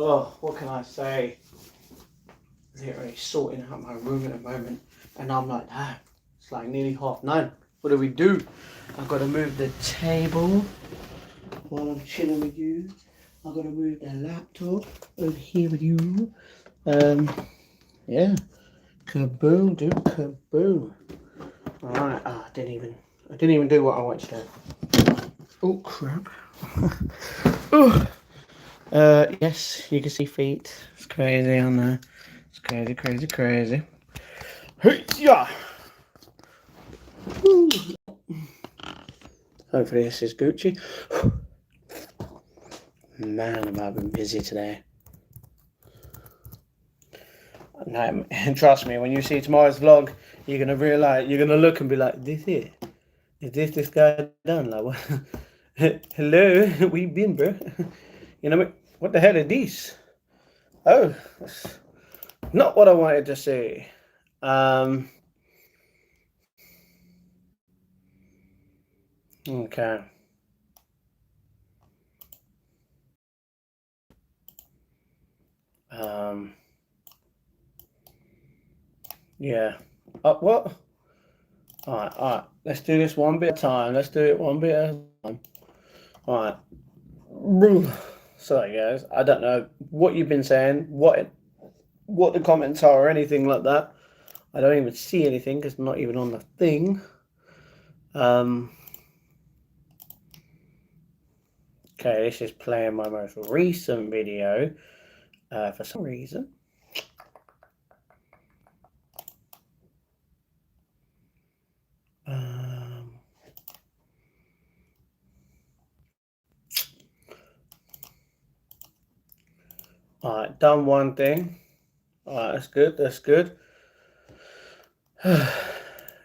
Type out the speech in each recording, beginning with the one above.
Oh, what can I say? Literally sorting out my room at the moment, and I'm like, ah, it's like nearly 9:30. What do we do? I've got to move the table while I'm chilling with you. I've got to move the laptop over here with you. Yeah. Kaboom, dude, kaboom. Alright, I didn't even do what I wanted to do. Oh crap. Oh. Yes, you can see feet. It's crazy on there. It's crazy, crazy, crazy. Hey, yeah. Hopefully this is Gucci. Man, have I been busy today. No, trust me, when you see tomorrow's vlog, you're gonna realize, you're gonna look and be like, "This is this guy done? Like, what? Hello, where you been, bro? You know what the hell is this? Oh, that's not what I wanted to say. Okay. Yeah. What? All right. Let's do this one bit at a time. Let's do it one bit at a time. All right. Sorry, guys. I don't know what you've been saying, what the comments are, or anything like that. I don't even see anything because I'm not even on the thing. Okay, this is playing my most recent video for some reason. Alright, done one thing. Alright, that's good, that's good.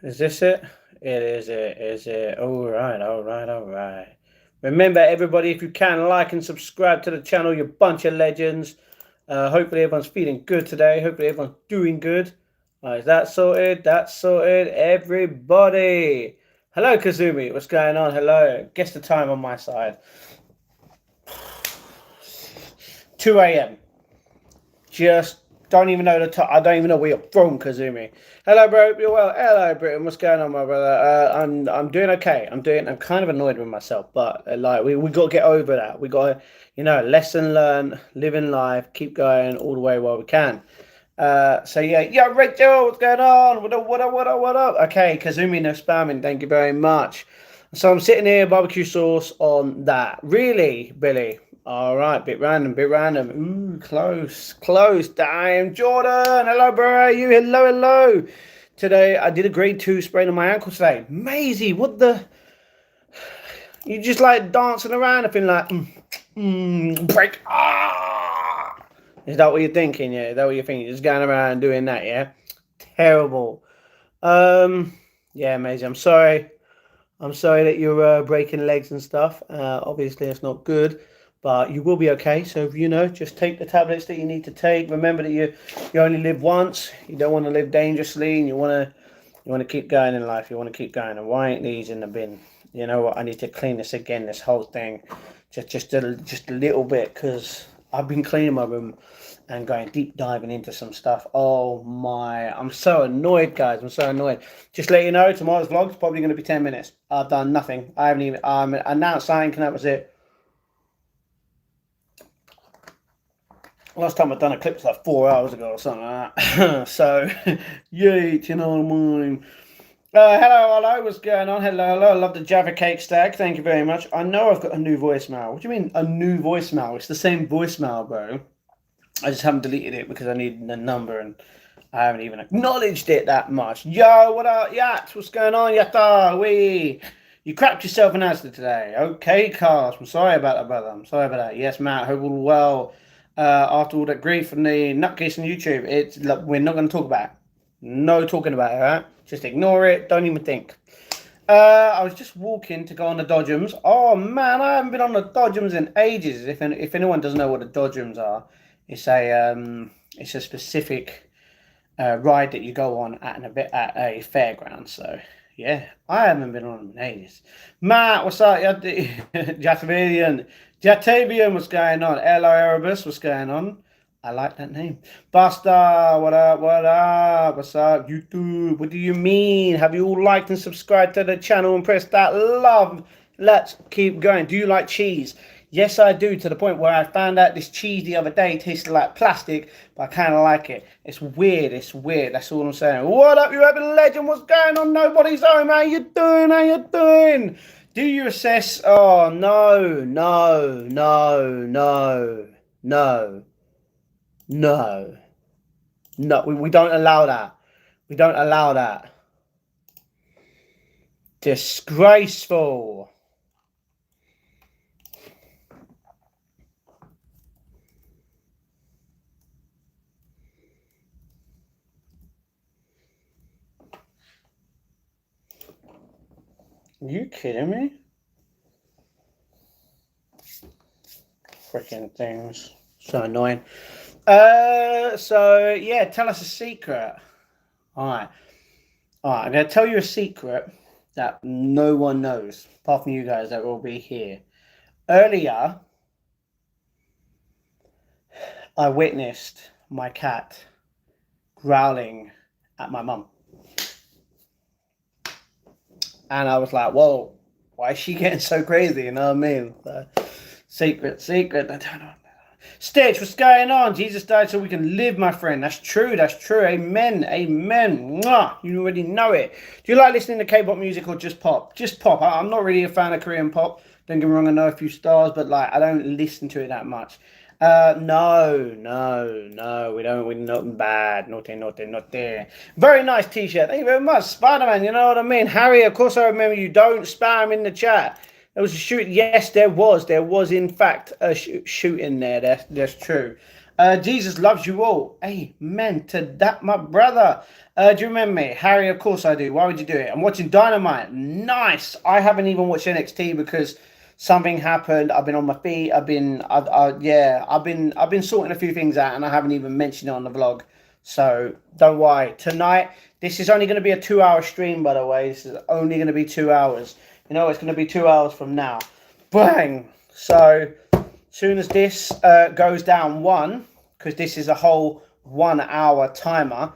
Is this it? It is it, is it? Alright, alright, alright. Remember, everybody, if you can, like and subscribe to the channel. You're a bunch of legends. Hopefully everyone's feeling good today. Hopefully everyone's doing good. Alright, is that sorted? That's sorted. Everybody. Hello, Kazumi. What's going on? Hello. Guess the time on my side. 2 a.m. Just don't even know the time. I don't even know where you're from, Kazumi. Hello, bro. You're well. Hello, Britain. What's going on, my brother? I'm doing okay. I'm kind of annoyed with myself, but like we got to get over that. We got to, lesson learned, living life, keep going all the way while we can. So yeah, Rachel, what's going on? What up? Okay, Kazumi, no spamming. Thank you very much. So I'm sitting here, barbecue sauce on that. Really, Billy? All right, bit random. Ooh, close. Damn, Jordan. Hello, bro. You hello. Today I did a grade 2 sprain on my ankle today. Maisie, what the? You just like dancing around, I feel like break. Is that what you're thinking? Yeah, is that what you're thinking? Just going around doing that, yeah? Terrible. Yeah, Maisie, I'm sorry. I'm sorry that you're breaking legs and stuff. Obviously, it's not good, but you will be okay. So, just take the tablets that you need to take. Remember that you only live once. You don't want to live dangerously, and you want to keep going in life. You want to keep going. And why ain't these in the bin? You know what? I need to clean this again. This whole thing, just a little bit, because I've been cleaning my room and going deep diving into some stuff. Oh my, I'm so annoyed, guys. I'm so annoyed. Just let you know, tomorrow's vlog is probably going to be 10 minutes. I've done nothing. I haven't even announced something, and that was it. Last time I'd done a clip was like 4 hours ago or something like that. So, yeet, you know what I mean. Hello, what's going on? Hello, I love the Java cake stack. Thank you very much. I know I've got a new voicemail. What do you mean, a new voicemail? It's the same voicemail, bro. I just haven't deleted it because I need the number and I haven't even acknowledged it that much. Yo, what up, Yat? What's going on, Yatta? You crapped yourself an answer today. Okay, Carlos. I'm sorry about that, brother. I'm sorry about that. Yes, Matt. Hope all well. After all that grief from the nutcase on YouTube, we're not going to talk about it. No talking about it, right? Just ignore it. Don't even think. I was just walking to go on the Dodgems. Oh man, I haven't been on the Dodgems in ages. If anyone doesn't know what the Dodgems are, it's a specific ride that you go on at a fairground. So yeah, I haven't been on them in ages. Matt, what's up? Jatavilian, Jatavian, what's going on? Hello, Erebus, what's going on? I like that name. Buster, what up, what up? What's up, YouTube? What do you mean? Have you all liked and subscribed to the channel and pressed that love? Let's keep going. Do you like cheese? Yes, I do, to the point where I found out this cheese the other day tasted like plastic, but I kind of like it. It's weird, it's weird. That's all I'm saying. What up, you having legend? What's going on? Nobody's home. How you doing? How you doing? Do you assess? Oh, no, no, no, no, no, no, no. We don't allow that. We don't allow that. Disgraceful. Are you kidding me? Freaking things. So annoying. So yeah, tell us a secret. Alright. Alright, I'm gonna tell you a secret that no one knows, apart from you guys that will be here. Earlier, I witnessed my cat growling at my mum. And I was like, whoa, why is she getting so crazy? You know what I mean? Secret. I don't know. Stitch, what's going on? Jesus died so we can live, my friend. That's true. Amen. Mwah. You already know it. Do you like listening to K-pop music or just pop? Just pop. I'm not really a fan of Korean pop. Don't get me wrong, I know a few stars, but like I don't listen to it that much. No, we don't. We're not bad. Not there. Very nice t-shirt. Thank you very much. Spider-Man, you know what I mean? Harry, of course I remember you. Don't spam in the chat. There was a shoot. Yes, there was. There was, in fact, a shooting there. That's true. Jesus loves you all. Amen to that, my brother. Do you remember me? Harry, of course I do. Why would you do it? I'm watching Dynamite. Nice. I haven't even watched NXT because something happened. I've been on my feet. I've been sorting a few things out, and I haven't even mentioned it on the vlog. So don't worry. Tonight, this is only going to be a 2-hour stream, by the way. This is only going to be 2 hours. You know, it's going to be 2 hours from now. Bang! So, soon as this goes down one, because this is a whole 1 hour timer,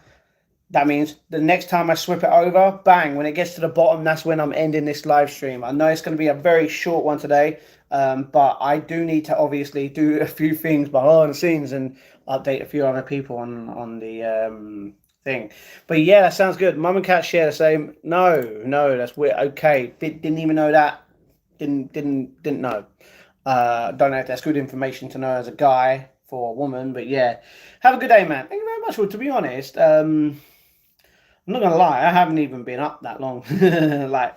that means the next time I swip it over, bang, when it gets to the bottom, that's when I'm ending this live stream. I know it's going to be a very short one today, but I do need to obviously do a few things behind the scenes and update a few other people on the thing. But yeah, that sounds good. Mum and Cat share the same. No, that's weird. Okay, didn't even know that. Didn't know. Don't know if that's good information to know as a guy for a woman, but yeah. Have a good day, man. Thank you very much. Well, to be honest, I'm not gonna lie, I haven't even been up that long. Like,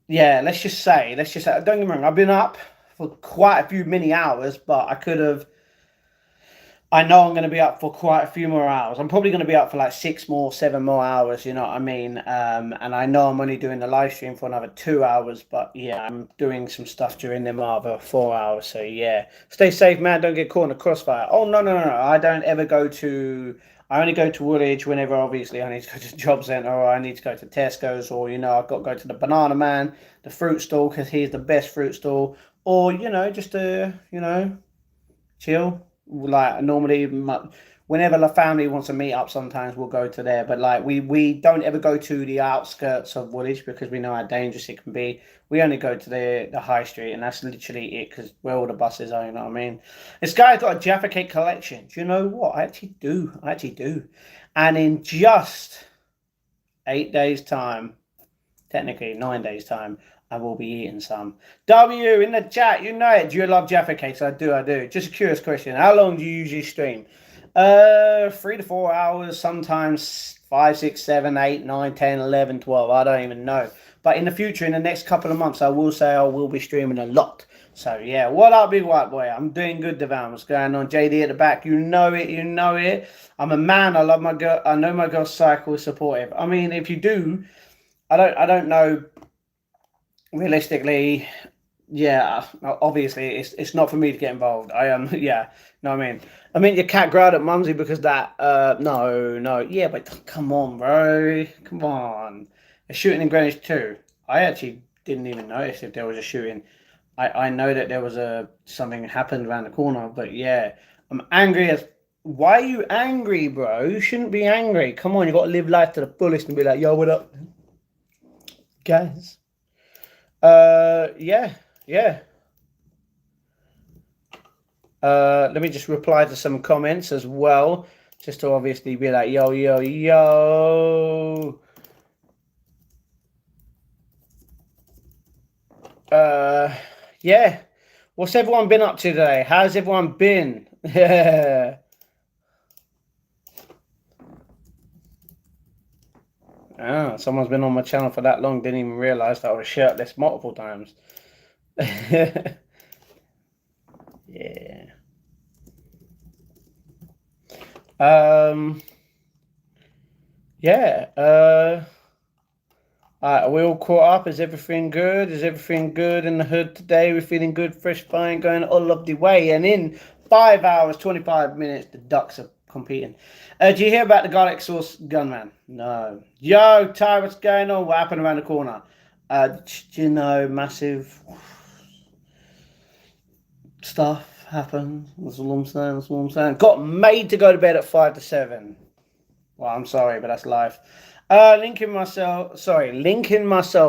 yeah, let's just say, don't get me wrong, I've been up for quite a few many hours, but I know I'm going to be up for quite a few more hours. I'm probably going to be up for like 7 more hours, you know what I mean? And I know I'm only doing the live stream for another 2 hours, but yeah, I'm doing some stuff during them other 4 hours. So yeah, stay safe, man. Don't get caught in a crossfire. Oh, no. I don't ever I only go to Woolwich whenever obviously I need to go to the job centre or I need to go to Tesco's or, you know, I've got to go to the Banana Man, the fruit stall, because he's the best fruit stall. Or, you know, just to, you know, chill. Like normally, whenever the family wants to meet up, sometimes we'll go to there. But like we don't ever go to the outskirts of Woolwich because we know how dangerous it can be. We only go to the high street, and that's literally it because where all the buses are. You know what I mean? This guy's got a Jaffa Cake collection. Do you know what? I actually do. And in just 8 days' time, technically 9 days' time, I will be eating some. W in the chat, you know it. Do you love Jaffa cakes? I do. Just a curious question. How long do you usually stream? 3 to 4 hours, sometimes 5, 6, 7, 8, 9, 10, 11, 12. I don't even know. But in the future, in the next couple of months, I will say I will be streaming a lot. So yeah, what up, big white boy? I'm doing good, Devan. What's going on? JD at the back, you know it. I'm a man. I love my girl. I know my girl's cycle is supportive. I mean, if you do, I don't know. Realistically, yeah, obviously it's not for me to get involved. Yeah, no, I mean your cat growled at Mumsy because that, no, yeah, but come on, bro, come on. A shooting in Greenwich too. I actually didn't even notice if there was a shooting. I know that there was something happened around the corner, but yeah, I'm angry as. Why are you angry, bro? You shouldn't be angry. Come on, you got to live life to the fullest and be like, yo, what up, guys? Yeah, yeah. Let me just reply to some comments as well, just to obviously be like, yo, yo, yo. Yeah. What's everyone been up to today? How's everyone been? Yeah. Ah, someone's been on my channel for that long, didn't even realize that I was shirtless multiple times. Yeah. Um, yeah. Are we all caught up? Is everything good? Is everything good in the hood today? We're feeling good, fresh fine, going all of the way. And in 5 hours, 25 minutes, the Ducks are competing. Did you hear about the garlic sauce gunman? No. Yo, Ty, what's going on? What happened around the corner? You know, massive stuff happened. That's all I'm saying. That's all I'm saying. Got made to go to bed at 5 to 7. Well, I'm sorry, but that's life. Linking myself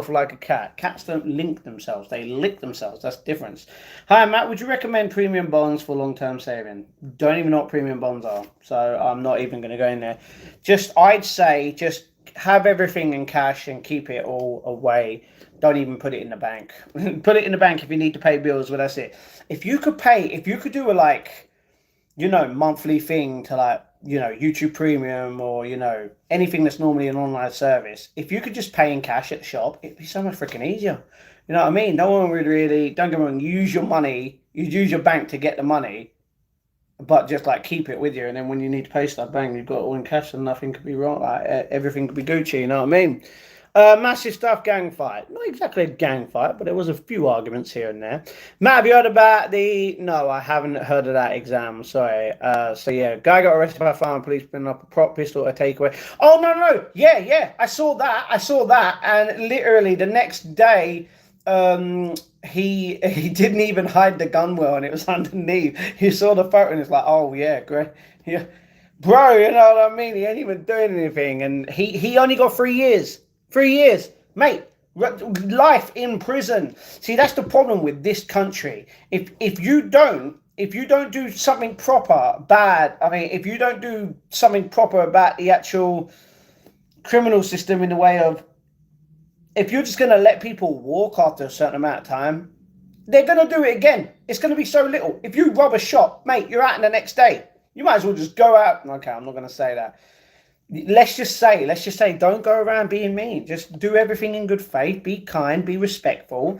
like a cat. Cats don't link themselves, they lick themselves. That's the difference. Hi, Matt. Would you recommend premium bonds for long-term saving? Don't even know what premium bonds are, so I'm not even going to go in there. I'd say, just have everything in cash and keep it all away. Don't even put it in the bank. Put it in the bank if you need to pay bills, but that's it. If you could do monthly thing to YouTube Premium or, anything that's normally an online service. If you could just pay in cash at the shop, it'd be so much freaking easier. You know what I mean? No one would really, don't get me wrong, use your money, you use your bank to get the money, but just like keep it with you. And then when you need to pay stuff, bang, you've got it all in cash and nothing could be wrong. Everything could be Gucci, you know what I mean? Massive stuff gang fight. Not exactly a gang fight, but there was a few arguments here and there. Matt, have you heard about the... No, I haven't heard of that exam. Sorry. So yeah, guy got arrested by farm police putting up a prop pistol at a takeaway. Oh, no. Yeah. I saw that. And literally the next day, he didn't even hide the gun well, and it was underneath. You saw the photo and it's like, oh yeah, great. Yeah. Bro, you know what I mean? He ain't even doing anything. And he only got 3 years. 3 years, mate. Life in prison. See, that's the problem with this country. If you don't do something proper, bad. I mean, if you don't do something proper about the actual criminal system in the way of, if you're just going to let people walk after a certain amount of time, they're going to do it again. It's going to be so little. If you rob a shop, mate, you're out in the next day. You might as well just go out. Okay, I'm not going to say that. Let's just say, don't go around being mean. Just do everything in good faith, be kind, be respectful,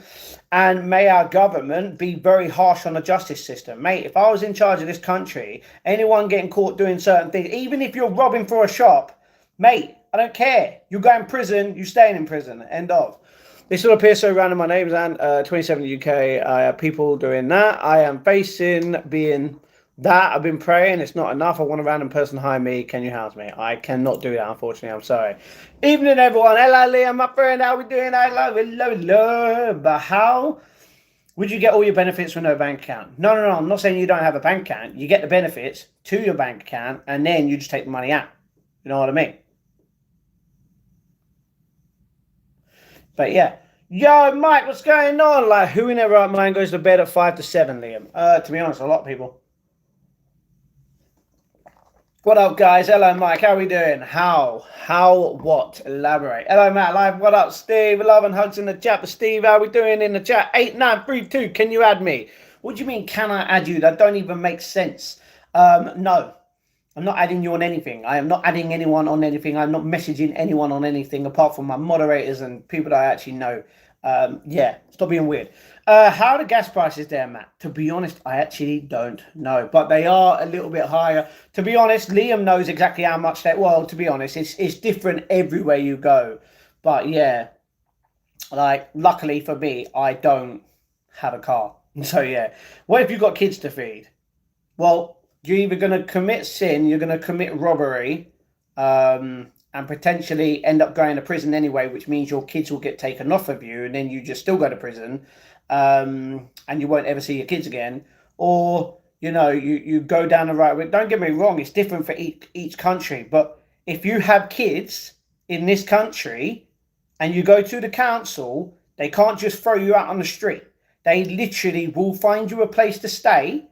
and may our government be very harsh on the justice system. Mate, if I was in charge of this country, anyone getting caught doing certain things, even if you're robbing for a shop, mate, I don't care. You go in prison, you staying in prison. End of. This will appear so random. My name's Anne, 27 UK. I have people doing that. I am facing being... That I've been praying, it's not enough. I want a random person hire me. Can you house me? I cannot do that, unfortunately. I'm sorry. Evening, everyone. Hello, Liam, my friend. How we doing? Hello. But how would you get all your benefits with no bank account? No. I'm not saying you don't have a bank account. You get the benefits to your bank account, and then you just take the money out. You know what I mean? But yeah. Yo, Mike, what's going on? Like, who in their right mind goes to bed at 5 to 7, Liam? To be honest, a lot of people. What up, guys? Hello, Mike. How we doing? What? Elaborate. Hello, Matt. Live. What up, Steve? Love and hugs in the chat. But Steve, how we doing in the chat? 8932. Can you add me? What do you mean, can I add you? That don't even make sense. No. I'm not adding you on anything. I am not adding anyone on anything. I'm not messaging anyone on anything apart from my moderators and people that I actually know. Yeah, stop being weird. How are the gas prices there, Matt? To be honest, I actually don't know, but they are a little bit higher. To be honest, Liam knows exactly how much they... Well, to be honest, it's different everywhere you go. But yeah, like, luckily for me, I don't have a car. So yeah, what if you've got kids to feed? Well, you're either going to commit sin, you're going to commit robbery, and potentially end up going to prison anyway, which means your kids will get taken off of you, and then you just still go to prison. and you won't ever see your kids again, or you go down the right way. Don't get me wrong, it's different for each country, but if you have kids in this country and you go to the council, they can't just throw you out on the street. They literally will find you a place to stay,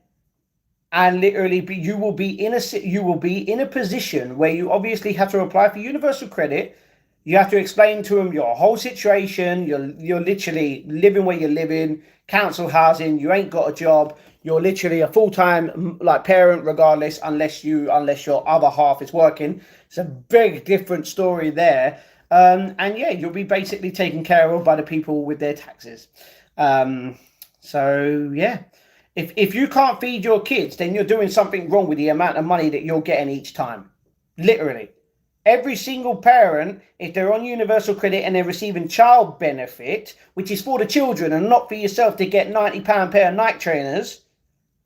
and literally you will be in a position where you obviously have to apply for universal credit. You have to explain to them your whole situation. You're literally living where you're living, council housing. You ain't got a job. You're literally a full-time parent, regardless, unless your other half is working. It's a big different story there. And yeah, you'll be basically taken care of by the people with their taxes. So yeah, if you can't feed your kids, then you're doing something wrong with the amount of money that you're getting each time. Literally. Every single parent, if they're on universal credit and they're receiving child benefit, which is for the children and not for yourself to get £90 pair of Nike trainers,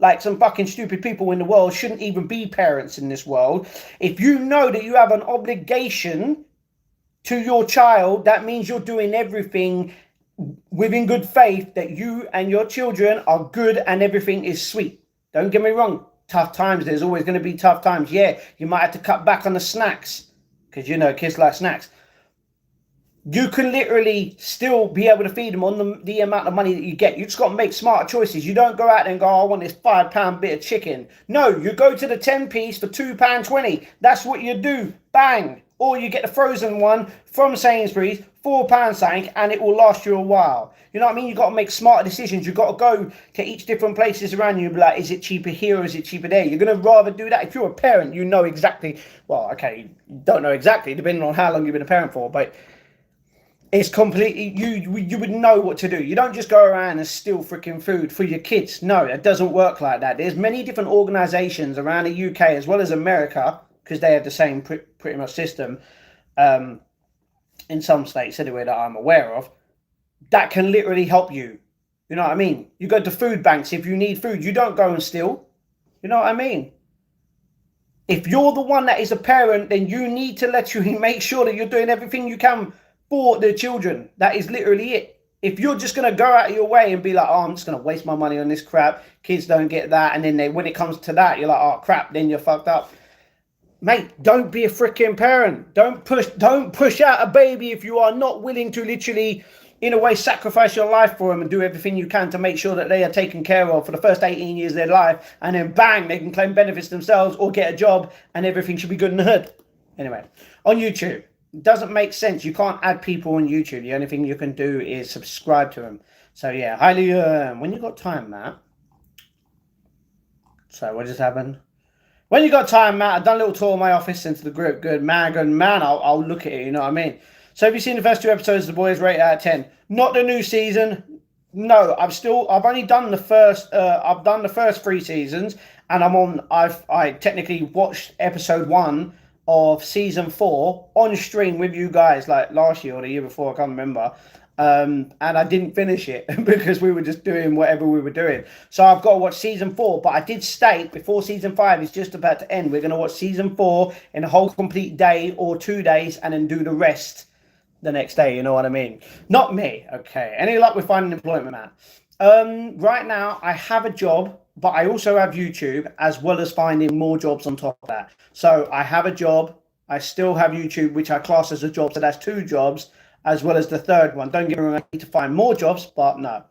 like some fucking stupid people in the world shouldn't even be parents in this world. If you know that you have an obligation to your child, that means you're doing everything within good faith, that you and your children are good and everything is sweet. Don't get me wrong. Tough times. There's always going to be tough times. Yeah, you might have to cut back on the snacks, because kids like snacks. You can literally still be able to feed them on the amount of money that you get. You just got to make smarter choices. You don't go out there and go, I want this £5 bit of chicken. No, you go to the 10-piece for £2.20. That's what you do. Bang. Or you get the frozen one from Sainsbury's, £4 something, and it will last you a while. You know what I mean? You've got to make smarter decisions. You've got to go to each different places around you and be like, is it cheaper here or is it cheaper there? You're going to rather do that. If you're a parent, you know exactly. Well, okay, you don't know exactly, depending on how long you've been a parent for, but it's completely, you would know what to do. You don't just go around and steal freaking food for your kids. No, it doesn't work like that. There's many different organisations around the UK as well as America, because they have the same pretty much system, in some states anyway that I'm aware of, that can literally help you. You know what I mean? You go to food banks if you need food. You don't go and steal. You know what I mean? If you're the one that is a parent, then you need to make sure that you're doing everything you can for the children. That is literally it. If you're just going to go out of your way and be like, oh, I'm just going to waste my money on this crap, kids don't get that, and then when it comes to that, you're like, oh crap, then you're fucked up. Mate, don't be a freaking parent. Don't push out a baby if you are not willing to literally, in a way, sacrifice your life for them and do everything you can to make sure that they are taken care of for the first 18 years of their life, and then bang, they can claim benefits themselves or get a job and everything should be good in the hood. Anyway, on YouTube, it doesn't make sense. You can't add people on YouTube. The only thing you can do is subscribe to them. So yeah, highly, when you got time, Matt. So what just happened? When you got time, Matt, I've done a little tour of my office into the group. Good man, I'll look at it, you know what I mean? So have you seen the first 2 episodes of The Boys rated out of 10? Not the new season. No, I've only done the first, I've done the first 3 seasons, and I technically watched episode 1 of season 4 on stream with you guys, like last year or the year before, I can't remember. And I didn't finish it because we were just doing whatever we were doing. So I've got to watch season 4, but I did state before season 5 is just about to end, we're going to watch season 4 in a whole complete day or 2 days and then do the rest the next day, you know what I mean? Not me, okay. Any luck with finding employment, man? Right now, I have a job, but I also have YouTube, as well as finding more jobs on top of that. So I have a job, I still have YouTube, which I class as a job, so that's 2 jobs, as well as the 3rd one. Don't get me wrong, I need to find more jobs, but no.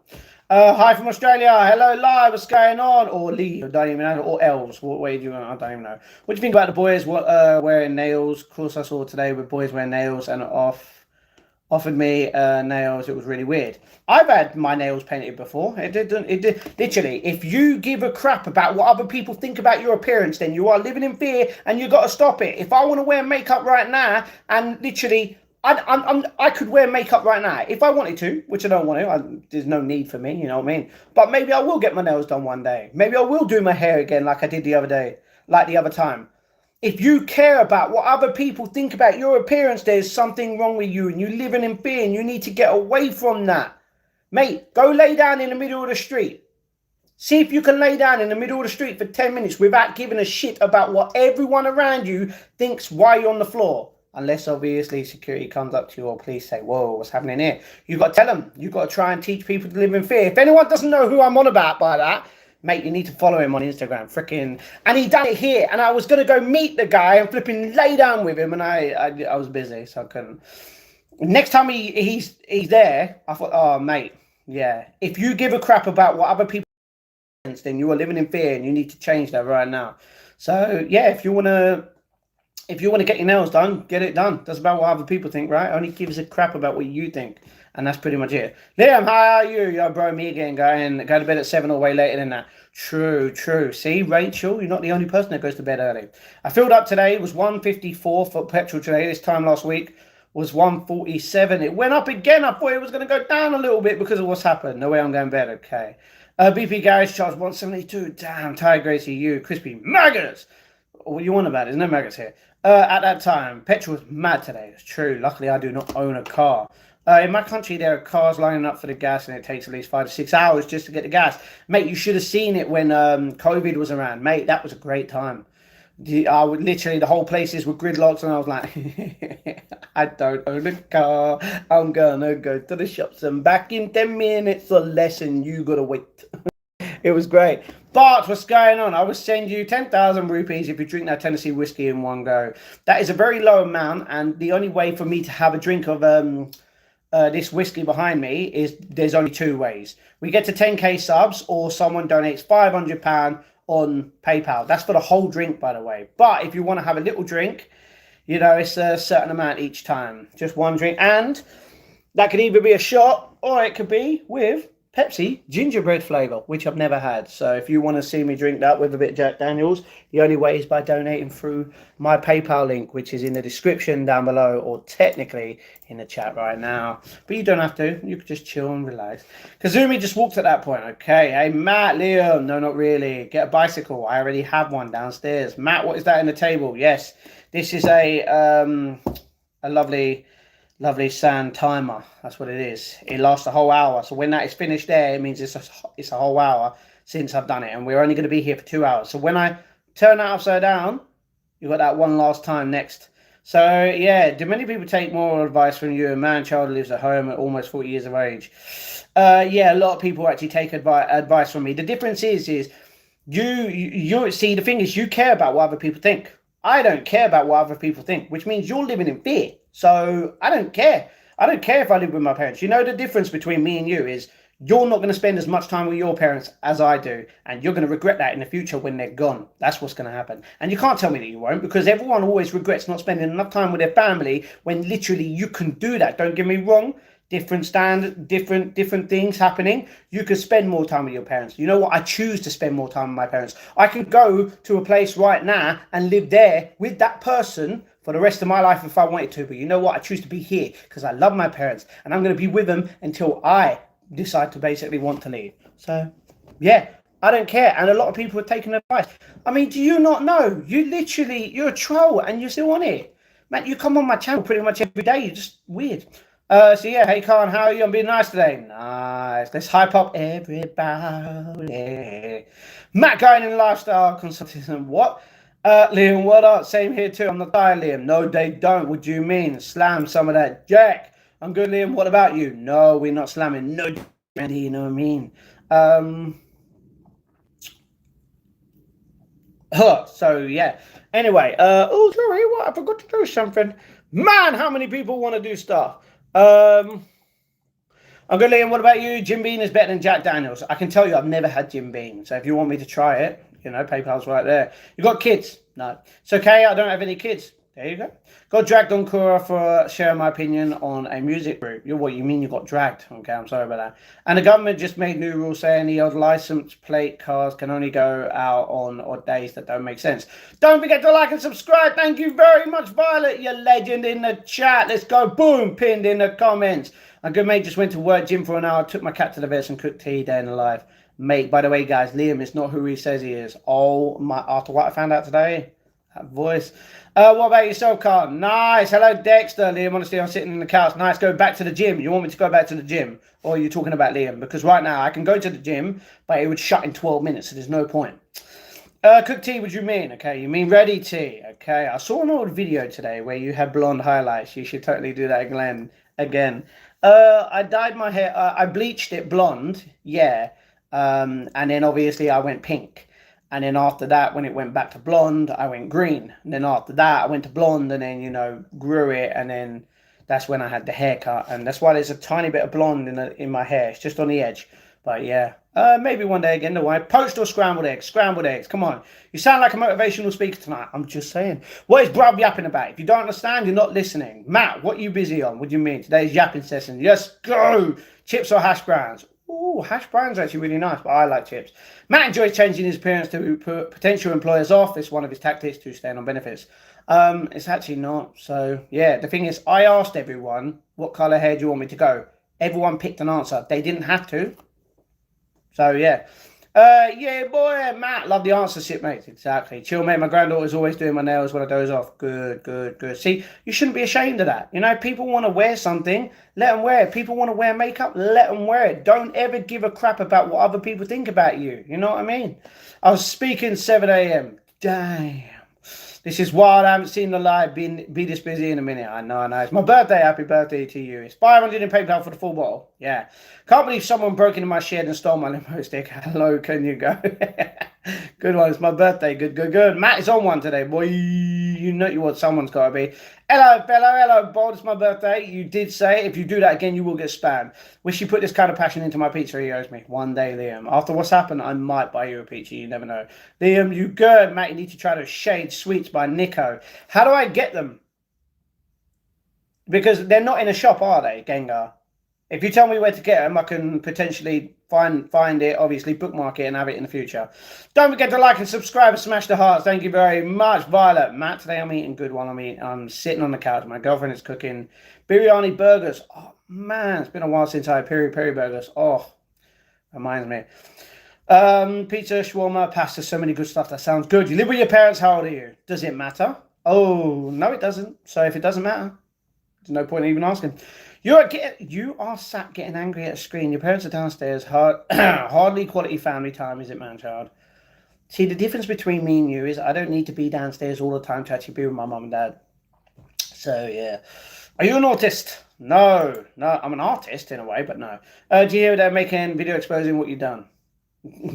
Hi from Australia. Hello, live. What's going on? Or Lee, I don't even know. Or Els. What way do you want? I don't even know. What do you think about the boys wearing nails? Of course, I saw today with boys wearing nails and offered me nails. It was really weird. I've had my nails painted before. It did literally. If you give a crap about what other people think about your appearance, then you are living in fear, and you got to stop it. If I want to wear makeup right now, and literally, I could wear makeup right now if I wanted to, which I don't want to. There's no need for me, you know what I mean? But maybe I will get my nails done one day. Maybe I will do my hair again like I did the other day, like the other time. If you care about what other people think about your appearance, there's something wrong with you, and you're living in fear, and you need to get away from that. Mate, go lay down in the middle of the street. See if you can lay down in the middle of the street for 10 minutes without giving a shit about what everyone around you thinks while you're on the floor. unless obviously security comes up to you or police say, whoa, what's happening here? You got to tell them. You got to try and teach people to live in fear. If anyone doesn't know who I'm on about by that, mate, you need to follow him on Instagram. Freaking, and he done it here. And I was gonna go meet the guy and flipping lay down with him, and I was busy, so I couldn't. Next time he's there, I thought, oh mate, yeah. If you give a crap about what other people think, then you are living in fear, and you need to change that right now. So yeah, if you wanna get your nails done, get it done. Doesn't matter what other people think, right? Only gives a crap about what you think. And that's pretty much it. Liam, how are you? Yo, bro, me again, go to bed at 7 or way later than that. True. See, Rachel, you're not the only person that goes to bed early. I filled up today. It was 154 for petrol today. This time last week was 147. It went up again. I thought it was going to go down a little bit because of what's happened. No way I'm going to bed. Okay. BP Garage charge 172. Damn, Ty Gracie, you. Crispy maggots. What you want about it? There's no maggots here. At that time, petrol was mad today. It's true. Luckily, I do not own a car. In my country, there are cars lining up for the gas, and it takes at least 5 to 6 hours just to get the gas. Mate, you should have seen it when COVID was around. Mate, that was a great time. Literally, the whole places were gridlocked, and I was like, I don't own a car. I'm going to go to the shops and back in 10 minutes or less, and you got to wait. It was great. But what's going on? I will send you 10,000 rupees if you drink that Tennessee whiskey in one go. That is a very low amount, and the only way for me to have a drink of this whiskey behind me is there's only two ways. We get to 10k subs, or someone donates £500 on PayPal. That's for the whole drink, by the way. But if you want to have a little drink, you know, it's a certain amount each time. Just one drink. And that could either be a shot, or it could be with Pepsi gingerbread flavour, which I've never had. So if you want to see me drink that with a bit of Jack Daniels, the only way is by donating through my PayPal link, which is in the description down below, or technically in the chat right now. But you don't have to. You can just chill and relax. Kazumi just walked at that point. Okay. Hey, Matt, Liam. No, not really. Get a bicycle. I already have one downstairs. Matt, what is that in the table? Yes. This is a lovely sand timer. That's what it is. It lasts a whole hour. So when that is finished there, it means it's a whole hour since I've done it. And we're only going to be here for 2 hours. So when I turn that upside down, you've got that one last time next. So yeah, do many people take moral advice from you? A man child who lives at home at almost 40 years of age. Yeah, a lot of people actually take advice from me. The difference is you see, the thing is, you care about what other people think. I don't care about what other people think, which means you're living in fear. So I don't care. I don't care if I live with my parents. You know, the difference between me and you is you're not going to spend as much time with your parents as I do. And you're going to regret that in the future when they're gone. That's what's going to happen. And you can't tell me that you won't, because everyone always regrets not spending enough time with their family when literally you can do that. Don't get me wrong. Different things happening. You could spend more time with your parents. You know what? I choose to spend more time with my parents. I can go to a place right now and live there with that person for the rest of my life if I wanted to. But you know what? I choose to be here because I love my parents, and I'm going to be with them until I decide to basically want to leave. So, yeah, I don't care. And a lot of people are taking advice. I mean, do you not know? You're a troll and you're still on it. Man, you come on my channel pretty much every day. You're just weird. So yeah, hey Khan, how are you? I'm being nice today. Nice. Let's hype up everybody. Matt going in lifestyle consultant. What? Liam, what up? Same here too. I'm not tired, Liam. No, they don't. What do you mean? Slam some of that Jack. I'm good, Liam. What about you? No, we're not slamming. No, you know what I mean? So yeah. Anyway, oh sorry, what? I forgot to do something. Man, how many people want to do stuff? I'm good, Liam. What about you? Jim Beam is better than Jack Daniels. I can tell you, I've never had Jim Beam. So if you want me to try it, you know, PayPal's right there. You got kids? No. It's okay. I don't have any kids. There you go. Got dragged on Quora for sharing my opinion on a music group. What you mean you got dragged? Okay, I'm sorry about that. And the government just made new rules saying the old license plate cars can only go out on odd days that don't make sense. Don't forget to like and subscribe. Thank you very much, Violet, you legend in the chat. Let's go. Boom, pinned in the comments. A good mate just went to work gym for an hour, took my cat to the vet and cooked tea day in the life. Mate, by the way, guys, Liam is not who he says he is. Oh my, after what I found out today, that voice. What about yourself, Carl? Nice. Hello, Dexter. Liam, honestly, I'm sitting in the couch. Nice. Go back to the gym. You want me to go back to the gym? Or are you talking about Liam? Because right now I can go to the gym, but it would shut in 12 minutes, so there's no point. Cooked tea, what do you mean? Okay, you mean ready tea. Okay, I saw an old video today where you had blonde highlights. You should totally do that again. I dyed my hair. I bleached it blonde. Yeah. And then obviously I went pink. And then after that, when it went back to blonde, I went green. And then after that, I went to blonde and then, grew it. And then that's when I had the haircut. And that's why there's a tiny bit of blonde in my hair. It's just on the edge. But yeah, maybe one day again. No way. Poached or scrambled eggs? Scrambled eggs. Come on. You sound like a motivational speaker tonight. I'm just saying. What is bruv yapping about? If you don't understand, you're not listening. Matt, what are you busy on? What do you mean? Today's yapping session. Yes, go. Chips or hash browns? Ooh, hash browns are actually really nice, but I like chips. Matt enjoys changing his appearance to put potential employers off. It's one of his tactics to stay on benefits. It's actually not. So yeah, the thing is, I asked everyone, what colour hair do you want me to go? Everyone picked an answer. They didn't have to. So yeah. Yeah, boy, Matt, love the answer, shipmates. Exactly. Chill, mate. My granddaughter's always doing my nails when I doze off. Good, good, good. See, you shouldn't be ashamed of that. People want to wear something, let them wear it. People want to wear makeup, let them wear it. Don't ever give a crap about what other people think about you. You know what I mean? I was speaking 7 a.m. Damn. This is wild. I haven't seen the live be this busy in a minute. I know. It's my birthday. Happy birthday to you. It's 500 in PayPal for the full bottle. Yeah. Can't believe someone broke into my shed and stole my limo stick. Hello, can you go? Good one. It's my birthday. Good. Matt is on one today, boy. You know what someone's got to be. Hello, Bold. It's my birthday. You did say if you do that again, you will get spammed. Wish you put this kind of passion into my pizza he owes me. One day, Liam. After what's happened, I might buy you a pizza. You never know. Liam, you good. Matt, you need to try those Shade Sweets by Nico. How do I get them? Because they're not in a shop, are they, Gengar? If you tell me where to get them, I can potentially find it, obviously bookmark it and have it in the future. Don't forget to like and subscribe and smash the hearts. Thank you very much, Violet. Matt, today I'm eating good while I'm sitting on the couch. My girlfriend is cooking biryani burgers. Oh, man, it's been a while since I had peri burgers. Oh, reminds me. Pizza, shawarma, pasta, so many good stuff. That sounds good. You live with your parents. How old are you? Does it matter? Oh, no, it doesn't. So if it doesn't matter, there's no point in even asking. You are sat getting angry at a screen. Your parents are downstairs. Hardly quality family time, is it, man, child? See, the difference between me and you is I don't need to be downstairs all the time to actually be with my mum and dad. So, yeah. Are you an autist? No. I'm an artist in a way, but no. Do you hear they're making video exposing what you've done?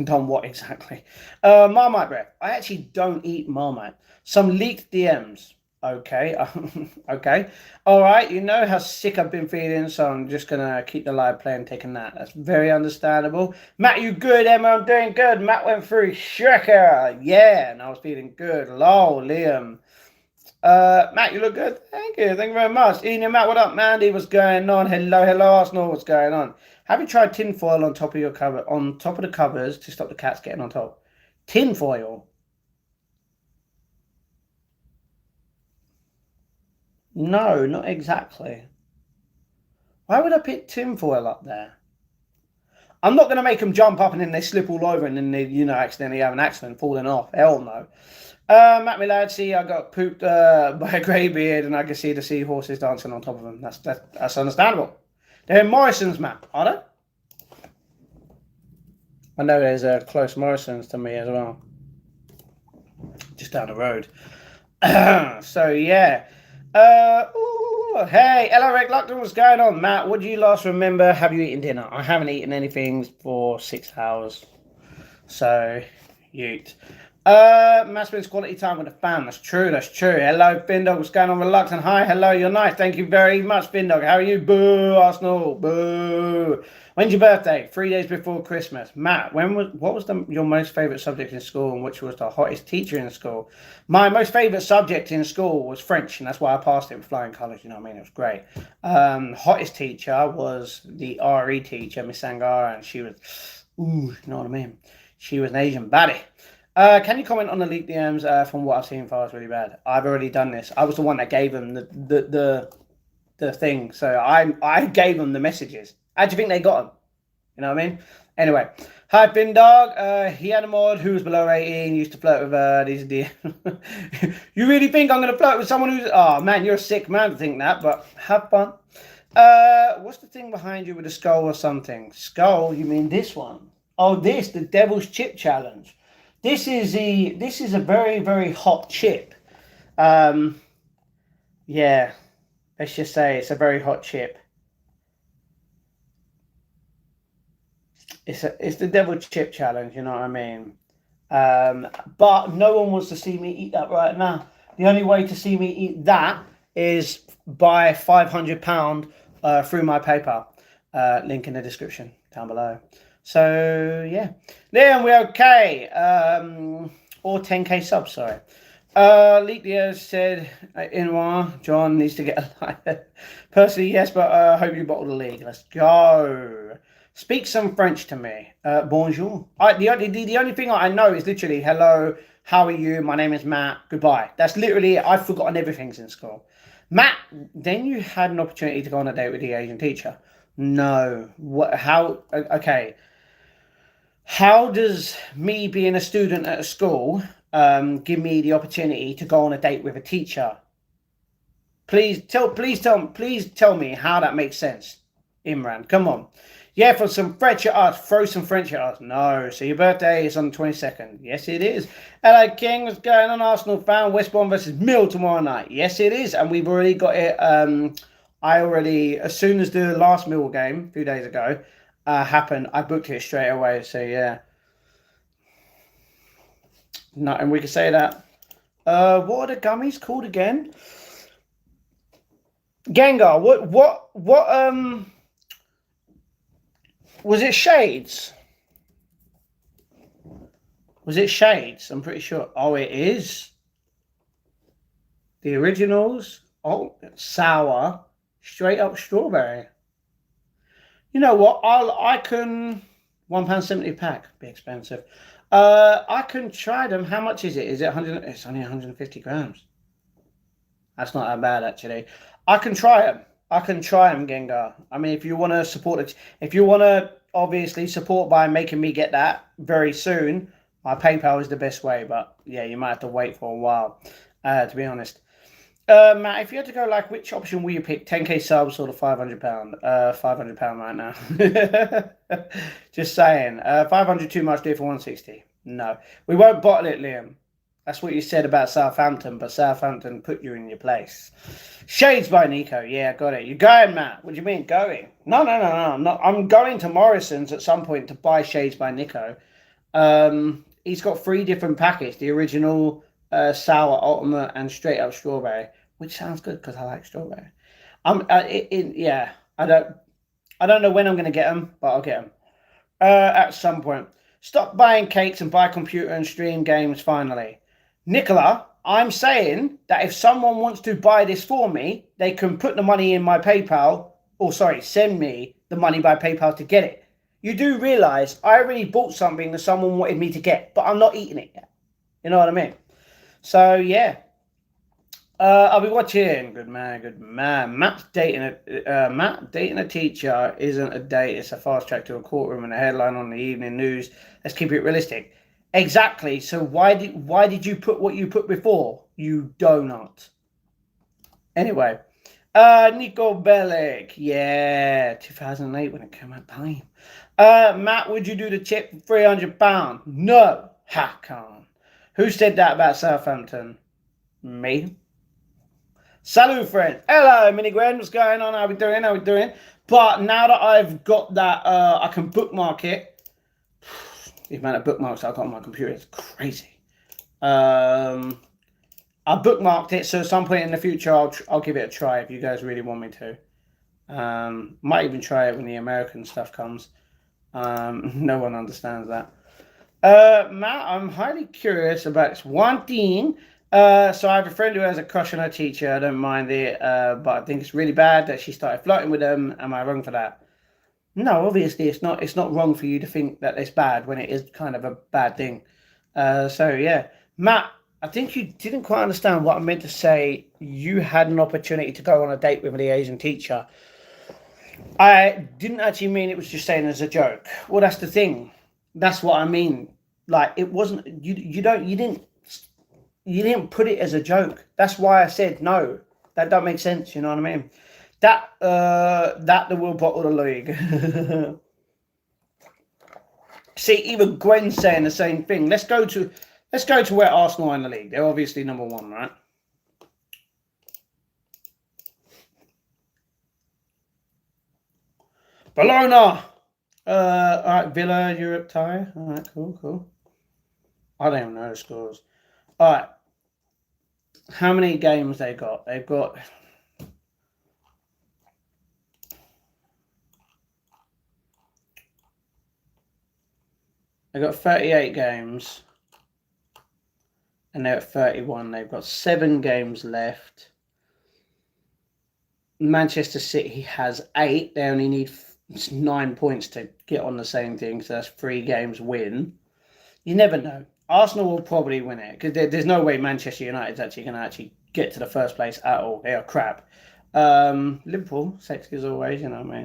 Done what exactly? Marmite bread. I actually don't eat Marmite. Some leaked DMs. Okay. Okay. All right. You know how sick I've been feeling, so I'm just going to keep the live play and take a nap. That's very understandable. Matt, you good, Emma? I'm doing good. Matt went through Shrekker. Yeah, and I was feeling good. Lol, Liam. Matt, you look good. Thank you. Thank you very much. Ian, Matt, what up? Mandy, what's going on? Hello, Arsenal. What's going on? Have you tried tinfoil on top of your cover, on top of the covers to stop the cats getting on top? Tinfoil? No, not exactly. Why would I pick tinfoil up there? I'm not going to make them jump up and then they slip all over and then they, accidentally have an accident falling off. Hell no. Matt, my lad, see, I got pooped by a greybeard and I can see the seahorses dancing on top of them. That's understandable. They're in Morrison's, Matt, are they? I know there's a close Morrison's to me as well. Just down the road. So, yeah. Hey, hello, Rick Lockton, what's going on? Matt, what do you last remember? Have you eaten dinner? I haven't eaten anything for 6 hours. So, ute. Matt spends quality time with the fam. That's true. Hello, Findog. What's going on? Reluctant. Hi, hello, you're nice. Thank you very much, Findog. How are you? Boo, Arsenal. Boo. When's your birthday? 3 days before Christmas. Matt, what was your most favourite subject in school and which was the hottest teacher in school? My most favourite subject in school was French, and that's why I passed it with flying colours, you know what I mean? It was great. Hottest teacher was the RE teacher, Miss Sangara, and she was, you know what I mean? She was an Asian baddie. Can you comment on the leaked DMs? From what I've seen, far it's really bad. I've already done this. I was the one that gave them the thing, so I gave them the messages. How do you think they got them? You know what I mean? Anyway, hi Bin Dog. He had a mod who was below 18, used to flirt with these DMs. You really think I'm gonna flirt with someone who's? Oh man, you're a sick man to think that, but have fun. What's the thing behind you with a skull or something? Skull? You mean this one? Oh, the Devil's Chip Challenge. This is a very, very hot chip. Um, yeah, let's just say it's a very hot chip. It's the devil chip challenge. You know what I mean? Um, but no one wants to see me eat that right now. The only way to see me eat that is buy £500 through my PayPal. Link in the description down below. So yeah, then we're okay. Or 10k subs. Sorry. Leaklier said, Inwa, John needs to get a life. Personally, yes, but I hope you bottle the league. Let's go. Speak some French to me. Bonjour. The only thing I know is literally, hello, how are you? My name is Matt. Goodbye. That's literally, I've forgotten everything since school. Matt, then you had an opportunity to go on a date with the Asian teacher. No. What? How? Okay. How does me being a student at a school give me the opportunity to go on a date with a teacher? Please tell me how that makes sense. Imran, come on. Yeah, for some French at us. Throw some French at us. No. So your birthday is on the 22nd. Yes, it is. Hello, King. What's going on, Arsenal fan? West Brom versus Mill tomorrow night. Yes, it is. And we've already got it. As soon as the last Mill game, a few days ago, happened, I booked it straight away. So, yeah. No, and we can say that. What are the gummies called again? Gengar, what, was it Shades? Was it Shades? I'm pretty sure. Oh, it is. The originals. Oh, sour. Straight up strawberry. You know what? I can £1.70 pack. Be expensive. I can try them. How much is it? Is it 100? It's only 150 grams. That's not that bad, actually. I can try them. I can try them, Gengar. I mean, if you want to support it, if you want to obviously support by making me get that very soon, my PayPal is the best way. But yeah, you might have to wait for a while, to be honest. Matt, if you had to go, like, which option will you pick? 10k subs or the £500? £500 right now. Just saying. 500 too much. Do it for 160. No, we won't bottle it, Liam. That's what you said about Southampton, but Southampton put you in your place. Shades by Nico. Yeah, got it. You're going, Matt. What do you mean, going? No. I'm going to Morrison's at some point to buy Shades by Nico. He's got 3 different packets. The original, sour, ultimate, and straight up strawberry. Which sounds good because I like strawberry. Yeah, I don't know when I'm going to get them, but I'll get them. At some point. Stop buying cakes and buy computer and stream games finally. Nicola, I'm saying that if someone wants to buy this for me, they can put the money in my PayPal, send me the money by PayPal to get it. You do realise I already bought something that someone wanted me to get, but I'm not eating it yet. You know what I mean? So, yeah. I'll be watching. Good man. Matt dating a teacher isn't a date. It's a fast track to a courtroom and a headline on the evening news. Let's keep it realistic. Exactly. So why did you put what you put before? You donut. Anyway, Nico Bellic. Yeah, 2008 when it came out. Time. Matt, would you do the chip for £300? No. Ha, can't. Who said that about Southampton? Me. Salut, friend. Hello, Mini Gwen. What's going on? How we doing? But now that I've got that, I can bookmark it. The amount of bookmarks I've got on my computer is crazy. I bookmarked it, so at some point in the future, I'll give it a try if you guys really want me to. Might even try it when the American stuff comes. No one understands that. Matt, I'm highly curious about one thing. So I have a friend who has a crush on her teacher. I don't mind it, but I think it's really bad that she started flirting with them. Am I wrong for that? No, obviously it's not. It's not wrong for you to think that it's bad when it is kind of a bad thing. So yeah, Matt, I think you didn't quite understand what I meant to say. You had an opportunity to go on a date with the Asian teacher. I didn't actually mean it was just saying as a joke. Well, that's the thing. That's what I mean. Like, it wasn't. You didn't put it as a joke. That's why I said no. That don't make sense. You know what I mean? That will bottle the league. See, even Gwen's saying the same thing. Let's go to where Arsenal are in the league. They're obviously number one, right? Bologna. All right, Villa, Europe tie. All right, cool. I don't even know the scores. All right. How many games they got? They've got. They've got 38 games. And they're at 31. They've got 7 games left. Manchester City has 8. They only need 9 points to get on the same thing. So that's 3 games win. You never know. Arsenal will probably win it because there's no way Manchester United's actually going to actually get to the first place at all. They are crap. Liverpool, sexy as always, you know what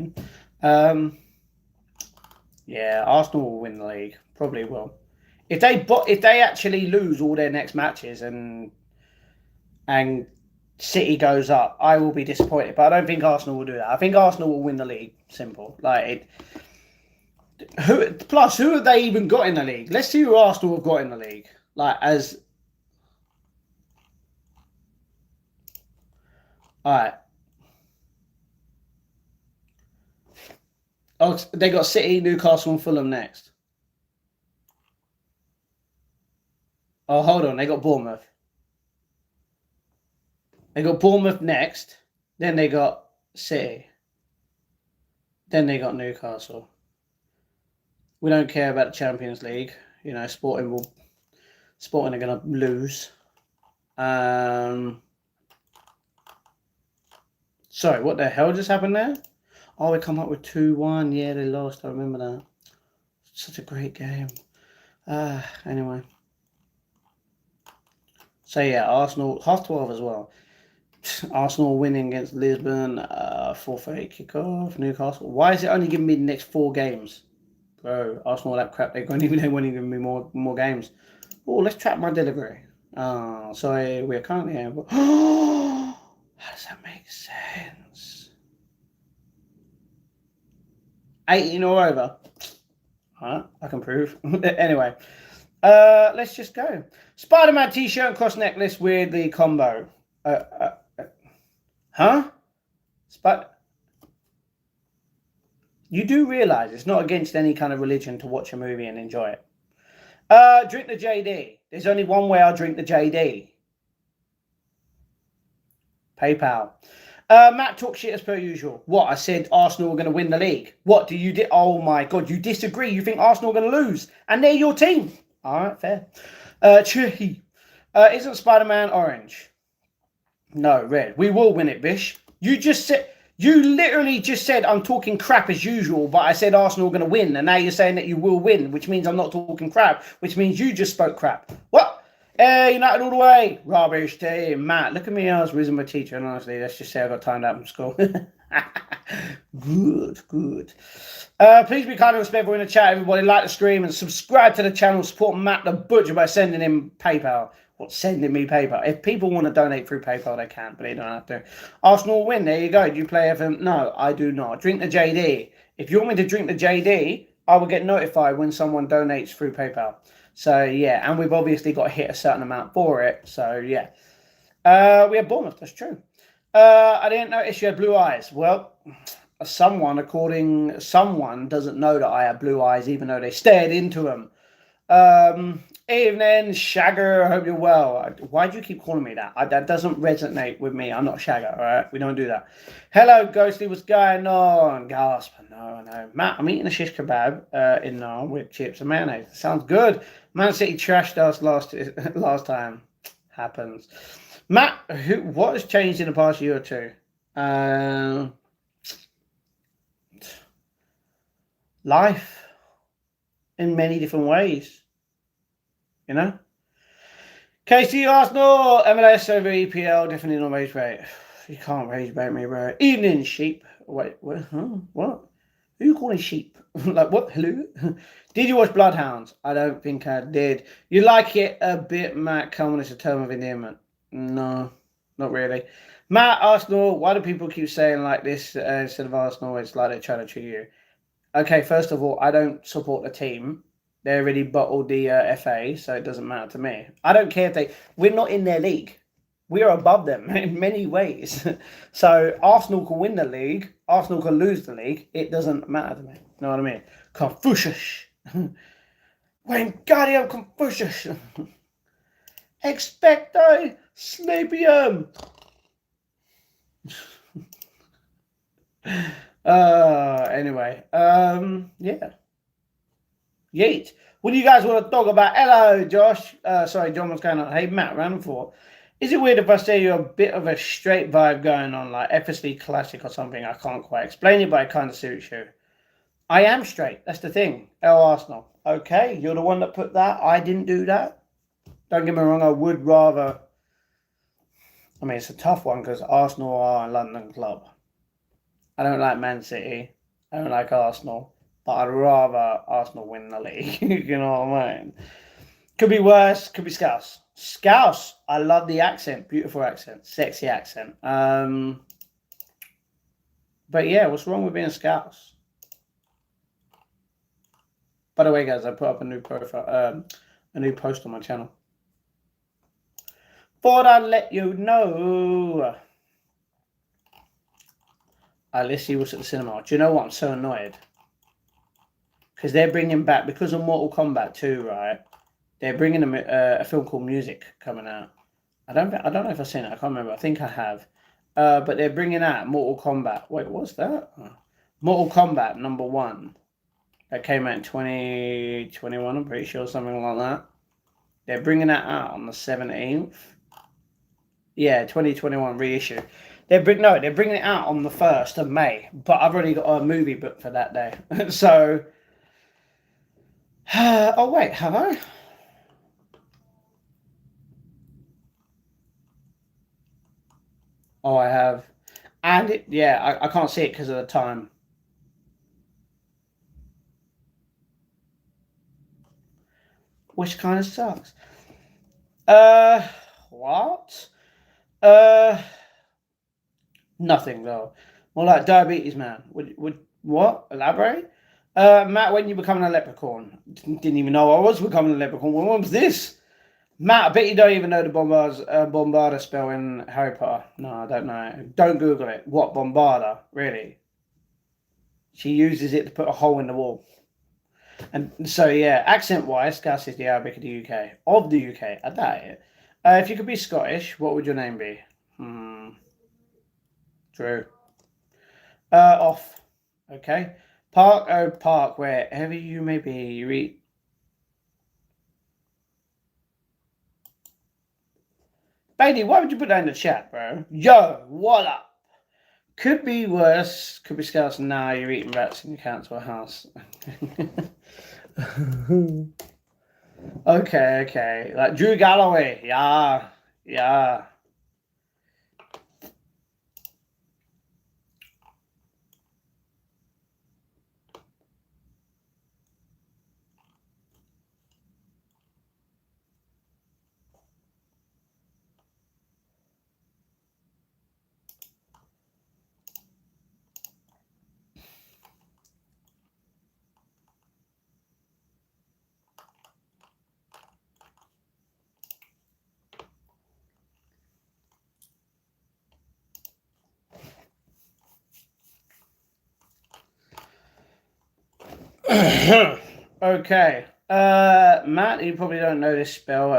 I mean. Yeah, Arsenal will win the league. Probably will. If they actually lose all their next matches and City goes up, I will be disappointed. But I don't think Arsenal will do that. I think Arsenal will win the league. Simple. Who have they even got in the league? Let's see who Arsenal have got in the league. Alright. Oh, they got City, Newcastle, and Fulham next. Oh, hold on. They got Bournemouth. They got Bournemouth next. Then they got City. Then they got Newcastle. We don't care about the Champions League. You know, Sporting are going to lose. Sorry, what the hell just happened there? Oh, we come up with 2-1. Yeah, they lost. I remember that. Such a great game. Anyway. So yeah, Arsenal, 12:30 as well. Arsenal winning against Lisbon, 4:30 kickoff, Newcastle. Why is it only giving me the next 4 games? Bro, Arsenal that crap, they won't even give me more games. Oh, let's track my delivery. Sorry, we're currently able. How does that make sense? 18 or over. Alright, I can prove. Anyway. Let's just go. Spider-Man t-shirt and cross necklace with the combo. Huh? You do realise it's not against any kind of religion to watch a movie and enjoy it. Drink the JD. There's only one way I'll drink the JD. PayPal. Matt talks shit as per usual. What? I said Arsenal were going to win the league. What do you do? Oh my God, you disagree. You think Arsenal are going to lose. And they're your team. All right, fair. Chihee. Isn't Spider-Man orange? No, red. We will win it, Bish. You literally just said I'm talking crap as usual, but I said Arsenal are going to win, and now you're saying that you will win, which means I'm not talking crap, which means you just spoke crap. What? United all the way. Rubbish team. Matt, look at me. I was with my teacher, and honestly, let's just say I got timed out from school. Good. Please be kind and respectful in the chat, everybody. Like the stream and subscribe to the channel. Support Matt the Butcher by sending him PayPal. Or sending me PayPal. If people want to donate through PayPal, they can, but they don't have to. Arsenal win. There you go. Do you play FM? No, I do not. Drink the JD. If you want me to drink the JD, I will get notified when someone donates through PayPal. So, yeah. And we've obviously got to hit a certain amount for it. So, yeah. We have Bournemouth. That's true. I didn't notice you had blue eyes. Well, someone doesn't know that I have blue eyes, even though they stared into them. Evening, Shagger. I hope you're well. Why do you keep calling me that? That doesn't resonate with me. I'm not Shagger, all right? We don't do that. Hello, Ghostly. What's going on? Gasp. No. Matt, I'm eating a shish kebab in naan with chips and mayonnaise. Sounds good. Man City trashed us last time. Happens. Matt, what has changed in the past year or two? Life in many different ways. You know? KC Arsenal, MLS over EPL, definitely not rage bait. You can't rage bait me, bro. Evening, sheep. Wait, what? Huh? What? Who are you calling sheep? Like, what? Hello? Did you watch Bloodhounds? I don't think I did. You like it a bit, Matt? Come on, it's a term of endearment. No, not really. Matt, Arsenal, why do people keep saying like this instead of Arsenal? It's like they're trying to treat you. Okay, first of all, I don't support the team. They already bottled the FA, so it doesn't matter to me. I don't care if they. We're not in their league. We are above them in many ways. So Arsenal can win the league. Arsenal can lose the league. It doesn't matter to me. You know what I mean? Confucius. Wingardium Confucius. Expecto Sleepium. Anyway, yeah. Yeet. What do you guys want to talk about? Hello, Josh. Sorry, John, what's going on? Hey, Matt, round 4. Is it weird if I say you're a bit of a straight vibe going on, like FSD Classic or something? I can't quite explain it, but it kind of suits you. I am straight. That's the thing. L Arsenal. Okay, you're the one that put that. I didn't do that. Don't get me wrong, I would rather. I mean, it's a tough one because Arsenal are a London club. I don't like Man City. I don't like Arsenal. But I'd rather Arsenal win the league. You know what I mean? Could be worse. Could be Scouse. Scouse. I love the accent. Beautiful accent. Sexy accent. But yeah, what's wrong with being Scouse? By the way, guys, I put up a new profile, a new post on my channel. Thought I'd let you know. Let's see what's at the cinema. Do you know what? I'm so annoyed. Because they're bringing back, because of Mortal Kombat 2, right? They're bringing a film called Music coming out. I don't know if I've seen it. I can't remember. I think I have. But they're bringing out Mortal Kombat. Wait, what's that? Mortal Kombat #1. That came out in 2021, I'm pretty sure, something like that. They're bringing that out on the 17th. Yeah, 2021 reissue. They're bringing it out on the 1st of May. But I've already got a movie booked for that day. So, oh wait, have I? Oh, I have. And I can't see it because of the time. Which kind of sucks. What? Nothing though. More like diabetes, man. Would what? Elaborate? Matt, when you becoming a leprechaun? Didn't even know I was becoming a leprechaun. When was this? Matt, I bet you don't even know the Bombarda spell in Harry Potter. No, I don't know. Don't Google it. What, Bombarda? Really? She uses it to put a hole in the wall. And so, yeah, accent-wise, Scouse is the Arabic of the UK. Of the UK, I doubt it. If you could be Scottish, what would your name be? Drew. Off. Okay. Park, oh park, wherever you may be, you eat. Bailey, why would you put that in the chat, bro? Yo, what up? Could be worse. Could be Scouts. Nah, you're eating rats in your council house. Okay. Like Drew Galloway. Yeah. Okay. Matt, you probably don't know this spell,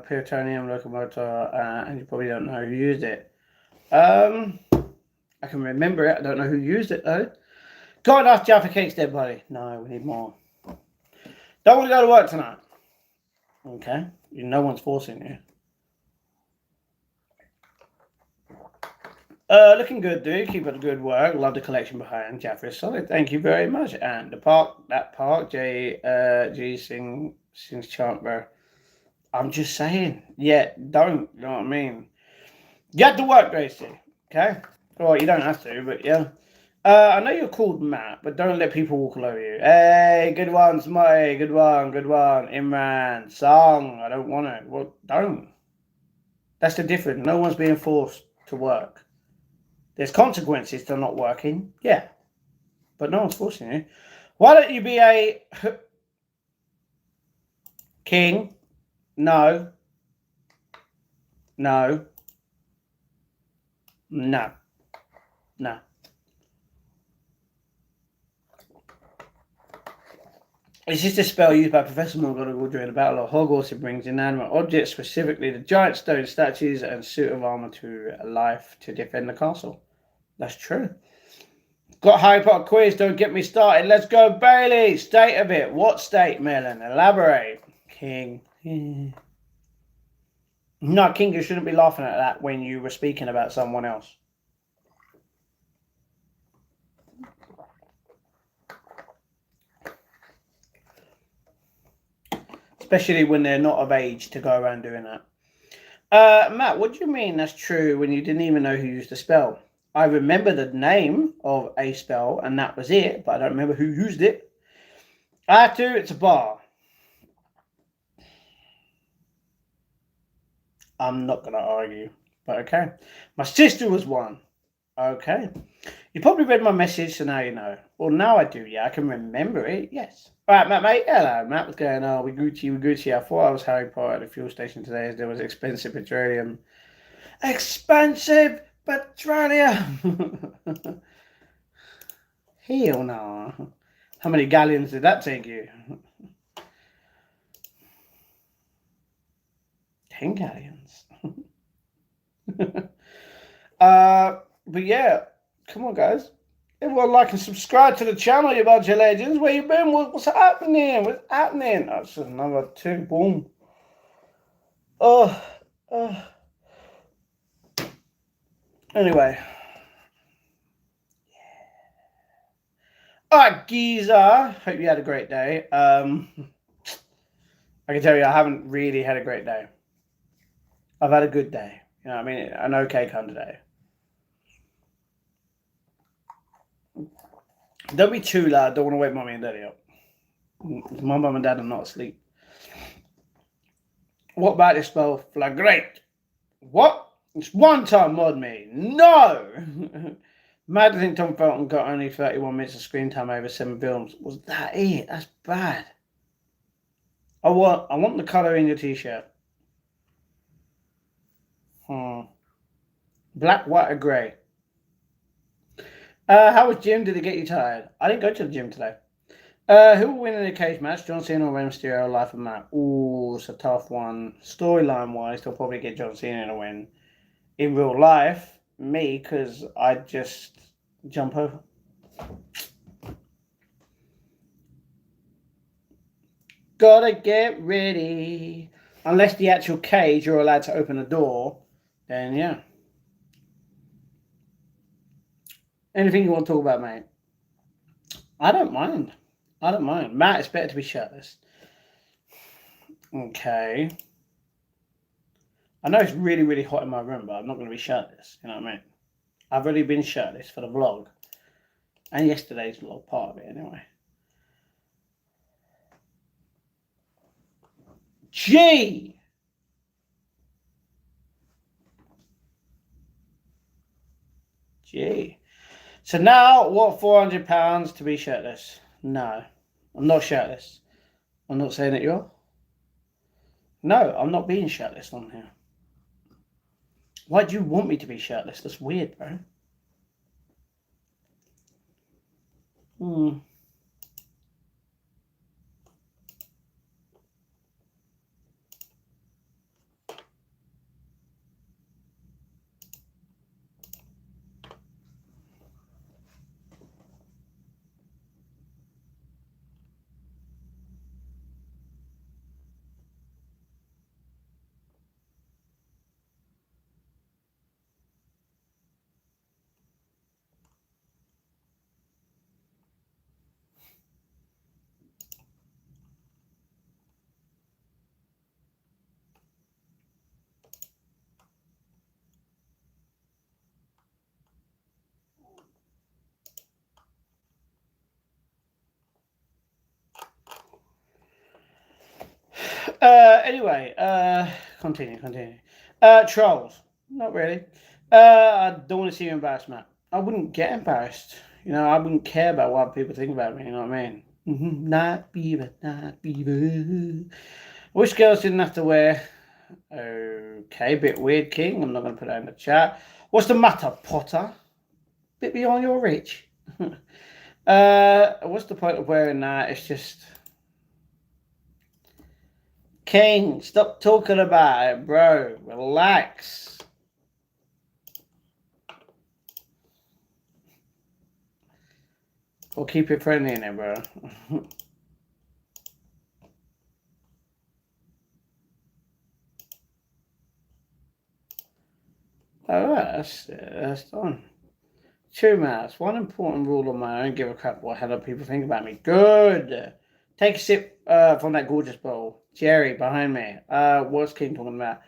Plutonium Locomotor, and you probably don't know who used it. I can remember it. I don't know who used it, though. Got enough Jaffa Cake's dead body. No, we need more. Don't want to go to work tonight. Okay. No one's forcing you. Looking good, dude. Keep up the good work. Love the collection behind. Jaffa is solid. Thank you very much. And that park, G sings chant, bro. I'm just saying. Yeah, don't. You know what I mean? You have to work, Gracie. Okay? Well, you don't have to, but yeah. I know you're called Matt, but don't let people walk all over you. Hey, good one, Smarty. Good one. Imran. Song. I don't want it. Well, don't. That's the difference. No one's being forced to work. There's consequences to not working. Yeah. But no one's forcing you. Why don't you be a... King. No. No. No. No. It's just a spell used by Professor McGonagall during the Battle of Hogwarts. It brings inanimate objects, specifically the giant stone statues and suit of armor, to life to defend the castle. That's true. Got Harry Potter quiz. Don't get me started. Let's go, Bailey. State of it. What state, Melon? Elaborate. King. No, King, you shouldn't be laughing at that when you were speaking about someone else. Especially when they're not of age to go around doing that. Matt, what do you mean that's true when you didn't even know who used the spell? I remember the name of a spell, and that was it, but I don't remember who used it. I have to, it's a bar. I'm not going to argue, but okay. My sister was one. Okay. You probably read my message, so now you know. Well, now I do, yeah. I can remember it, yes. All right, Matt, mate. Hello, Matt. What's going on? We Gucci. I thought I was Harry Potter at the fuel station today as there was expensive petroleum. Expensive petroleum! Hell no. How many gallons did that take you? 10 gallons. But yeah, come on, guys. Everyone like and subscribe to the channel, you bunch of legends. Where you been? What's happening? What's happening? That's another 2. Boom. Oh. Anyway. Alright, geezer. Hope you had a great day. I can tell you I haven't really had a great day. I've had a good day. You know what I mean? An okay kind of day. Don't be too loud. Don't want to wake mommy and daddy up. My mum and dad are not asleep. What about this spell? Flagrate. What? It's one time mod me. No! Mad to think Tom Felton got only 31 minutes of screen time over 7 films. Was that it? That's bad. I want the colour in your t-shirt. Black, white, or grey? How was gym? Did it get you tired? I didn't go to the gym today. Who will win in a cage match? John Cena or Rey Mysterio? Life of Matt? Ooh, it's a tough one. Storyline wise, they'll probably get John Cena to win. In real life, me, because I'd just jump over. Gotta get ready. Unless the actual cage, you're allowed to open the door, then yeah. Anything you want to talk about, mate? I don't mind. Matt, it's better to be shirtless. Okay. I know it's really, really hot in my room, but I'm not going to be shirtless. You know what I mean? I've already been shirtless for the vlog. And yesterday's vlog, part of it anyway. G! So now, what, £400 to be shirtless? No, I'm not shirtless. I'm not saying that you are. No, I'm not being shirtless on here. Why do you want me to be shirtless? That's weird, bro. Anyway, continue. Trolls. Not really. I don't want to see you embarrassed, Matt. I wouldn't get embarrassed. You know, I wouldn't care about what people think about me, you know what I mean? Not Beaver. Wish girls didn't have to wear. Okay, bit weird, King. I'm not going to put that in the chat. What's the matter, Potter? Bit beyond your reach. What's the point of wearing that? It's just. King, stop talking about it, bro. Relax. Or keep it friendly in there, bro. Alright, that's done. Two mouths. One important rule of mine: I don't give a crap what other people think about me. Good. Take a sip from that gorgeous bowl. Jerry behind me. What's King talking about?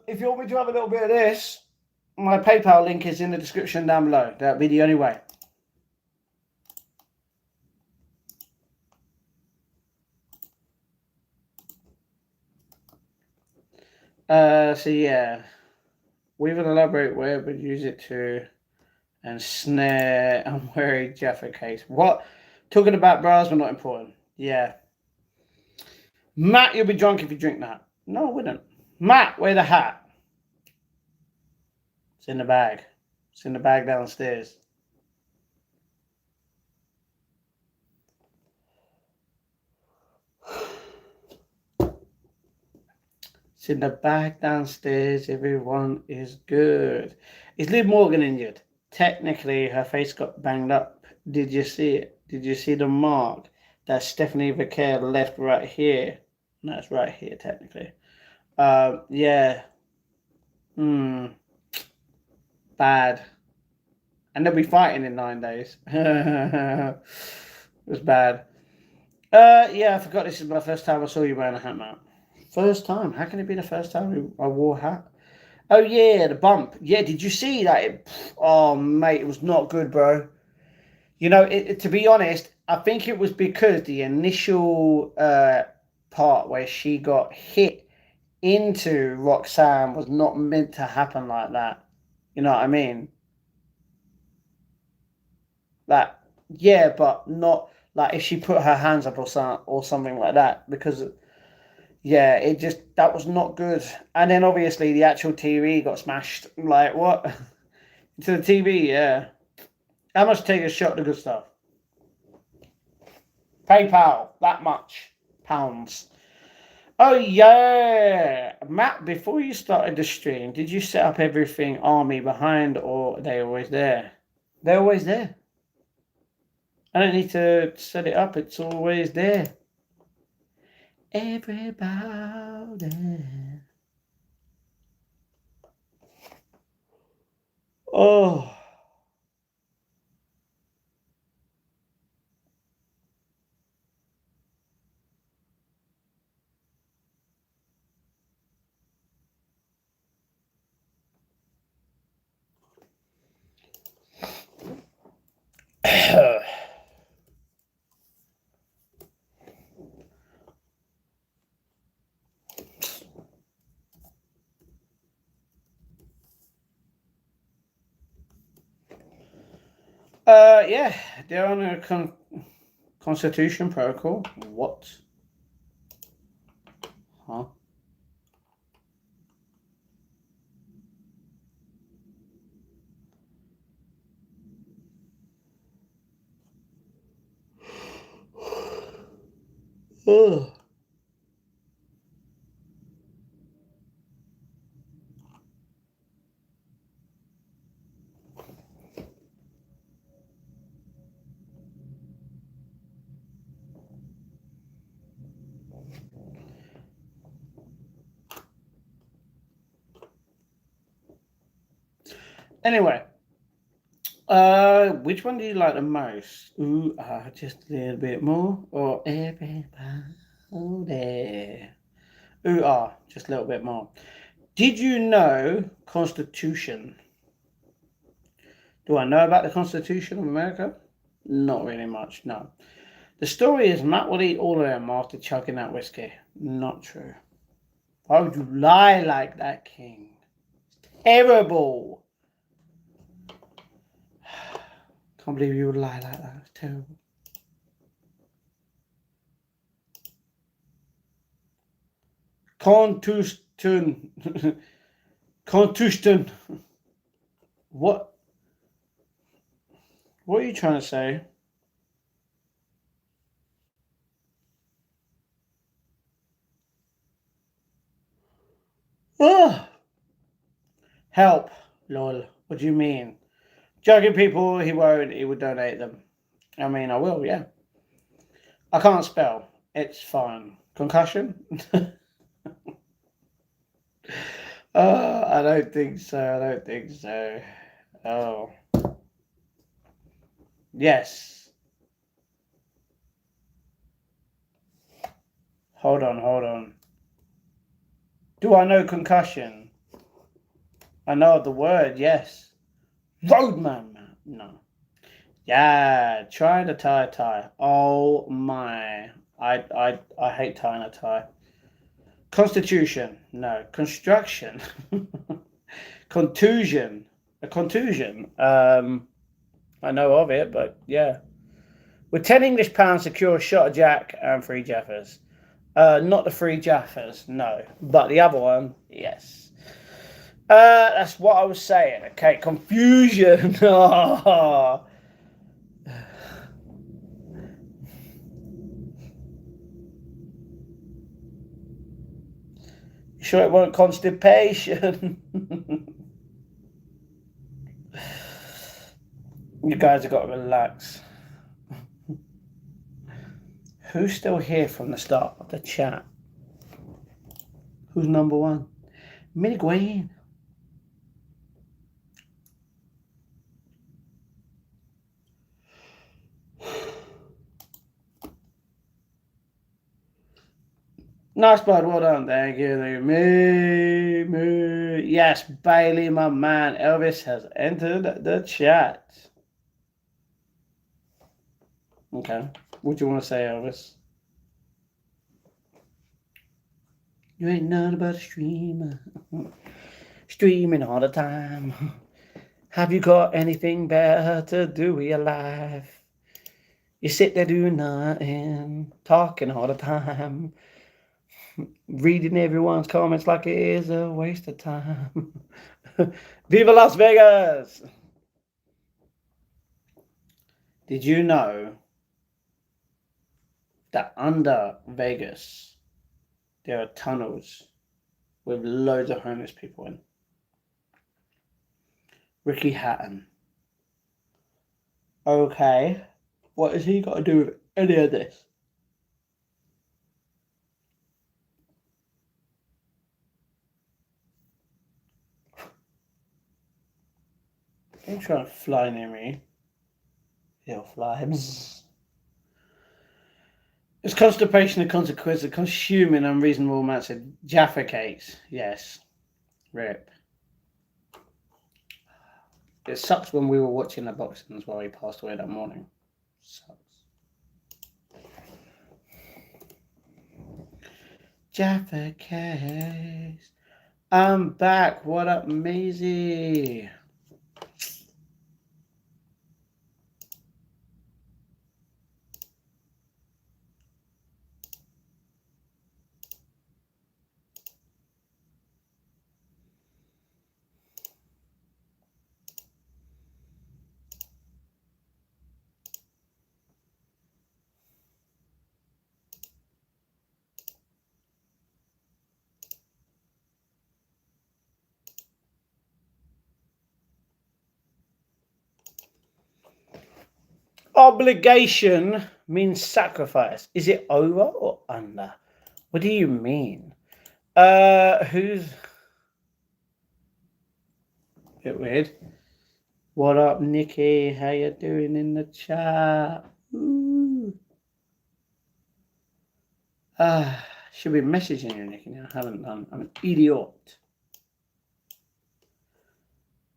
If you want me to have a little bit of this, my PayPal link is in the description down below. That'll be the only way. So yeah, weave an elaborate way, but use it to and snare and wearing Jaffa case. What? Talking about bras, but not important. Yeah. Matt, you'll be drunk if you drink that. No, I wouldn't. Matt, wear the hat. It's in the bag. It's in the bag downstairs. It's in the bag downstairs. Everyone is good. Is Liv Morgan injured? Technically, her face got banged up. Did you see it? Did you see the mark that Stephanie Vicaire left right here? No, it's right here, technically. Yeah. Bad. And they'll be fighting in 9 days. It was bad. Yeah, I forgot this is my first time I saw you wearing a hat, Matt. First time? How can it be the first time I wore a hat? Oh yeah, the bump. Yeah, did you see that? Oh mate, it was not good, bro. You know, to be honest, I think it was because the initial part where she got hit into Roxanne was not meant to happen like that. You know what I mean? Like, yeah, but not like if she put her hands up or something like that. Because yeah, it just that was not good. And then obviously the actual TV got smashed. Like what? To the TV, yeah. How much take a shot of the good stuff? PayPal, that much pounds. Oh yeah, Matt. Before you started the stream, did you set up everything army behind, or are they always there? They're always there. I don't need to set it up. It's always there. Everybody. Oh. Yeah, they're on a constitution protocol. What? Huh? Ugh. Anyway, which one do you like the most? Ooh, just a little bit more, or everybody there? Ooh, just a little bit more. Did you know Constitution? Do I know about the Constitution of America? Not really much, no. The story is Matt will eat all of them after chugging that whiskey. Not true. Why would you lie like that, King? Terrible. Can't believe you would lie like that. It's terrible. Contuston. Contuston. What? What are you trying to say? Oh, help, lol. What do you mean? Joking people, he won't. He would donate them. I mean, I will, yeah. I can't spell. It's fine. Concussion? I don't think so. I don't think so. Oh. Yes. Hold on, hold on. Do I know concussion? I know the word, yes. Roadman. No. Yeah, trying to tie a tie. Oh my. I hate tying a tie. Constitution. No. Construction. Contusion. A contusion. I know of it, but yeah. With 10 English pounds, secure a shot of Jack and 3 Jaffers. Not the 3 Jaffers, no. But the other one, yes. That's what I was saying. Okay, confusion. Oh. Sure it won't constipation. You guys have got to relax. Who's still here from the start of the chat? Who's number one? Minnie Gwen. Nice bud, well done. Thank you. Me. Yes, Bailey, my man. Elvis has entered the chat. Okay. What do you want to say, Elvis? You ain't nothing but a streamer. Streaming all the time. Have you got anything better to do with your life? You sit there doing nothing, talking all the time, reading everyone's comments like it is a waste of time. Viva Las Vegas! Did you know that under Vegas there are tunnels with loads of homeless people in? Ricky Hatton. Okay, what has he got to do with any of this? Don't try to fly near me. He'll fly. Is constipation a consequence of consuming unreasonable amounts of Jaffa cakes? Yes. Rip. It sucks when we were watching the boxing as well. He passed away that morning. Sucks. Jaffa cakes. I'm back. What up, Maisie? Obligation means sacrifice. Is it over or under? What do you mean? Who's... Bit weird. What up, Nikki? How you doing in the chat? Ooh. Should be messaging you, Nikki. I haven't done. I'm an idiot.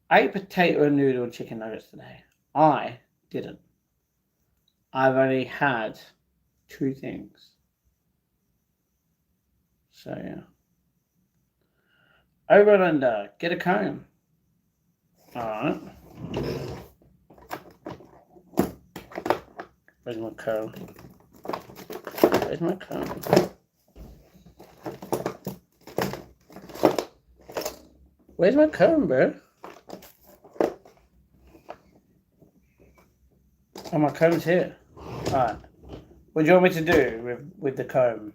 I ate potato and noodle and chicken nuggets today. I didn't. I've only had 2 things. So yeah. Over and under. Get a comb. Alright. Where's my comb? Where's my comb? Where's my comb, bro? Oh, my comb's here. Alright. What do you want me to do with the comb?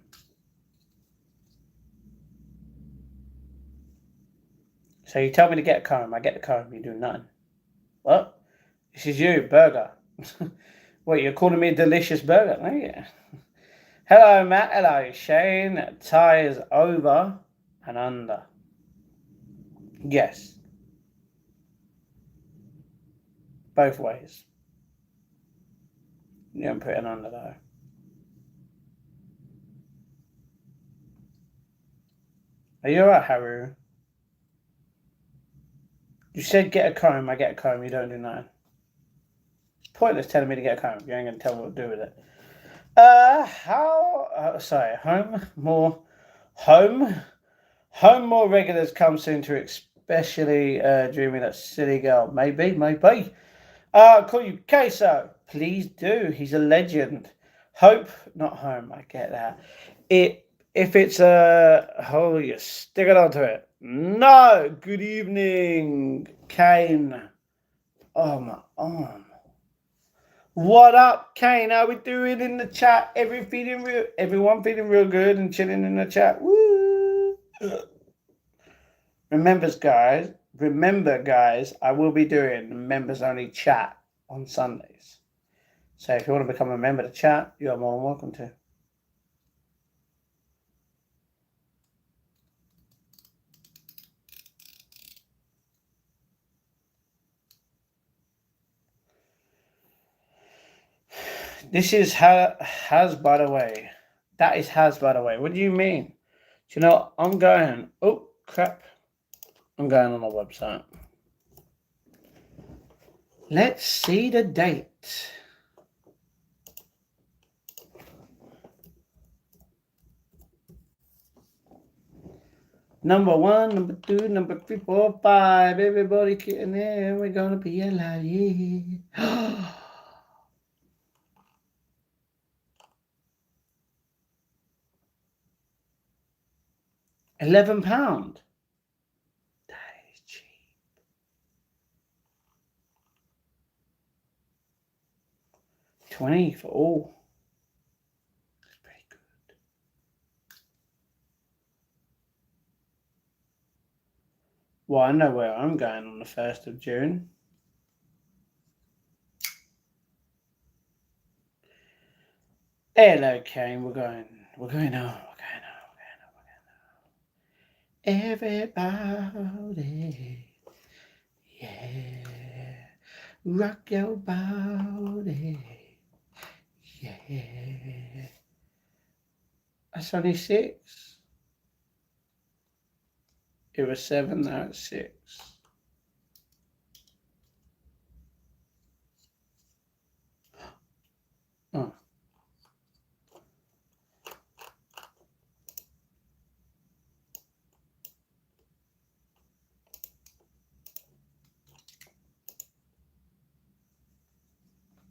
So you tell me to get a comb, I get the comb, you do nothing. What? This is you, burger. What, you're calling me a delicious burger? Oh, yeah. Hello, Matt. Hello, Shane. Tie is over and under. Yes. Both ways. You don't put it under, though. Are you alright, Haru? You said get a comb, I get a comb, you don't do nothing. It's pointless telling me to get a comb. You ain't going to tell me what to do with it. Home more regulars come soon to especially Dreamy, that silly girl. Maybe. Call you Queso. Please do. He's a legend. Hope, not home. I get that. If it's you stick it onto it. No. Good evening, Kane. Oh, my arm. What up, Kane? How we doing in the chat? Everyone feeling real good and chilling in the chat. Woo! Remember, guys, I will be doing members only chat on Sundays. So if you want to become a member of the chat, you are more than welcome to. This is has by the way. That is has by the way. What do you mean? Do you know I'm going? Oh crap! I'm going on the website. Let's see the date. Number 1, number 2, number 3, 4, 5. Everybody getting there. We're gonna be alive. Yeah. £11. That is cheap. $20 for all. That's pretty good. Well, I know where I'm going on the 1st of June. Hello, Kane. We're going on. Everybody, yeah, rock your body, yeah. That's only 6. It was 7, now it's 6. Oh.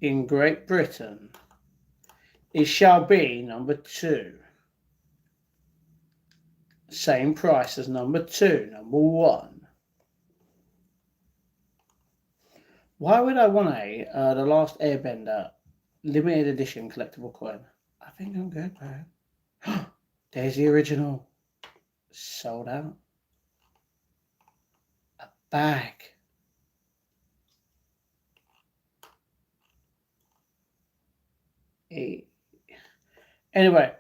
In Great Britain, it shall be number 2. Same price as number 2, number 1. Why would I want The Last Airbender limited edition collectible coin? I think I'm good, bro. There's the original. Sold out. A bag. Anyway,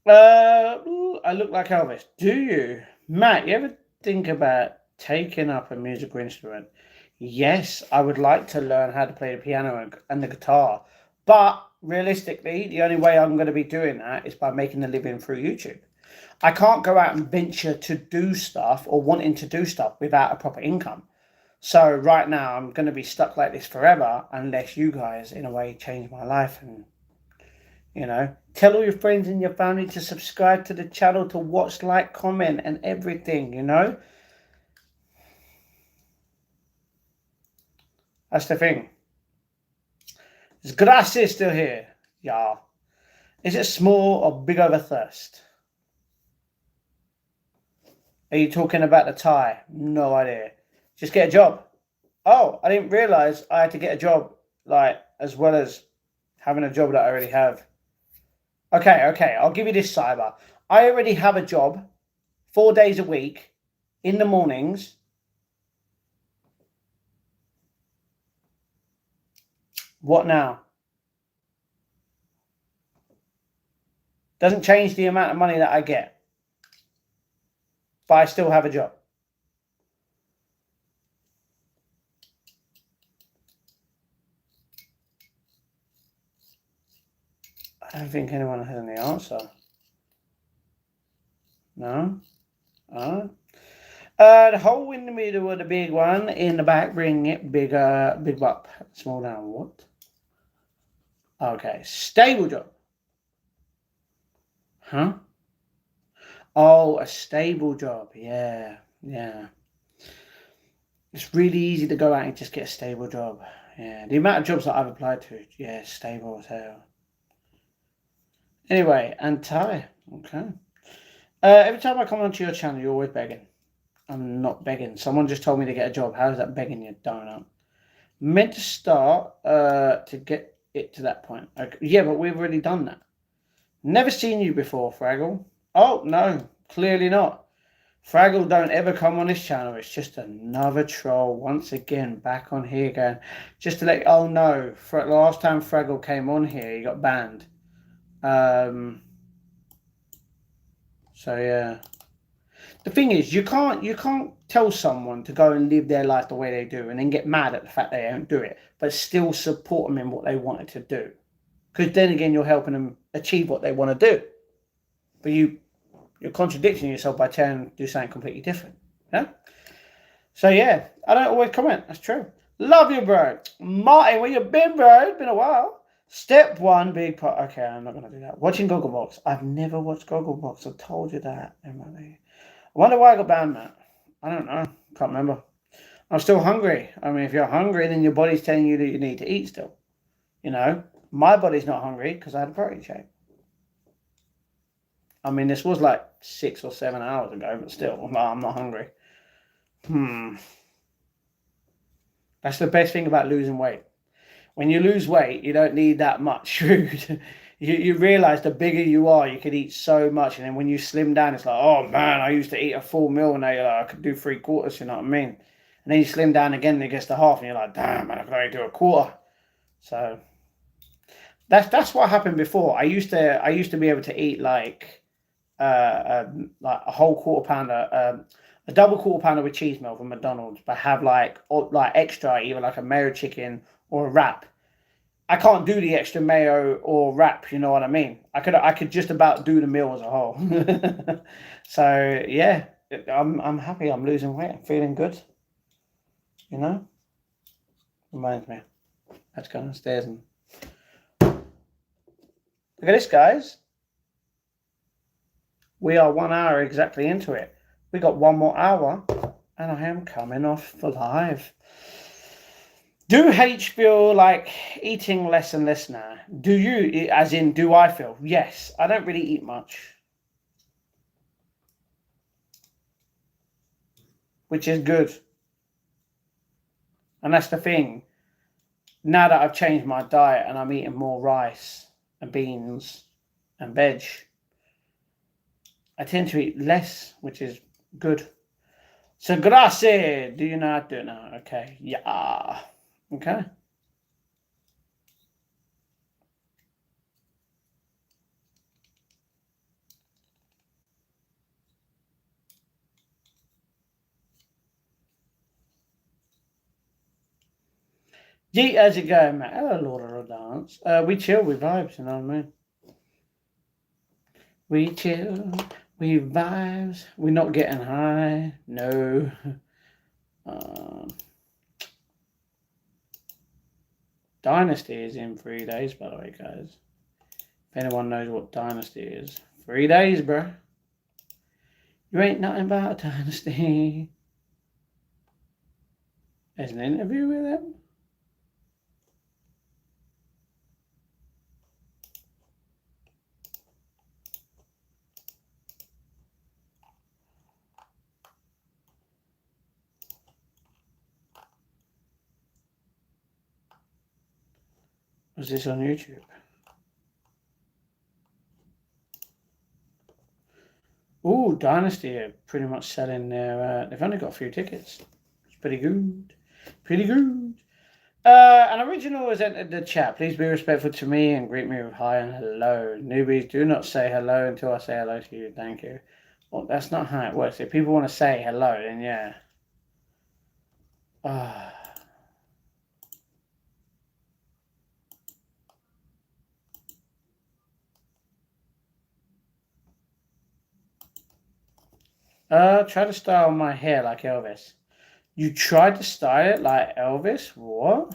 I look like Elvis. Do you? Matt, you ever think about taking up a musical instrument? Yes, I would like to learn how to play the piano and the guitar. But realistically, the only way I'm going to be doing that is by making a living through YouTube. I can't go out and venture to do stuff or wanting to do stuff without a proper income. So right now, I'm going to be stuck like this forever unless you guys, in a way, change my life and, tell all your friends and your family to subscribe to the channel, to watch, like, comment, and everything, That's the thing. Is Gracie still here? Yeah. Is it small or big over thirst? Are you talking about the tie? No idea. Just get a job. Oh, I didn't realise I had to get a job, like, as well as having a job that I already have. Okay, I'll give you this, Cyber. I already have a job, 4 days a week, in the mornings. What now? Doesn't change the amount of money that I get, but I still have a job. I don't think anyone has any answer. No? The hole in the middle of the big one, in the back, bring it bigger, big up, small down. What? Okay, stable job. Huh? Oh, a stable job. Yeah. It's really easy to go out and just get a stable job. Yeah, the amount of jobs that I've applied to, yeah, stable as hell. Anyway, and Ty. Okay. Every time I come onto your channel, you're always begging. I'm not begging. Someone just told me to get a job. How is that begging, you donut? Meant to start to get it to that point. Okay. Yeah, but we've already done that. Never seen you before, Fraggle. Oh, no, clearly not. Fraggle don't ever come on this channel. It's just another troll once again back on here going. Just to let oh no, for last time Fraggle came on here, he got banned. So yeah. The thing is, you can't tell someone to go and live their life the way they do and then get mad at the fact they don't do it, but still support them in what they wanted to do. Because then again, you're helping them achieve what they want to do. But you're contradicting yourself by trying to do something completely different. Yeah? So yeah, I don't always comment. That's true. Love you, bro. Martin, where you been, bro? It's been a while. Step one, big part. Okay, I'm not going to do that. Watching Gogglebox. I've never watched Gogglebox. I told you that. I wonder why I got banned, Matt. I don't know. Can't remember. I'm still hungry. I mean, if you're hungry, then your body's telling you that you need to eat still. You know, my body's not hungry because I had a protein shake. I mean, this was like 6 or 7 hours ago, but still, I'm not hungry. That's the best thing about losing weight. When you lose weight, you don't need that much food. you realize the bigger you are, you could eat so much. And then when you slim down, it's like, oh man, I used to eat a full meal and now you're like, I could do 3/4, you know what I mean? And then you slim down again and it gets to half and you're like, damn, man, I could only do 1/4. So that's what happened before. I used to be able to eat like a whole quarter pounder, a double quarter pounder with cheese milk from McDonald's, but have like extra, either like a mayo chicken or a wrap. I can't do the extra mayo or wrap. You know what I mean? I could just about do the meal as a whole. So yeah, I'm happy. I'm losing weight. I'm feeling good. You know, reminds me. Let's go downstairs and look at this, guys. We are 1 hour exactly into it. We got one more hour, and I am coming off the live. Do H feel like eating less and less now? Do you, as in, do I feel? Yes, I don't really eat much, which is good. And that's the thing. Now that I've changed my diet and I'm eating more rice and beans and veg, I tend to eat less, which is good. So, grazie. Do you know how to do it now? Okay. Yeah. Okay. Gee, how's it going, Matt? Hello, Lord of the Dance. We chill, we vibes, you know what I mean? We chill, we vibes. We're not getting high. No. Dynasty is in 3 days, by the way, guys. If anyone knows what Dynasty is. 3 days, bro. You ain't nothing about Dynasty. There's an interview with him. Was this on YouTube? Ooh, Dynasty are pretty much selling their... they've only got a few tickets. It's pretty good. Pretty good. An original has entered the chat. Please be respectful to me and greet me with hi and hello. Newbies, do not say hello until I say hello to you. Thank you. Well, that's not how it works. If people want to say hello, then yeah. Try to style my hair like Elvis. You tried to style it like Elvis? What?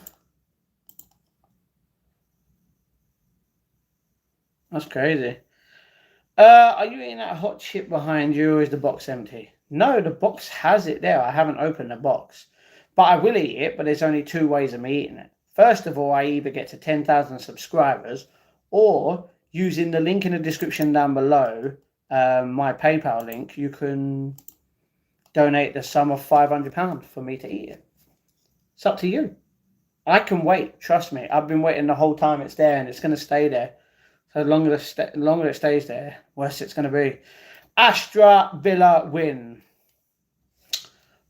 That's crazy. Are you eating that hot chip behind you or is the box empty? No, the box has it there. I haven't opened the box. But I will eat it, but there's only two ways of me eating it. First of all, I either get to 10,000 subscribers or using the link in the description down below, my PayPal link, you can donate the sum of £500 for me to eat it. It's up to you. I can wait. Trust me. I've been waiting the whole time it's there and it's going to stay there. So the longer it stays there, worse it's going to be. Astra Villa win.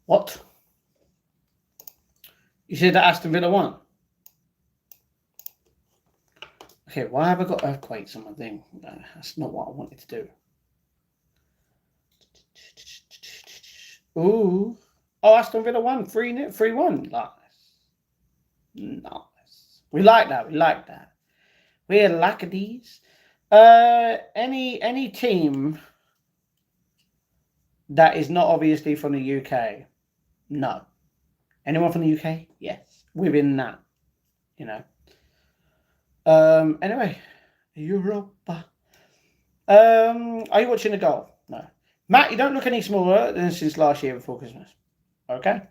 What? You said that Aston Villa won? Okay, why have I got earthquakes on my thing? That's not what I wanted to do. Ooh. Oh, Aston Villa won. 3-1. Nice. Nice. We like that. We like that. We're Lacadies. Any team that is not obviously from the UK? No. Anyone from the UK? Yes. Within that, you know. Anyway, Europa. Are you watching the goal? No. Matt, you don't look any smaller than since last year before Christmas. Okay.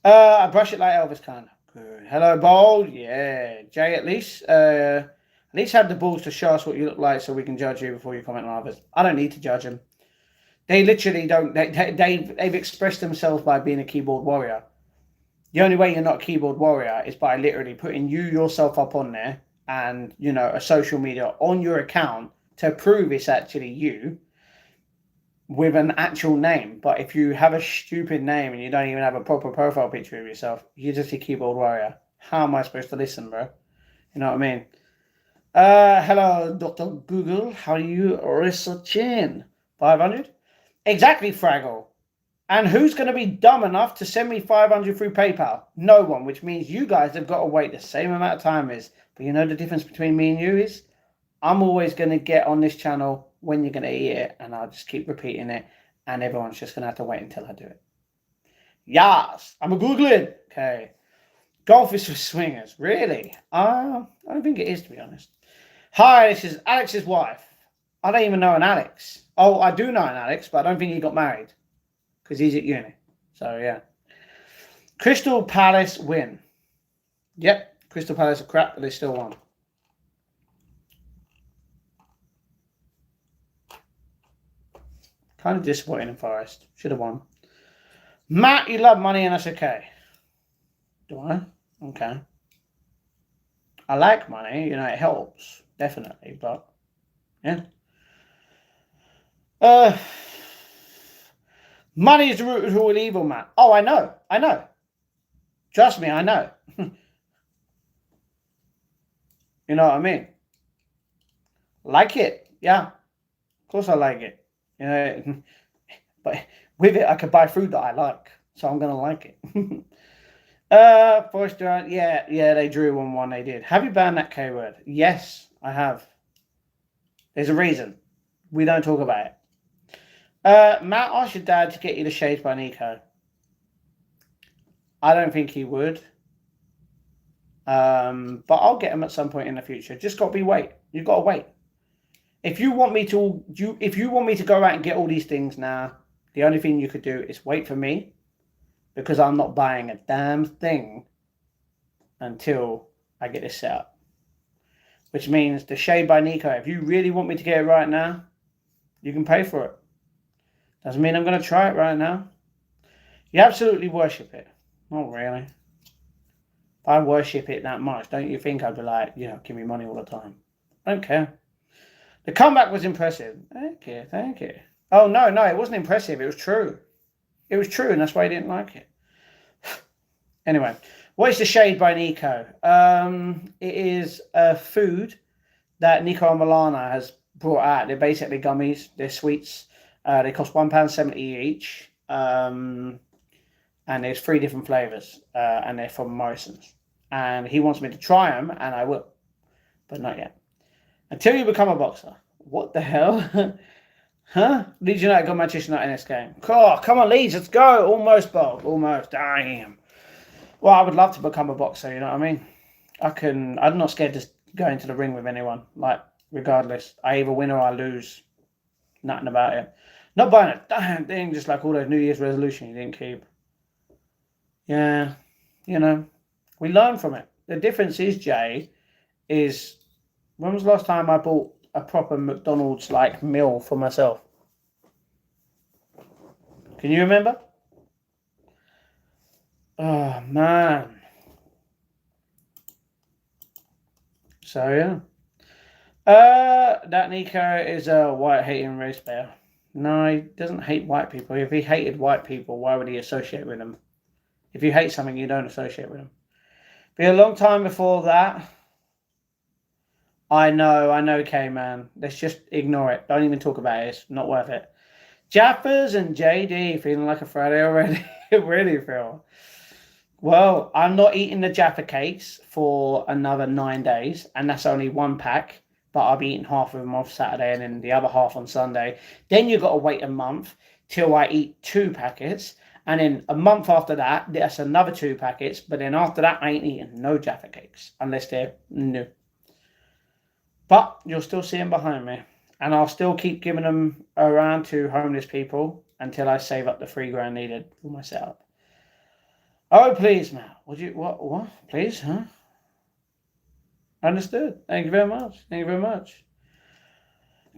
I brush it like Elvis kind of. Good. Hello, Bold. Yeah. Jay, at least have the balls to show us what you look like so we can judge you before you comment on others. I don't need to judge them. They literally don't. They've expressed themselves by being a keyboard warrior. The only way you're not a keyboard warrior is by literally putting yourself up on there and, you know, a social media on your account to prove it's actually you with an actual name. But if you have a stupid name and you don't even have a proper profile picture of yourself, you're just a keyboard warrior. How am I supposed to listen, bro? You know what I mean? Hello, Dr. Google. How are you researching? 500? Exactly, Fraggle. And who's going to be dumb enough to send me 500 through PayPal? No one, which means you guys have got to wait the same amount of time as. But you know the difference between me and you is? I'm always going to get on this channel when you're going to eat it, and I'll just keep repeating it, and everyone's just going to have to wait until I do it. Yes, I'm a Googling. Okay. Golf is for swingers. Really? I don't think it is, to be honest. Hi, this is Alex's wife. I don't even know an Alex. Oh, I do know an Alex, but I don't think he got married. Because he's at uni. So, yeah. Crystal Palace win. Yep. Crystal Palace are crap, but they still won. Kind of disappointing in Forest. Should have won. Matt, you love money and that's okay. Do I? Okay. I like money. You know, it helps. Definitely. But, yeah. Money is the root of all evil, man. Oh, I know. I know. Trust me, I know. You know what I mean? Like it. Yeah. Of course I like it. You know, but with it, I could buy food that I like. So I'm going to like it. Forrester, yeah, they drew 1-1. They did. Have you banned that K word? Yes, I have. There's a reason. We don't talk about it. Matt asked your dad to get you the shades by Nico. I don't think he would. But I'll get him at some point in the future. Just got to be wait. You've got to wait. If you want me to go out and get all these things now, the only thing you could do is wait for me, because I'm not buying a damn thing until I get this set up. Which means the shade by Nico, if you really want me to get it right now, you can pay for it. Doesn't mean I'm going to try it right now. You absolutely worship it. Not really. If I worship it that much, don't you think I'd be like, give me money all the time? I don't care. The comeback was impressive. Thank you, thank you. Oh, no, it wasn't impressive. It was true. It was true, and that's why he didn't like it. Anyway, what is the shade by Nico? It is a food that Nico and Milana has brought out. They're basically gummies. They're sweets. They cost £1.70 each. And there's 3 different flavours. And they're from Morrison's. And he wants me to try them, and I will. But not yet. Until you become a boxer. What the hell? Huh? Leeds United got Manchester United in this game. Oh, come on, Leeds, let's go. Almost, Bob. Almost. Damn. Well, I would love to become a boxer, you know what I mean? I'm not scared to go into the ring with anyone. Like, regardless. I either win or I lose. Nothing about it. Not buying a damn thing, just like all those New Year's resolutions you didn't keep. Yeah. We learn from it. The difference is, Jay, is when was the last time I bought a proper McDonald's like meal for myself? Can you remember? Oh man. So yeah. That Nico is a white hating race player. No, he doesn't hate white people. If he hated white people, why would he associate with them? If you hate something, you don't associate with them. Be a long time before that. I know, K-Man. Let's just ignore it. Don't even talk about it. It's not worth it. Jaffers and JD feeling like a Friday already. Really feel. Well, I'm not eating the Jaffa cakes for another 9 days, and that's only 1 pack. But I'll be eating half of them off Saturday and then the other half on Sunday. Then you've got to wait a month till I eat 2 packets. And then a month after that, that's another 2 packets. But then after that, I ain't eating no Jaffa cakes unless they're new. But you'll still see them behind me. And I'll still keep giving them around to homeless people until I save up the $3,000 needed for my setup. Oh, please, Matt. What? Please, huh? Understood. Thank you very much.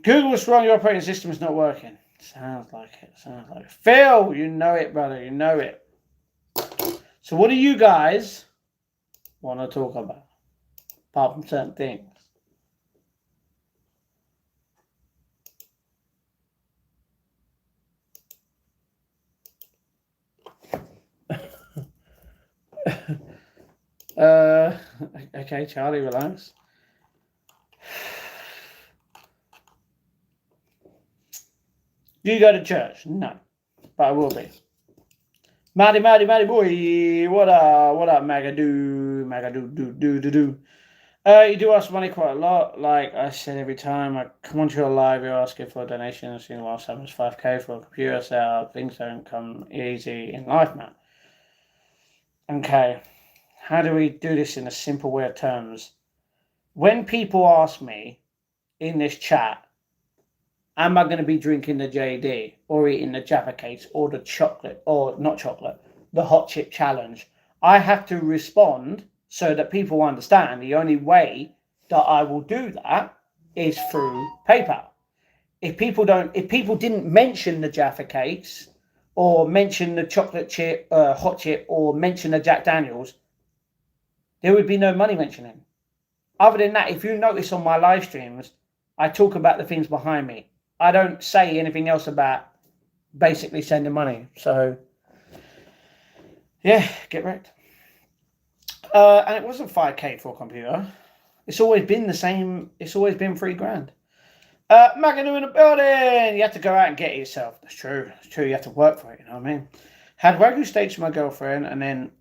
Google's wrong. Your operating system is not working. Sounds like it. Phil, you know it, brother. You know it. So what do you guys want to talk about? Apart from certain things. Okay, Charlie, relax. Do you go to church? No, but I will be. Matty boy, what up, Magadoo. You do ask money quite a lot. Like I said, every time I come onto your live, you're asking for a donation. I've seen the last time was 5k for a computer setup. Things don't come easy in life, man. Okay, how do we do this in a simple way of terms? When people ask me in this chat, am I going to be drinking the JD or eating the Jaffa cakes or the chocolate, or not chocolate, the hot chip challenge? I have to respond so that people understand the only way that I will do that is through PayPal. If people didn't mention the Jaffa cakes or mention the chocolate chip, hot chip, or mention the Jack Daniels, there would be no money mentioning. Other than that, if you notice on my live streams, I talk about the things behind me. I don't say anything else about basically sending money. So, yeah, get wrecked. And it wasn't 5k for a computer. It's always been the same. It's always been $3,000. Maganu in the building. You have to go out and get it yourself. That's true. It's true. You have to work for it. You know what I mean? Had Wagyu steaks with my girlfriend, and then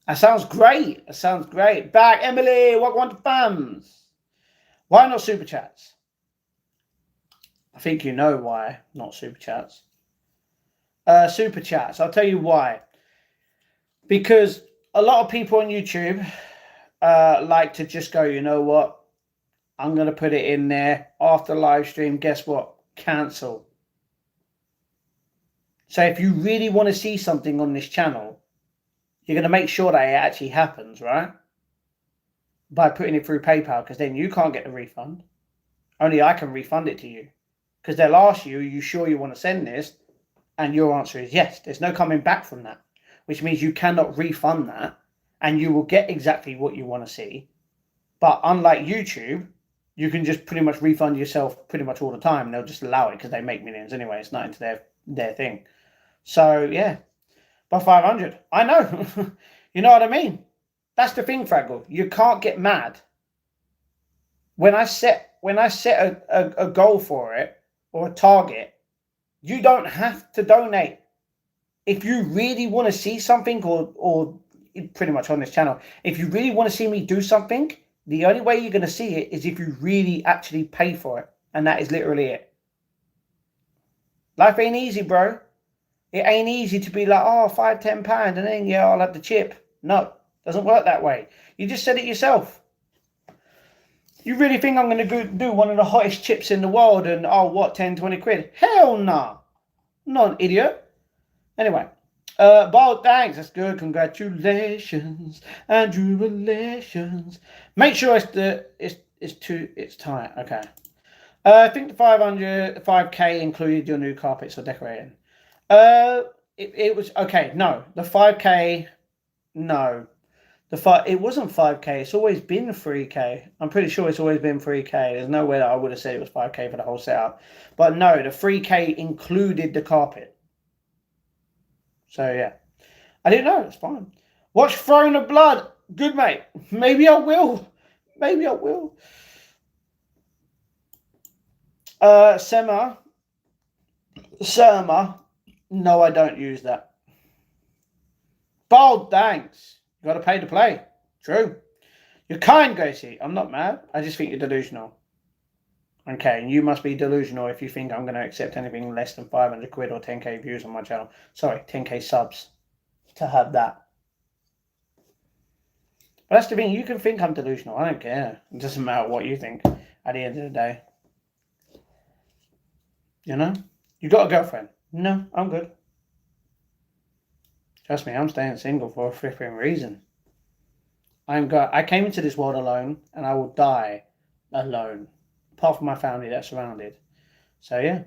that sounds great. Back, Emily. Welcome on to fans. Why not super chats? I think you know why not super chats. Super chats. I'll tell you why. Because a lot of people on YouTube like to just go, you know what? I'm going to put it in there after live stream. Guess what? Cancel. So if you really want to see something on this channel, you're going to make sure that it actually happens, right? By putting it through PayPal, because then you can't get the refund. Only I can refund it to you. Because they'll ask you, are you sure you want to send this? And your answer is yes. There's no coming back from that. which means you cannot refund that, and you will get exactly what you want to see. But unlike YouTube, you can just pretty much refund yourself pretty much all the time. They'll just allow it because they make millions anyway. It's not into their thing. So yeah, by 500, I know. You know what I mean? That's the thing, Fraggle. You can't get mad. When I set a goal for it or a target, you don't have to donate. If you really want to see something, or pretty much on this channel, if you really want to see me do something, the only way you're going to see it is if you really actually pay for it. And that is literally it. Life ain't easy, bro. It ain't easy to be like, oh, £5, £10, and then, yeah, I'll have the chip. No, doesn't work that way. You just said it yourself. You really think I'm going to do one of the hottest chips in the world and, oh, what, 10, 20 quid? Hell nah. Not an idiot. Anyway. Bold, thanks. That's good. Congratulations and jubilations. Make sure it's tight. Okay. I think the 5K included your new carpets or decorating. It was okay. No, the 5K. No, it wasn't 5K. It's always been 3K. I'm pretty sure it's always been 3K. There's no way that I would have said it was 5K for the whole setup. But no, the 3K included the carpet. So yeah, I didn't know. It's fine. Watch Throne of Blood. Good, mate. Maybe I will. Maybe I will. Sema. No, I don't use that. Bold, thanks. You got to pay to play. True. You're kind, Gracie. I'm not mad. I just think you're delusional. Okay, and you must be delusional if you think I'm going to accept anything less than 500 quid or 10k views on my channel. Sorry, 10k subs to have that. But that's the thing. You can think I'm delusional. I don't care. It doesn't matter what you think at the end of the day. You know? You got a girlfriend? No, I'm good. Trust me, I'm staying single for a flipping reason. I came into this world alone, and I will die alone. Apart from my family that's surrounded. So yeah.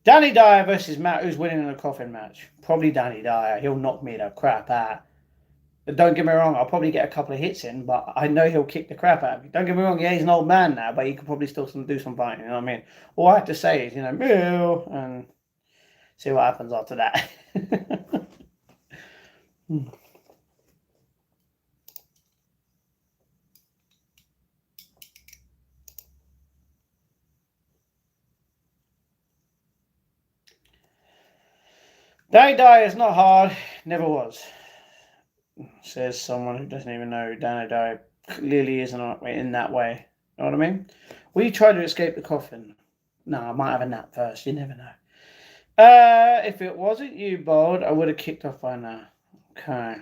Danny Dyer versus Matt. Who's winning in a coffin match? Probably Danny Dyer. He'll knock me the crap out. But don't get me wrong, I'll probably get a couple of hits in, but I know he'll kick the crap out of me. Don't get me wrong, yeah, he's an old man now, but he could probably still do some fighting, you know what I mean? All I have to say is, meow, and see what happens after that. Danny Dyer is not hard, never was. Says someone who doesn't even know who Danny Dyer clearly isn't in that way. You know what I mean? Will you try to escape the coffin? No, I might have a nap first. You never know. If it wasn't you, Bold, I would have kicked off by now. Okay.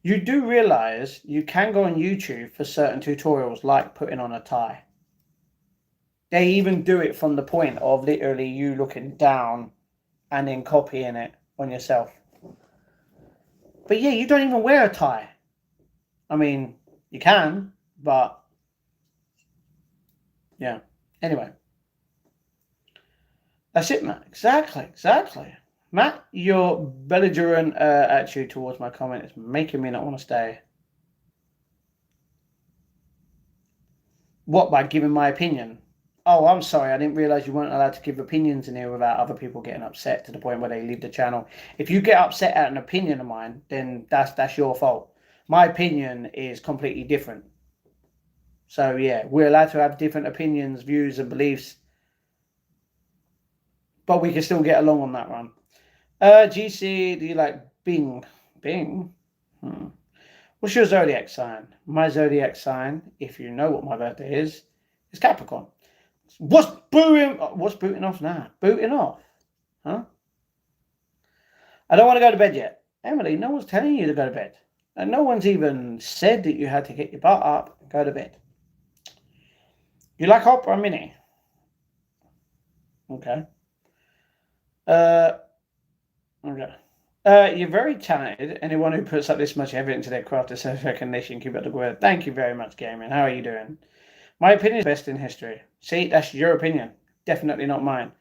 You do realise you can go on YouTube for certain tutorials like putting on a tie. They even do it from the point of literally you looking down and then copying it on yourself. But yeah, you don't even wear a tie. I mean, you can, but yeah. Anyway. That's it, Matt. Exactly. Matt, your belligerent attitude towards my comment is making me not want to stay. What, by giving my opinion? Oh, I'm sorry. I didn't realise you weren't allowed to give opinions in here without other people getting upset to the point where they leave the channel. If you get upset at an opinion of mine, then that's your fault. My opinion is completely different. So, yeah, we're allowed to have different opinions, views, and beliefs. But we can still get along on that one. GC, do you like Bing? Bing? What's your zodiac sign? My zodiac sign, if you know what my birthday is Capricorn. What's booting off now? Booting off? Huh? I don't want to go to bed yet. Emily, no one's telling you to go to bed. And no one's even said that you had to get your butt up and go to bed. You like Opera Mini? Okay. Okay. You're very talented. Anyone who puts up this much effort into their craft deserves recognition. Keep up the good work. Thank you very much, Gaming. How are you doing? My opinion is best in history. See, that's your opinion. Definitely not mine.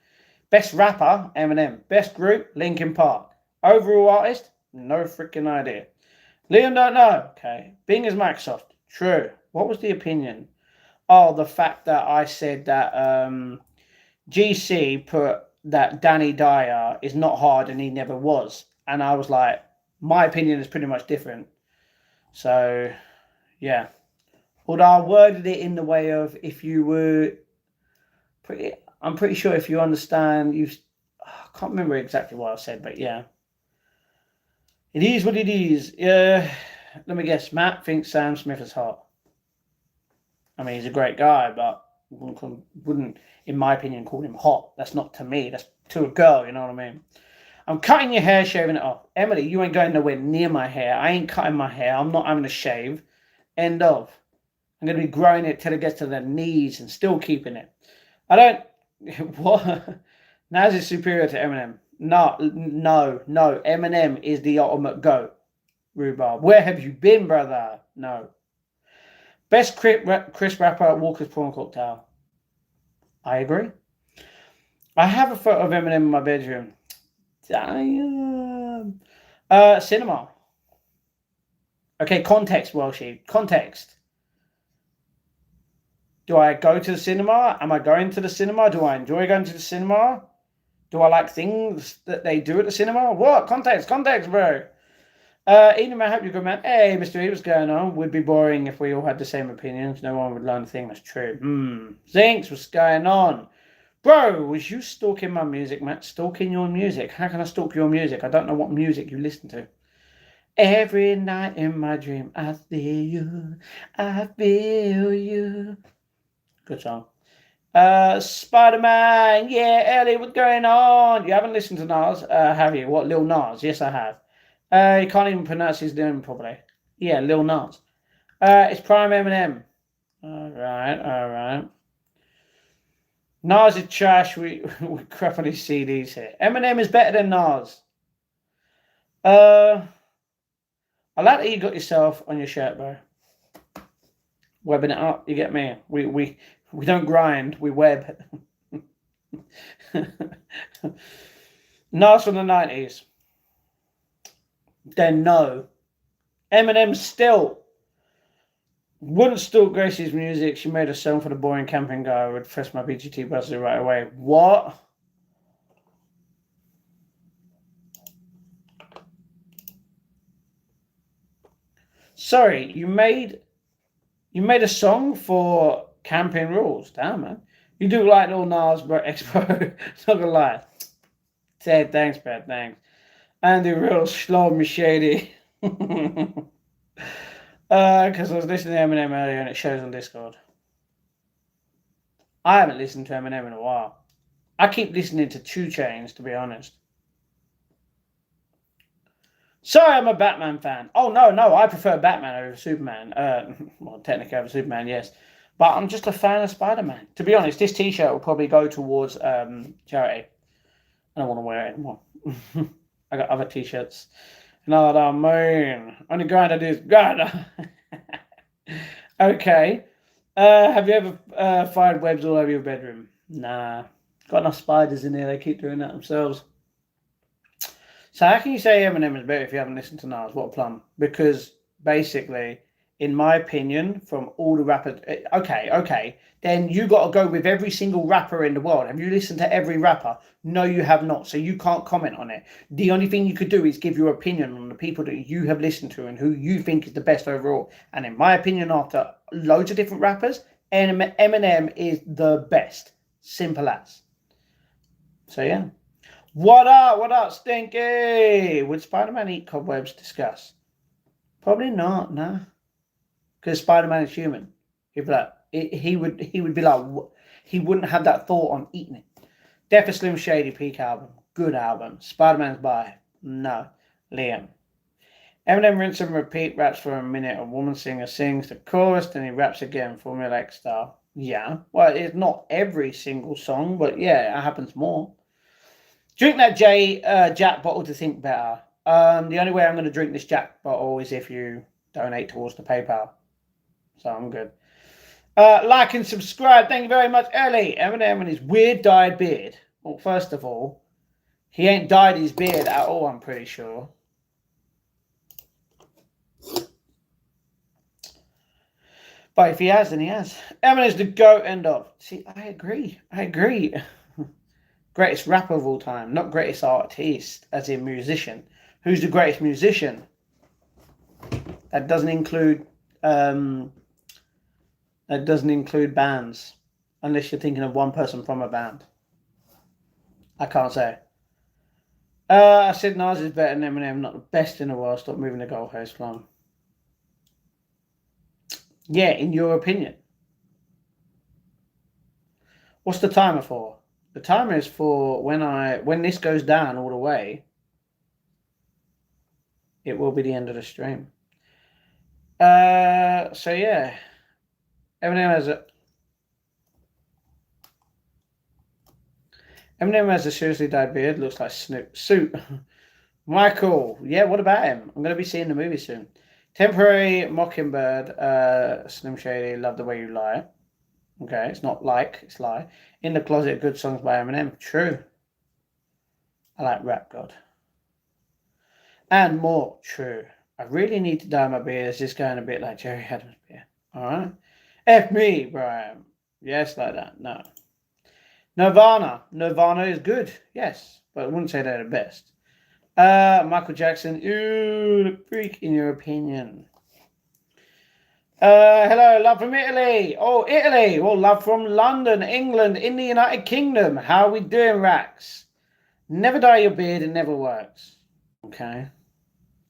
Best rapper, Eminem. Best group, Linkin Park. Overall artist, No freaking idea. Liam don't know. Okay. Bing is Microsoft. True. What was the opinion? Oh, the fact that I said that GC put that Danny Dyer is not hard and he never was. And I was like, my opinion is pretty much different. So, yeah. Although I worded it in the way of if you were I'm pretty sure if you understand, I can't remember exactly what I said, but yeah. It is what it is. Let me guess. Matt thinks Sam Smith is hot. I mean, he's a great guy, but wouldn't, in my opinion, call him hot. That's not to me. That's to a girl, you know what I mean? I'm cutting your hair, shaving it off. Emily, you ain't going nowhere near my hair. I ain't cutting my hair. I'm not having a shave. End of. I'm going to be growing it till it gets to the knees and still keeping it. I don't... What? Naz is superior to Eminem. No. Eminem is the ultimate GOAT. Rhubarb. Where have you been, brother? No. Best Chris rapper at Walker's Prawn Cocktail. I agree. I have a photo of Eminem in my bedroom. Damn. Cinema. Okay, context, Welshie. Context. Do I go to the cinema? Am I going to the cinema? Do I enjoy going to the cinema? Do I like things that they do at the cinema? What? Context, bro. Eden, I hope you're good, man. Hey, Mr. E, what's going on? Would be boring if we all had the same opinions. No one would learn a thing. That's true. Zinks, what's going on? Bro, was you stalking my music, Matt? Stalking your music? How can I stalk your music? I don't know what music you listen to. Every night in my dream, I feel you. I feel you. Good song. Spider-Man. Yeah, Ellie, what's going on? You haven't listened to Nas, have you? What, Lil Nas? Yes, I have. You can't even pronounce his name properly. Yeah, Lil Nas. It's Prime Eminem. Alright. Nas is trash. We crap on his CDs here. Eminem is better than Nas. I like that you got yourself on your shirt, bro. Webbing it up, you get me? We don't grind, we web. Nas from the 90s. Then no. Eminem still wouldn't stalk Gracie's music. She made a song for the boring camping guy. I would press my BGT buzzer right away. What? Sorry, you made a song for Camping Rules. Damn, man. You do like Lil Nas, bro, Expo. Not gonna lie. Ted, thanks, Brad, thanks. Andy real slow me shady. Because I was listening to Eminem earlier and it shows on Discord. I haven't listened to Eminem in a while. I keep listening to 2 Chainz, to be honest. Sorry, I'm a Batman fan. Oh, no, I prefer Batman over Superman. Well, technically over Superman, yes. But I'm just a fan of Spider-Man. To be honest, this t-shirt will probably go towards charity. I don't want to wear it anymore. I got other t-shirts. You know what I mean? Only grind I do is grind. Okay. Have you ever fired webs all over your bedroom? Nah. Got enough spiders in there. They keep doing that themselves. So how can you say Eminem is better if you haven't listened to Nas? What a plum. Because basically, in my opinion, from all the rappers... Okay. Then you got to go with every single rapper in the world. Have you listened to every rapper? No, you have not. So you can't comment on it. The only thing you could do is give your opinion on the people that you have listened to and who you think is the best overall. And in my opinion, after loads of different rappers, Eminem is the best. Simple as. So yeah. What up, Stinky? Would Spider-Man eat cobwebs? Discuss. Probably not, nah. Because Spider-Man is human. He'd be like, he would be like, he wouldn't have that thought on eating it. Death of Slim Shady, peak album. Good album. Spider-Man's by. No. Liam. Eminem rinse and repeat, raps for a minute. A woman singer sings the chorus, then he raps again, Formula X style. Yeah. Well, it's not every single song, but yeah, it happens more. Drink that Jack bottle to think better. The only way I'm going to drink this Jack bottle is if you donate towards the PayPal. So I'm good. Like and subscribe. Thank you very much, Ellie. Eminem and his weird dyed beard. Well, first of all, he ain't dyed his beard at all, I'm pretty sure. But if he has, then he has. Eminem's the GOAT, end of. See, I agree. Greatest rapper of all time, not greatest artist, as in musician. Who's the greatest musician? That doesn't include bands, unless you're thinking of one person from a band. I can't say. I said Nas is better than Eminem, not the best in the world. Stop moving the goalpost along. Yeah, in your opinion. What's the timer for? The timer is for when this goes down all the way. It will be the end of the stream. So yeah, Eminem has a seriously dyed beard. Looks like Snoop. Suit. Michael. Yeah, what about him? I'm going to be seeing the movie soon. Temporary Mockingbird. Slim Shady. Love the Way You Lie. Okay, it's not like, it's lie. In the Closet. Good songs by Eminem. True. I like Rap God. And more. True. I really need to dye my beard. It's just going a bit like Jerry Adams' beard. Alright. F me, Brian. Yes, like that. No. Nirvana. Nirvana is good. Yes. But I wouldn't say they're the best. Michael Jackson. Ooh, the freak, in your opinion. Hello, love from Italy. Oh, Italy. Well, love from London, England, in the United Kingdom. How are we doing, Rax? Never dye your beard. It never works. Okay.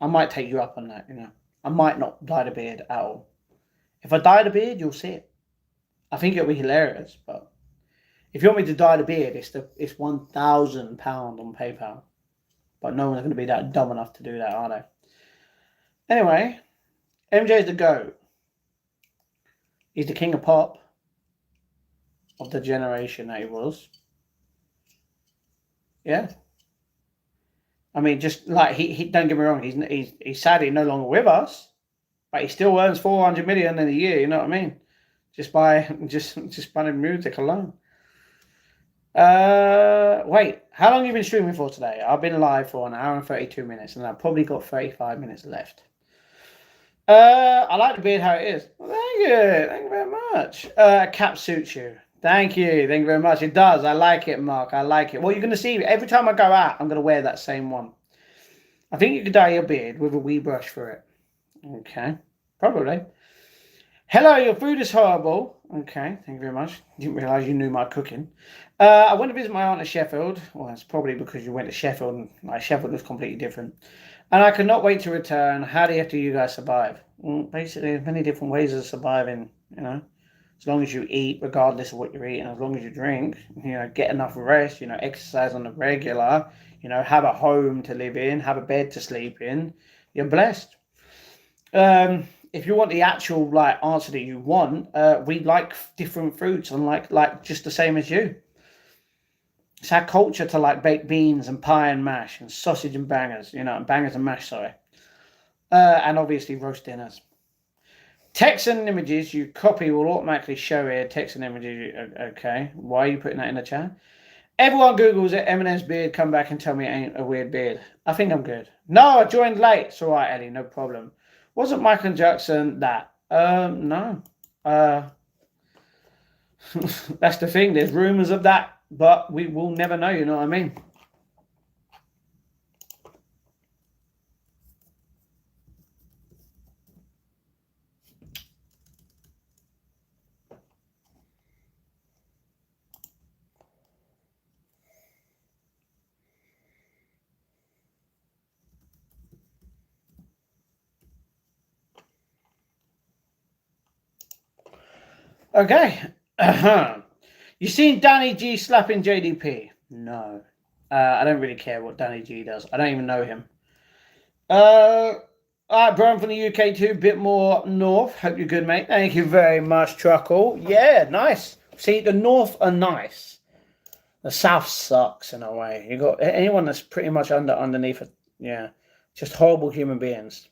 I might take you up on that, you know. I might not dye the beard at all. If I dye the beard, you'll see it. I think it'll be hilarious, but if you want me to dye the beard, it's £1,000 on PayPal. But no one's going to be that dumb enough to do that, are they? Anyway, MJ's the GOAT. He's the king of pop of the generation that he was. Yeah. I mean, just like he don't get me wrong, he's sadly no longer with us, but he still earns 400 million in a year. You know what I mean? Just by the music alone. Wait, how long have you been streaming for today? I've been live for 1 hour and 32 minutes, and I've probably got 35 minutes left. I like the beard how it is. Well, thank you very much. Cap suits you. Thank you very much. It does. I like it, Mark. I like it. Well, you're gonna see every time I go out, I'm gonna wear that same one. I think you could dye your beard with a wee brush for it. Okay, probably. Hello, your food is horrible. Okay, thank you very much. Didn't realise you knew my cooking. I went to visit my aunt at Sheffield. Well, that's probably because you went to Sheffield, and like Sheffield was completely different. And I cannot wait to return. How do you guys survive? Well, basically, there's many different ways of surviving, you know. As long as you eat, regardless of what you're eating, as long as you drink, you know, get enough rest, you know, exercise on the regular, you know, have a home to live in, have a bed to sleep in, you're blessed. If you want the actual like answer that you want, we like different fruits and like just the same as you. It's our culture to like baked beans and pie and mash and sausage and bangers, you know, bangers and mash, sorry. And obviously roast dinners. Text and images you copy will automatically show here. Text and images, okay. Why are you putting that in the chat? Everyone Googles it, Eminem's beard, come back and tell me it ain't a weird beard. I think I'm good. No, I joined late. It's all right, Ellie, no problem. Wasn't Michael Jackson that? No. That's the thing. There's rumors of that, but we will never know, you know what I mean? Okay. You seen Danny G slapping JDP? No. I don't really care what Danny G does. I don't even know him. All right, Brian from the UK too, bit more north. Hope you're good, mate. Thank you very much, Truckle. Yeah, nice. See, the north are nice. The south sucks in a way. You got anyone that's pretty much underneath it. Yeah, just horrible human beings.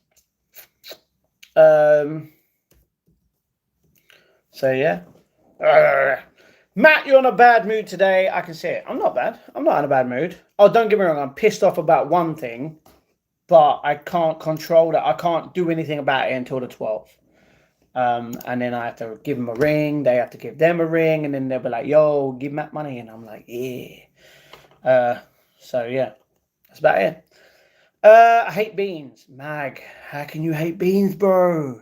So yeah. Matt, you're in a bad mood today. I can see it. I'm not bad. I'm not in a bad mood. Oh, don't get me wrong. I'm pissed off about one thing, but I can't control that. I can't do anything about it until the 12th. And then I have to give them a ring. They have to give them a ring, and then they'll be like, "Yo, give Matt money," and I'm like, "Yeah." So yeah, that's about it. I hate beans. Mag, how can you hate beans, bro?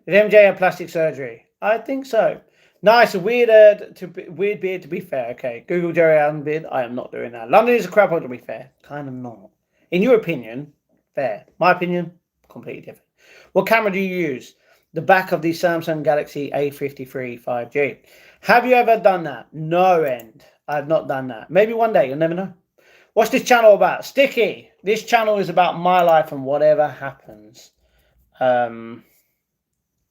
Did MJ have plastic surgery? I think so. Nice, a weird beard to be fair. Okay, Google Jerry Allen beard. I am not doing that. London is a crap hole to be fair. Kind of not. In your opinion, fair. My opinion, completely different. What camera do you use? The back of the Samsung Galaxy A53 5G. Have you ever done that? No end. I've not done that. Maybe one day. You'll never know. What's this channel about? Sticky. This channel is about my life and whatever happens.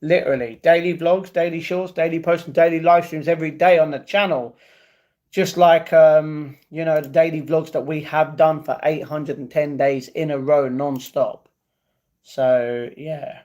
Literally daily vlogs, daily shorts, daily posts, and daily live streams every day on the channel. Just like the daily vlogs that we have done for 810 days in a row non-stop. So yeah.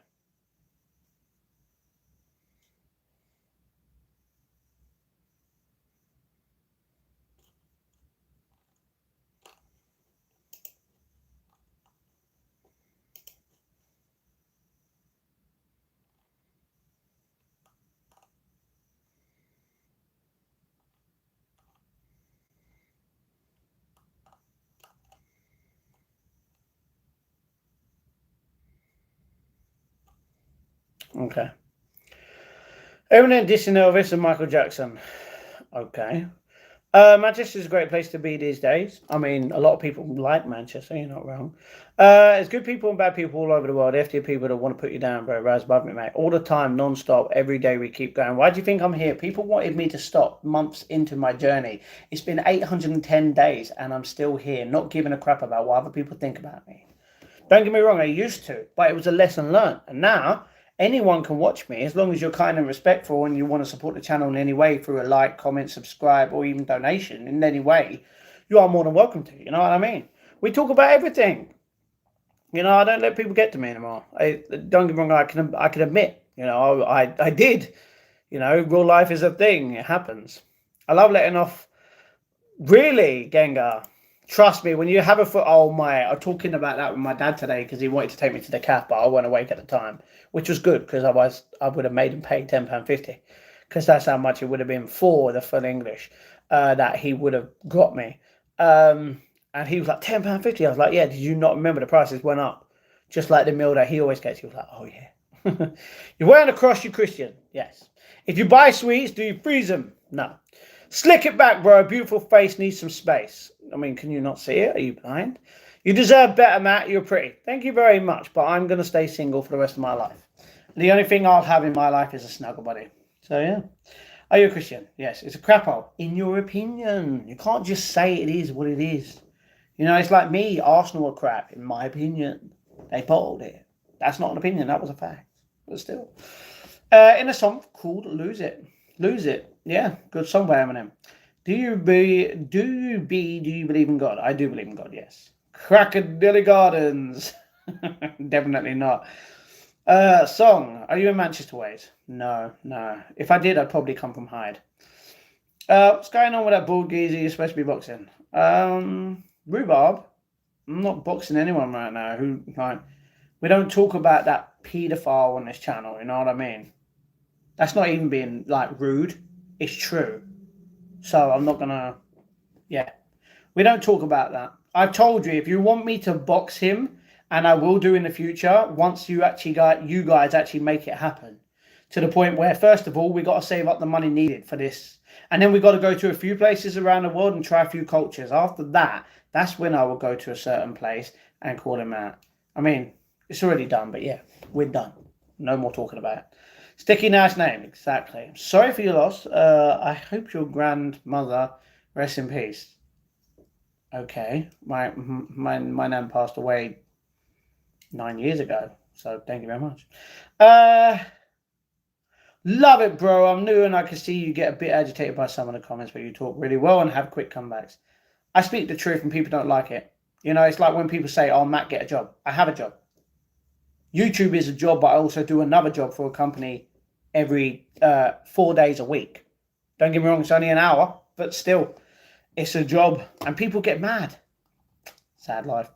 Okay. Eminem dissing Elvis and Michael Jackson. Okay. Manchester is a great place to be these days. I mean, a lot of people like Manchester. You're not wrong. There's good people and bad people all over the world. FD people that want to put you down, bro. Rise above me, mate. All the time, non-stop, every day we keep going. Why do you think I'm here? People wanted me to stop months into my journey. It's been 810 days and I'm still here, not giving a crap about what other people think about me. Don't get me wrong, I used to, but it was a lesson learned. And now anyone can watch me as long as you're kind and respectful and you want to support the channel in any way through a like, comment, subscribe, or even donation in any way. You are more than welcome to. You know what I mean? We talk about everything. You know, I don't let people get to me anymore. Don't get me wrong, I can admit, I did. You know, real life is a thing. It happens. I love letting off. Really, Gengar. Trust me, when you have a foot, oh my, I'm talking about that with my dad today because he wanted to take me to the calf, but I wasn't awake at the time, which was good because otherwise I would have made him pay £10.50 because that's how much it would have been for the full English that he would have got me. And he was like, £10.50. I was like, yeah, did you not remember the prices went up? Just like the meal that he always gets. He was like, oh yeah. You're wearing a cross, you Christian. Yes. If you buy sweets, do you freeze them? No. Slick it back, bro. A beautiful face needs some space. I mean, can you not see it? Are you blind? You deserve better, Matt. You're pretty. Thank you very much, but I'm going to stay single for the rest of my life. The only thing I'll have in my life is a snuggle buddy. So, yeah. Are you a Christian? Yes. It's a crap hole. In your opinion. You can't just say it is what it is. You know, it's like me. Arsenal are crap, in my opinion. They bottled it. That's not an opinion. That was a fact. But still. In a song called Lose It. Lose It. Yeah, good song by Eminem. Do you believe in God? I do believe in God, yes. Crackadilly Gardens. Definitely not. Song. Are you in Manchester ways? No. If I did, I'd probably come from Hyde. What's going on with that bald geezer you're supposed to be boxing? Rhubarb. I'm not boxing anyone right now. We don't talk about that paedophile on this channel, you know what I mean? That's not even being like rude. It's true. So I'm not gonna. Yeah, we don't talk about that. I've told you if you want me to box him, and I will do in the future. Once you guys actually make it happen, to the point where first of all we got to save up the money needed for this, and then we got to go to a few places around the world and try a few cultures. After that, that's when I will go to a certain place and call him out. I mean, it's already done, but yeah, we're done. No more talking about it. Sticky, nice name, exactly. Sorry for your loss. I hope your grandmother rests in peace. Okay, my nan passed away 9 years ago, so thank you very much. Love it, bro. I'm new and I can see you get a bit agitated by some of the comments, but you talk really well and have quick comebacks. I speak the truth and people don't like it. You know, it's like when people say, oh, Matt, get a job. I have a job. YouTube is a job, but I also do another job for a company every 4 days a week. Don't get me wrong, it's only an hour, but still, it's a job, and people get mad. Sad life.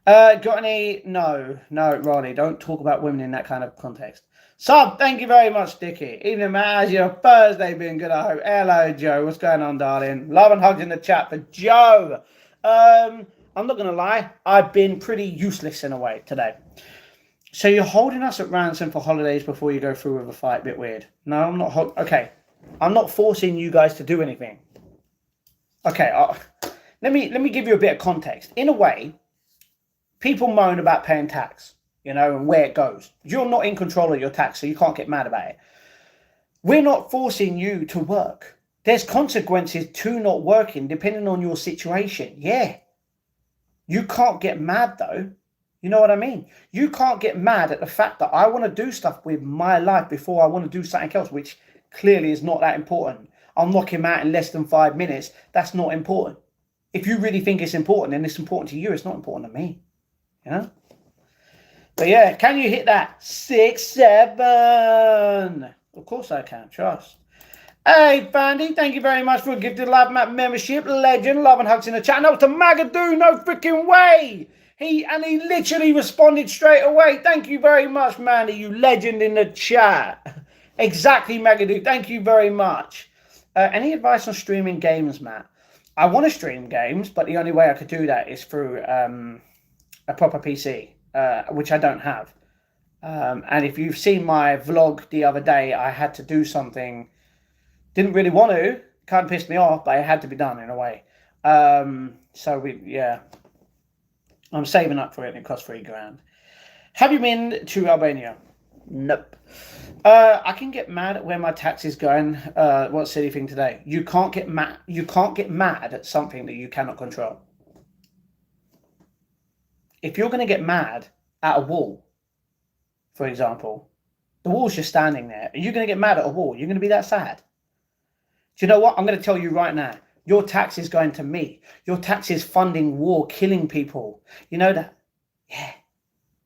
Got any? No, Ronnie, don't talk about women in that kind of context. Sub, thank you very much, Dickie. Evening, man. How's your Thursday been? Good, I hope. Hello, Joe. What's going on, darling? Love and hugs in the chat for Joe. I'm not gonna lie. I've been pretty useless in a way today. So you're holding us at ransom for holidays before you go through with a fight? Bit weird. No, I'm not. Okay, I'm not forcing you guys to do anything. Okay, let me give you a bit of context. In a way, people moan about paying tax, and where it goes. You're not in control of your tax, so you can't get mad about it. We're not forcing you to work. There's consequences to not working depending on your situation. Yeah. You can't get mad though. You know what I mean? You can't get mad at the fact that I want to do stuff with my life before I want to do something else, which clearly is not that important. I'll knock him out in less than 5 minutes. That's not important. If you really think it's important and it's important to you, it's not important to me. But yeah, can you hit that 6-7? Of course I can, trust. Hey, Bandy, thank you very much for a gifted live map membership. Legend, love and hugs in the chat. No, to Magadoo, no freaking way. He literally responded straight away. Thank you very much, Mandy, you legend in the chat. Exactly, Magadoo. Thank you very much. Any advice on streaming games, Matt? I want to stream games, but the only way I could do that is through a proper PC, which I don't have. And if you've seen my vlog the other day, I had to do something. Didn't really want to. Kind of pissed me off, but it had to be done in a way. Yeah. I'm saving up for it, and it costs $3,000. Have you been to Albania? Nope. I can get mad at where my tax is going. What silly thing today? You can't get mad. You can't get mad at something that you cannot control. If you're going to get mad at a wall, for example, the wall's just standing there. Are you going to get mad at a wall? You're going to be that sad. Do you know what? I'm going to tell you right now. Your tax is going to me. Your tax is funding war, killing people. You know that? Yeah.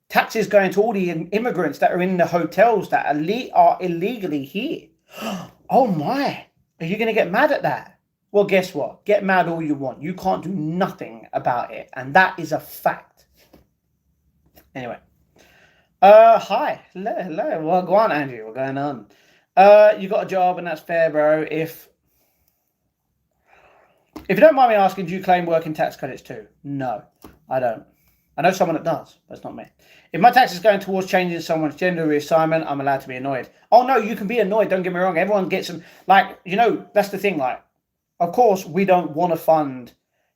Tax is going to all the immigrants that are in the hotels that are illegally here. Oh my. Are you going to get mad at that? Well, guess what? Get mad all you want. You can't do nothing about it. And that is a fact. Anyway. Hi. Hello. Well, go on, Andrew. What's going on? You got a job and that's fair, bro. If you don't mind me asking, do you claim working tax credits too? No, I don't. I know someone that does, but it's not me. If my tax is going towards changing someone's gender reassignment, I'm allowed to be annoyed. Oh no, you can be annoyed, don't get me wrong. Everyone gets them. That's the thing. Of course, we don't want to fund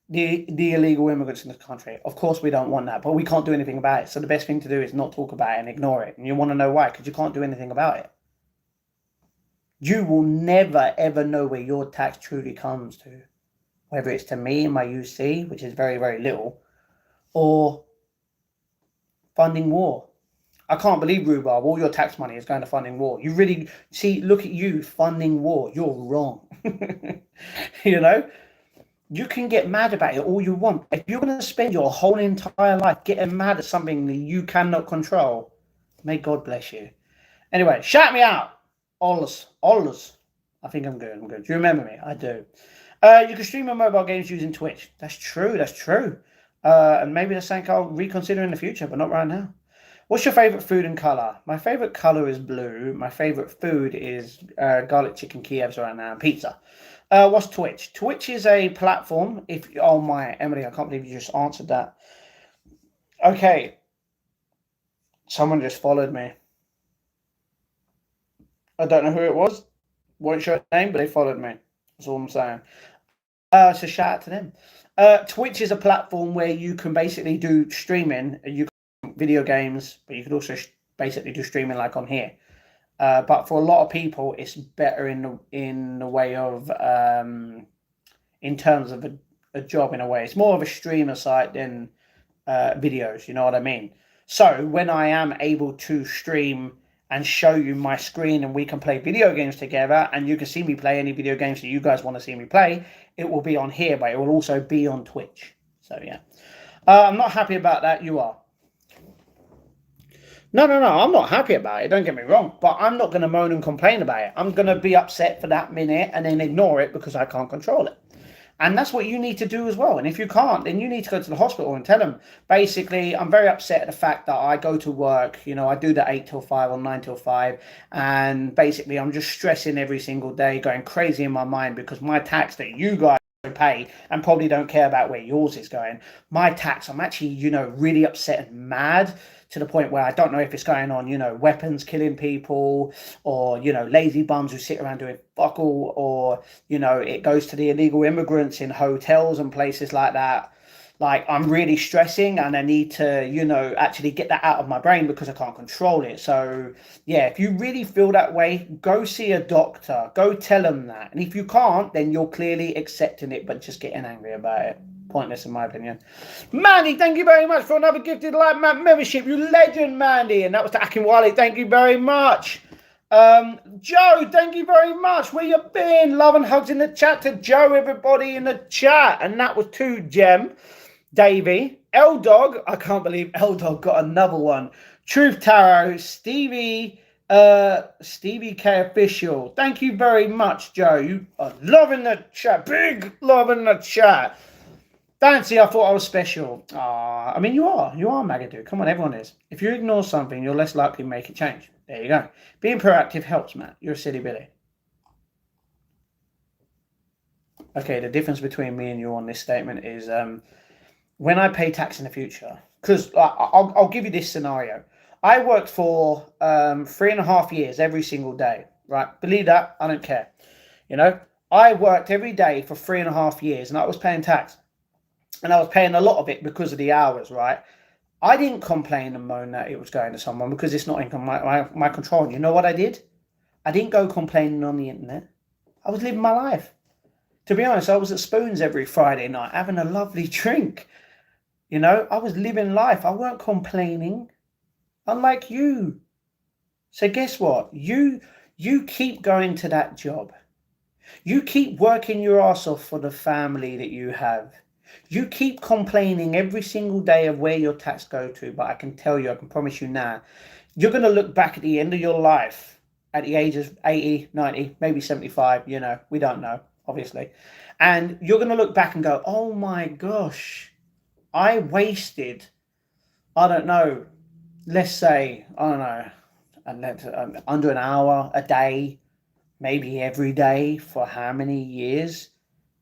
the illegal immigrants in the country. Of course, we don't want that, but we can't do anything about it. So the best thing to do is not talk about it and ignore it. And you want to know why? Because you can't do anything about it. You will never, ever know where your tax truly comes to. Whether it's to me and my UC, which is very, very little, or funding war. I can't believe, Rhubarb, all your tax money is going to funding war. You really, look at you funding war. You're wrong. You can get mad about it all you want. If you're going to spend your whole entire life getting mad at something that you cannot control, may God bless you. Anyway, shout me out. Ollus. I think I'm good. Do you remember me? I do. You can stream your mobile games using Twitch. That's true. And maybe that's something I'll reconsider in the future, but not right now. What's your favorite food and color? My favorite color is blue. My favorite food is garlic chicken Kievs right now and pizza. What's Twitch? Twitch is a platform. Oh my, Emily, I can't believe you just answered that. Okay. Someone just followed me. I don't know who it was. Won't show a name, but they followed me. That's all I'm saying. So shout out to them. Twitch is a platform where you can basically do streaming. You can video games, but you can also basically do streaming like on here. But for a lot of people, it's better in the way of in terms of a job in a way. It's more of a streamer site than videos. You know what I mean? So when I am able to stream and show you my screen and we can play video games together and you can see me play any video games that you guys want to see me play, it will be on here, but it will also be on Twitch. So yeah, I'm not happy about that. You are. No, I'm not happy about it. Don't get me wrong, but I'm not going to moan and complain about it. I'm going to be upset for that minute and then ignore it because I can't control it. And that's what you need to do as well. And if you can't, then you need to go to the hospital and tell them, basically, I'm very upset at the fact that I go to work, I do the 8 till 5 or 9 till 5. And basically, I'm just stressing every single day, going crazy in my mind because my tax that you guys pay and probably don't care about where yours is going. My tax, I'm actually, really upset and mad to the point where I don't know if it's going on, weapons killing people or, lazy bums who sit around doing fuck all, or, it goes to the illegal immigrants in hotels and places like that. Like, I'm really stressing and I need to, actually get that out of my brain because I can't control it. So, yeah, if you really feel that way, go see a doctor. Go tell them that. And if you can't, then you're clearly accepting it, but just getting angry about it. Pointless, in my opinion. Mandy, thank you very much for another gifted live membership. You legend, Mandy. And that was to Akinwale. Thank you very much. Joe, thank you very much. Where you been? Love and hugs in the chat to Joe, everybody in the chat. And that was to Gem, Davey, L Dog. I can't believe L Dog got another one. Truth Tarot, Stevie K Official. Thank you very much, Joe. You are loving the chat. Big love in the chat. Fancy, I thought I was special. I mean, you are. You are, Magadoo. Come on, everyone is. If you ignore something, you're less likely to make it change. There you go. Being proactive helps, Matt. You're a silly Billy. Okay, the difference between me and you on this statement is when I pay tax in the future, because I'll give you this scenario. I worked for 3.5 years every single day, right? Believe that? I don't care. I worked every day for 3.5 years and I was paying tax. And I was paying a lot of it because of the hours, right? I didn't complain and moan that it was going to someone because it's not in my control. You know what I did? I didn't go complaining on the internet. I was living my life. To be honest, I was at Spoons every Friday night having a lovely drink. I was living life. I weren't complaining. Unlike you. So guess what? You keep going to that job. You keep working your ass off for the family that you have. You keep complaining every single day of where your tax go to, but I can tell you, I can promise you now, you're going to look back at the end of your life at the age of 80, 90, maybe 75, we don't know, obviously. And you're going to look back and go, oh my gosh, I wasted, I don't know, let's say, I don't know, under an hour a day, maybe every day for how many years?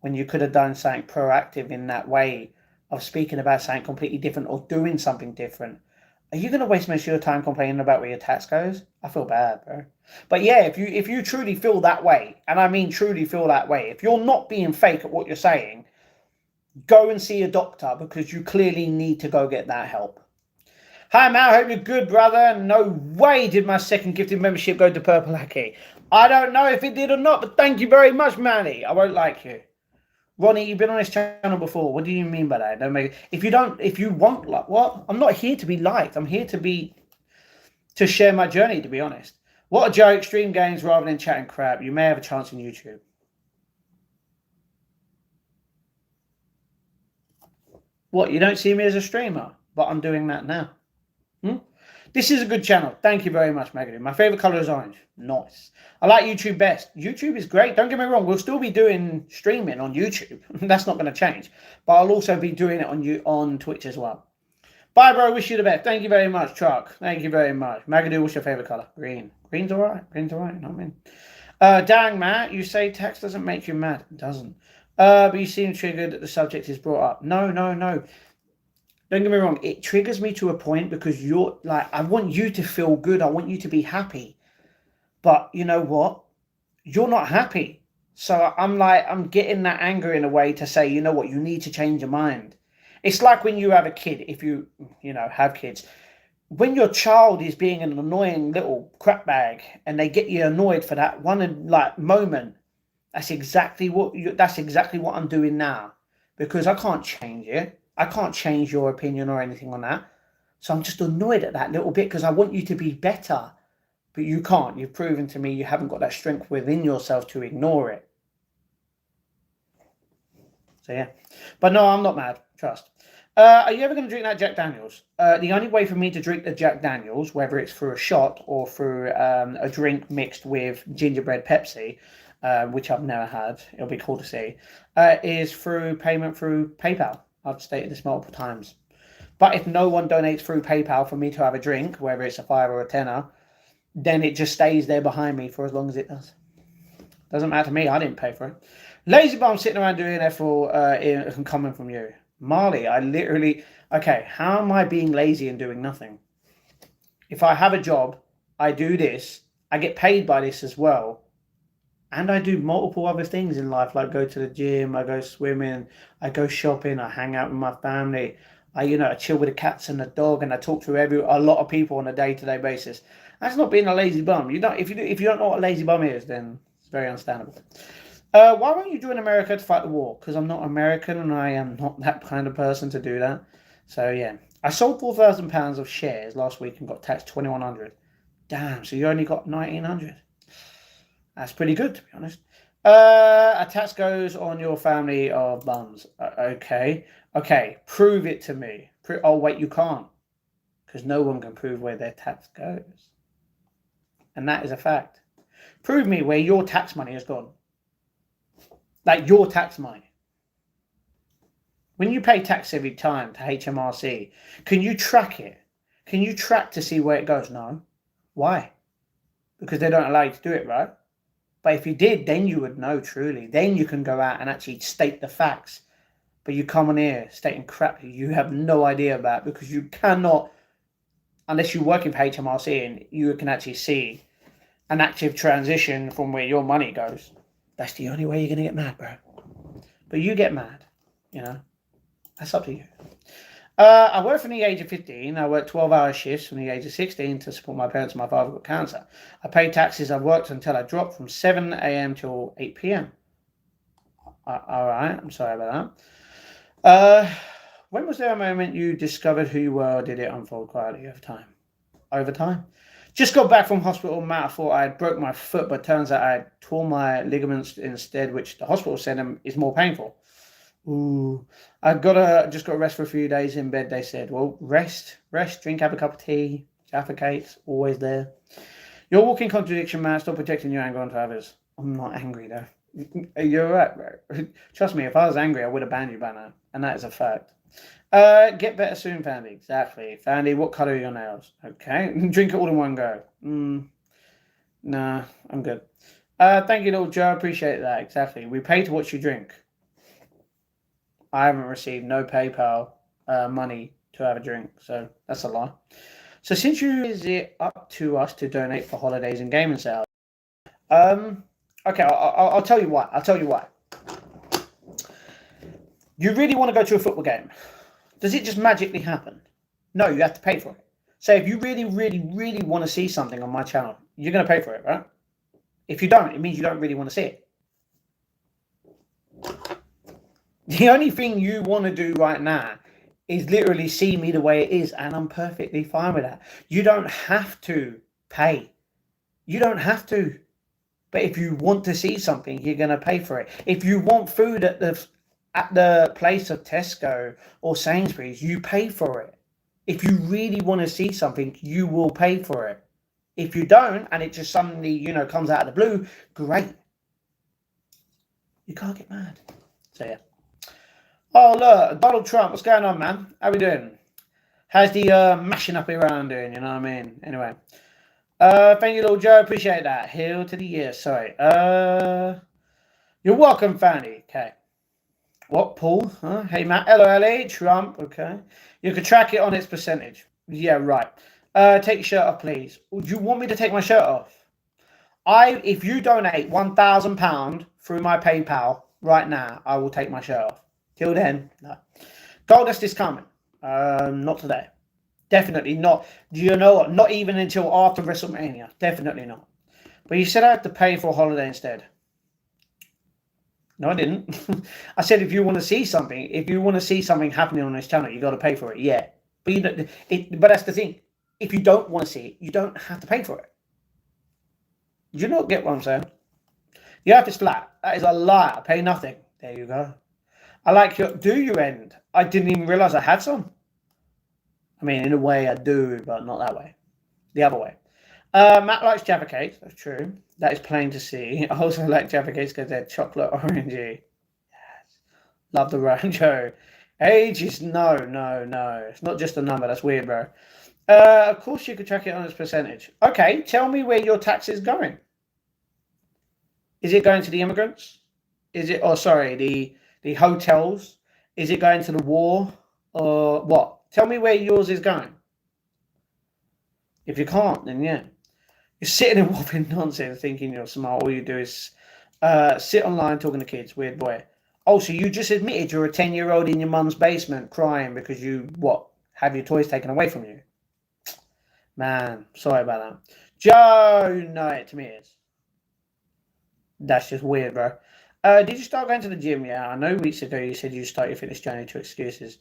When you could have done something proactive in that way of speaking about something completely different or doing something different. Are you going to waste most of your time complaining about where your tax goes? I feel bad, bro. But yeah, if you truly feel that way, and I mean truly feel that way, if you're not being fake at what you're saying, go and see a doctor because you clearly need to go get that help. Hi, Matt. I hope you're good, brother. No way did my second gifted membership go to Purple Hacky. I don't know if it did or not, but thank you very much, Manny. I won't like you. Ronnie, you've been on this channel before. What do you mean by that? If you want like what? I'm not here to be liked. I'm here to share my journey, to be honest. What a joke, stream games rather than chatting crap. You may have a chance on YouTube. What, you don't see me as a streamer? But I'm doing that now. This is a good channel. Thank you very much, Megadoo. My favorite color is orange. Nice. I like YouTube best. YouTube is great. Don't get me wrong. We'll still be doing streaming on YouTube. That's not going to change. But I'll also be doing it on Twitch as well. Bye, bro. Wish you the best. Thank you very much, Chuck. Thank you very much. Megadoo, what's your favorite color? Green. Green's all right. Green's all right. You know what I mean? Dang, Matt. You say text doesn't make you mad. It doesn't. But you seem triggered that the subject is brought up. No. Don't get me wrong, it triggers me to a point because you're like, I want you to feel good. I want you to be happy. But you know what? You're not happy. So I'm getting that anger in a way to say, you know what? You need to change your mind. It's like when you have a kid, if you have kids. When your child is being an annoying little crap bag and they get you annoyed for that one moment, that's exactly what I'm doing now because I can't change it. I can't change your opinion or anything on that. So I'm just annoyed at that little bit because I want you to be better. But you can't. You've proven to me you haven't got that strength within yourself to ignore it. So yeah. But no, I'm not mad. Trust. Are you ever going to drink that Jack Daniels? The only way for me to drink the Jack Daniels, whether it's through a shot or through a drink mixed with gingerbread Pepsi, which I've never had, it'll be cool to see, is through payment through PayPal. I've stated this multiple times. But if no one donates through PayPal for me to have a drink, whether it's a five or a tenner, then it just stays there behind me for as long as it does. Doesn't matter to me, I didn't pay for it. Lazy bum sitting around doing F for coming from you. Marley, I literally... Okay, how am I being lazy and doing nothing? If I have a job, I do this, I get paid by this as well, and I do multiple other things in life, like go to the gym, I go swimming, I go shopping, I hang out with my family, I chill with the cats and the dog, and I talk to a lot of people on a day-to-day basis. That's not being a lazy bum. If you don't know what a lazy bum is, then it's very understandable. Why won't you join America to fight the war? Because I'm not American and I am not that kind of person to do that. So yeah, I sold £4,000 of shares last week and got taxed 2,100. Damn, so you only got 1,900. That's pretty good, to be honest. A tax goes on your family of bums. Okay, prove it to me. Oh wait, you can't, because no one can prove where their tax goes, and that is a fact. Prove me where your tax money has gone. Like your tax money. When you pay tax every time to HMRC, can you track it? Can you track to see where it goes? No. Why? Because they don't allow you to do it, right? But if you did, then you would know truly. Then you can go out and actually state the facts. But you come on here stating crap you have no idea about, because you cannot, unless you're working for HMRC and you can actually see an active transition from where your money goes. That's the only way you're going to get mad, bro. But you get mad, That's up to you. I worked from the age of 15. I worked 12-hour shifts from the age of 16 to support my parents. My father got cancer. I paid taxes. I worked until I dropped from 7 a.m. till 8 p.m. All right. I'm sorry about that. When was there a moment you discovered who you were, or did it unfold quietly over time? Over time. Just got back from hospital. Matt, I thought I had broke my foot, but turns out I had torn my ligaments instead, which the hospital said is more painful. Ooh, just got to rest for a few days in bed. They said, well, rest, drink, have a cup of tea, Jaffa cakes, always there. You're a walking contradiction, man. Stop projecting your anger onto others. I'm not angry, though. You're right, bro. Trust me, if I was angry, I would have banned you by now. And that is a fact. Get better soon, Fandy. Exactly. Fandy, what colour are your nails? Okay. Drink it all in one go. Nah, I'm good. Thank you, little Joe. Appreciate that. Exactly. We pay to watch you drink. I haven't received no PayPal money to have a drink, so that's a lie. So since is it up to us to donate for holidays and gaming sales? Okay, I'll tell you why. You really want to go to a football game? Does it just magically happen? No, you have to pay for it. So if you really, really, really want to see something on my channel, you're going to pay for it, right? If you don't, it means you don't really want to see it. The only thing you want to do right now is literally see me the way it is, and I'm perfectly fine with that. You don't have to pay. You don't have to. But if you want to see something, you're going to pay for it. If you want food at the place of Tesco or Sainsbury's, you pay for it. If you really want to see something, you will pay for it. If you don't, and it just suddenly, comes out of the blue, great. You can't get mad. So yeah. Oh, look, Donald Trump, what's going on, man? How we doing? How's the mashing up Iran doing, you know what I mean? Anyway. Thank you, little Joe, appreciate that. Hail to the year, sorry. You're welcome, Fanny. Okay. What, Paul? Huh? Hey, Matt. LOLA, Trump, okay. You can track it on its percentage. Yeah, right. Take your shirt off, please. Do you want me to take my shirt off? If you donate £1,000 through my PayPal right now, I will take my shirt off. Till then, no. Goldust is coming. Not today. Definitely not. Do you know what? Not even until after WrestleMania. Definitely not. But you said I had to pay for a holiday instead. No, I didn't. I said if you want to see something happening on this channel, you got to pay for it. Yeah. But that's the thing. If you don't want to see it, you don't have to pay for it. Do you not get what I'm saying? The earth is flat. That is a lie. I pay nothing. There you go. I like your do you end. I didn't even realize I had some. I mean, in a way I do, but not that way. The other way. Matt likes Jaffa cakes. That's true. That is plain to see. I also like Jaffa cakes because they're chocolate orangey. Love the Rancho. Age is no. It's not just a number. That's weird, bro. Of course you could track it on its percentage. Okay, tell me where your tax is going. Is it going to the immigrants? Is it? Oh, sorry, the hotels. Is it going to the war or what? Tell me where yours is going. If you can't, then yeah, you're sitting and whopping nonsense, thinking you're smart. All you do is sit online talking to kids. Weird boy. Oh, so you just admitted you're a 10-year-old in your mum's basement crying because you what? Have your toys taken away from you? Man, sorry about that. Joe, no, it to me is. That's just weird, bro. Did you start going to the gym? Yeah, I know weeks ago you said you started your fitness journey to excuses.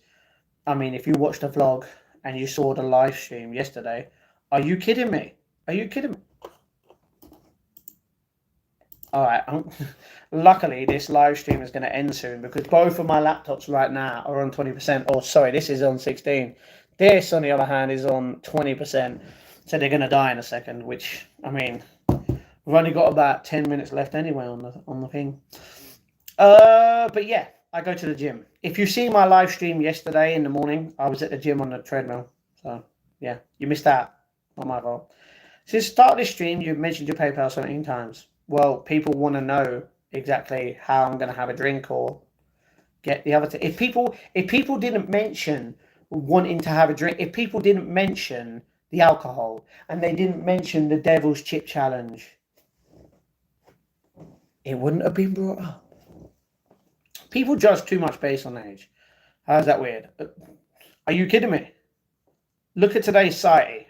I mean, if you watched the vlog and you saw the live stream yesterday, are you kidding me? Are you kidding me? All right. Luckily, this live stream is going to end soon because both of my laptops right now are on 20%. Oh, sorry, this is on 16. This, on the other hand, is on 20%. So they're going to die in a second, which, I mean, we've only got about 10 minutes left anyway on the thing. But yeah, I go to the gym. If you see my live stream yesterday in the morning, I was at the gym on the treadmill. So yeah, you missed that. Not my fault. Since the start of this stream, you've mentioned your PayPal 17 times. Well, people want to know exactly how I'm going to have a drink or get the other thing. If people didn't mention wanting to have a drink, if people didn't mention the alcohol and they didn't mention the Devil's Chip Challenge, it wouldn't have been brought up. People judge too much based on age. How's that weird? Are you kidding me? Look at today's society.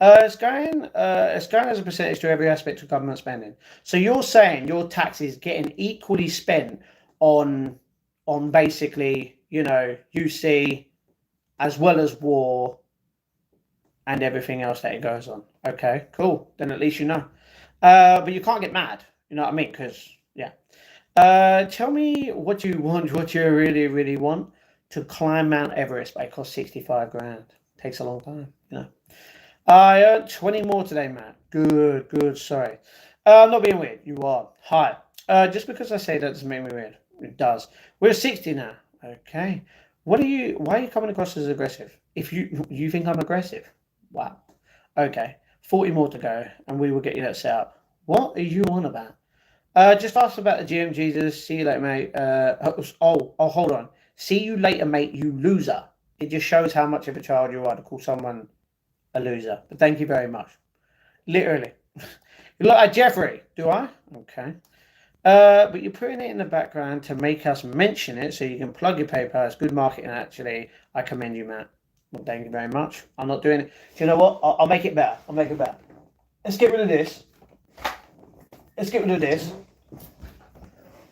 It's going as a percentage to every aspect of government spending. So you're saying your tax is getting equally spent on basically, UC as well as war and everything else that it goes on. Okay, cool. Then at least you know. But you can't get mad. You know what I mean? Because yeah. Tell me what you want. What you really, really want to climb Mount Everest. But it costs 65 grand. Takes a long time. I earned 20 more today, Matt. Good. Sorry. I'm not being weird. You are. Hi. Just because I say that doesn't make me weird. It does. We're 60 now. Okay. Why are you coming across as aggressive? If you think I'm aggressive? Wow. Okay. 40 more to go, and we will get you that set up. What are you on about? Just ask about the gym, Jesus. See you later, mate. Hold on. See you later, mate, you loser. It just shows how much of a child you are to call someone a loser. But thank you very much. Literally. You look like Jeffrey, do I? Okay. But you're putting it in the background to make us mention it so you can plug your PayPal. It's good marketing, actually. I commend you, Matt. Well, thank you very much. I'm not doing it. Do you know what? I'll make it better. Let's get rid of this.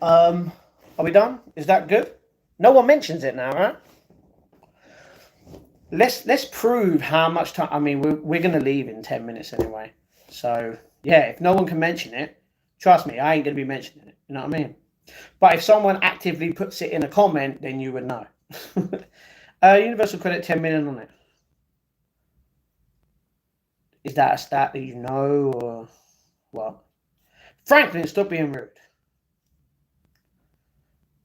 Are we done? Is that good? No one mentions it now, right? Let's prove how much time. I mean, we're going to leave in 10 minutes anyway. So yeah, if no one can mention it, trust me, I ain't going to be mentioning it. You know what I mean? But if someone actively puts it in a comment, then you would know. Universal credit 10 million on it. Is that a stat that you know or what? Franklin, stop being rude.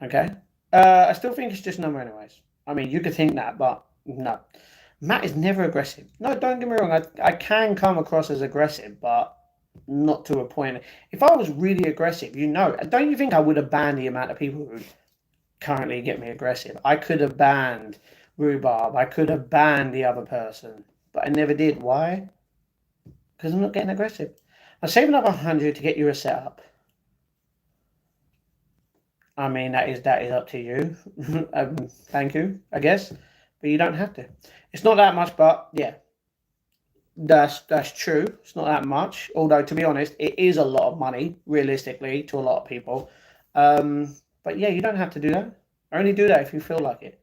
Okay. I still think it's just a number anyways. I mean, you could think that, but no. Matt is never aggressive. No, don't get me wrong. I can come across as aggressive, but not to a point. If I was really aggressive, don't you think I would have banned the amount of people who currently get me aggressive? I could have banned Rhubarb. I could have banned the other person, but I never did. Why? Because I'm not getting aggressive. I'll save another 100 to get you a setup. I mean, that is up to you. Thank you, I guess. But you don't have to. It's not that much, but yeah. That's true. It's not that much. Although, to be honest, it is a lot of money, realistically, to a lot of people. But yeah, you don't have to do that. Only do that if you feel like it.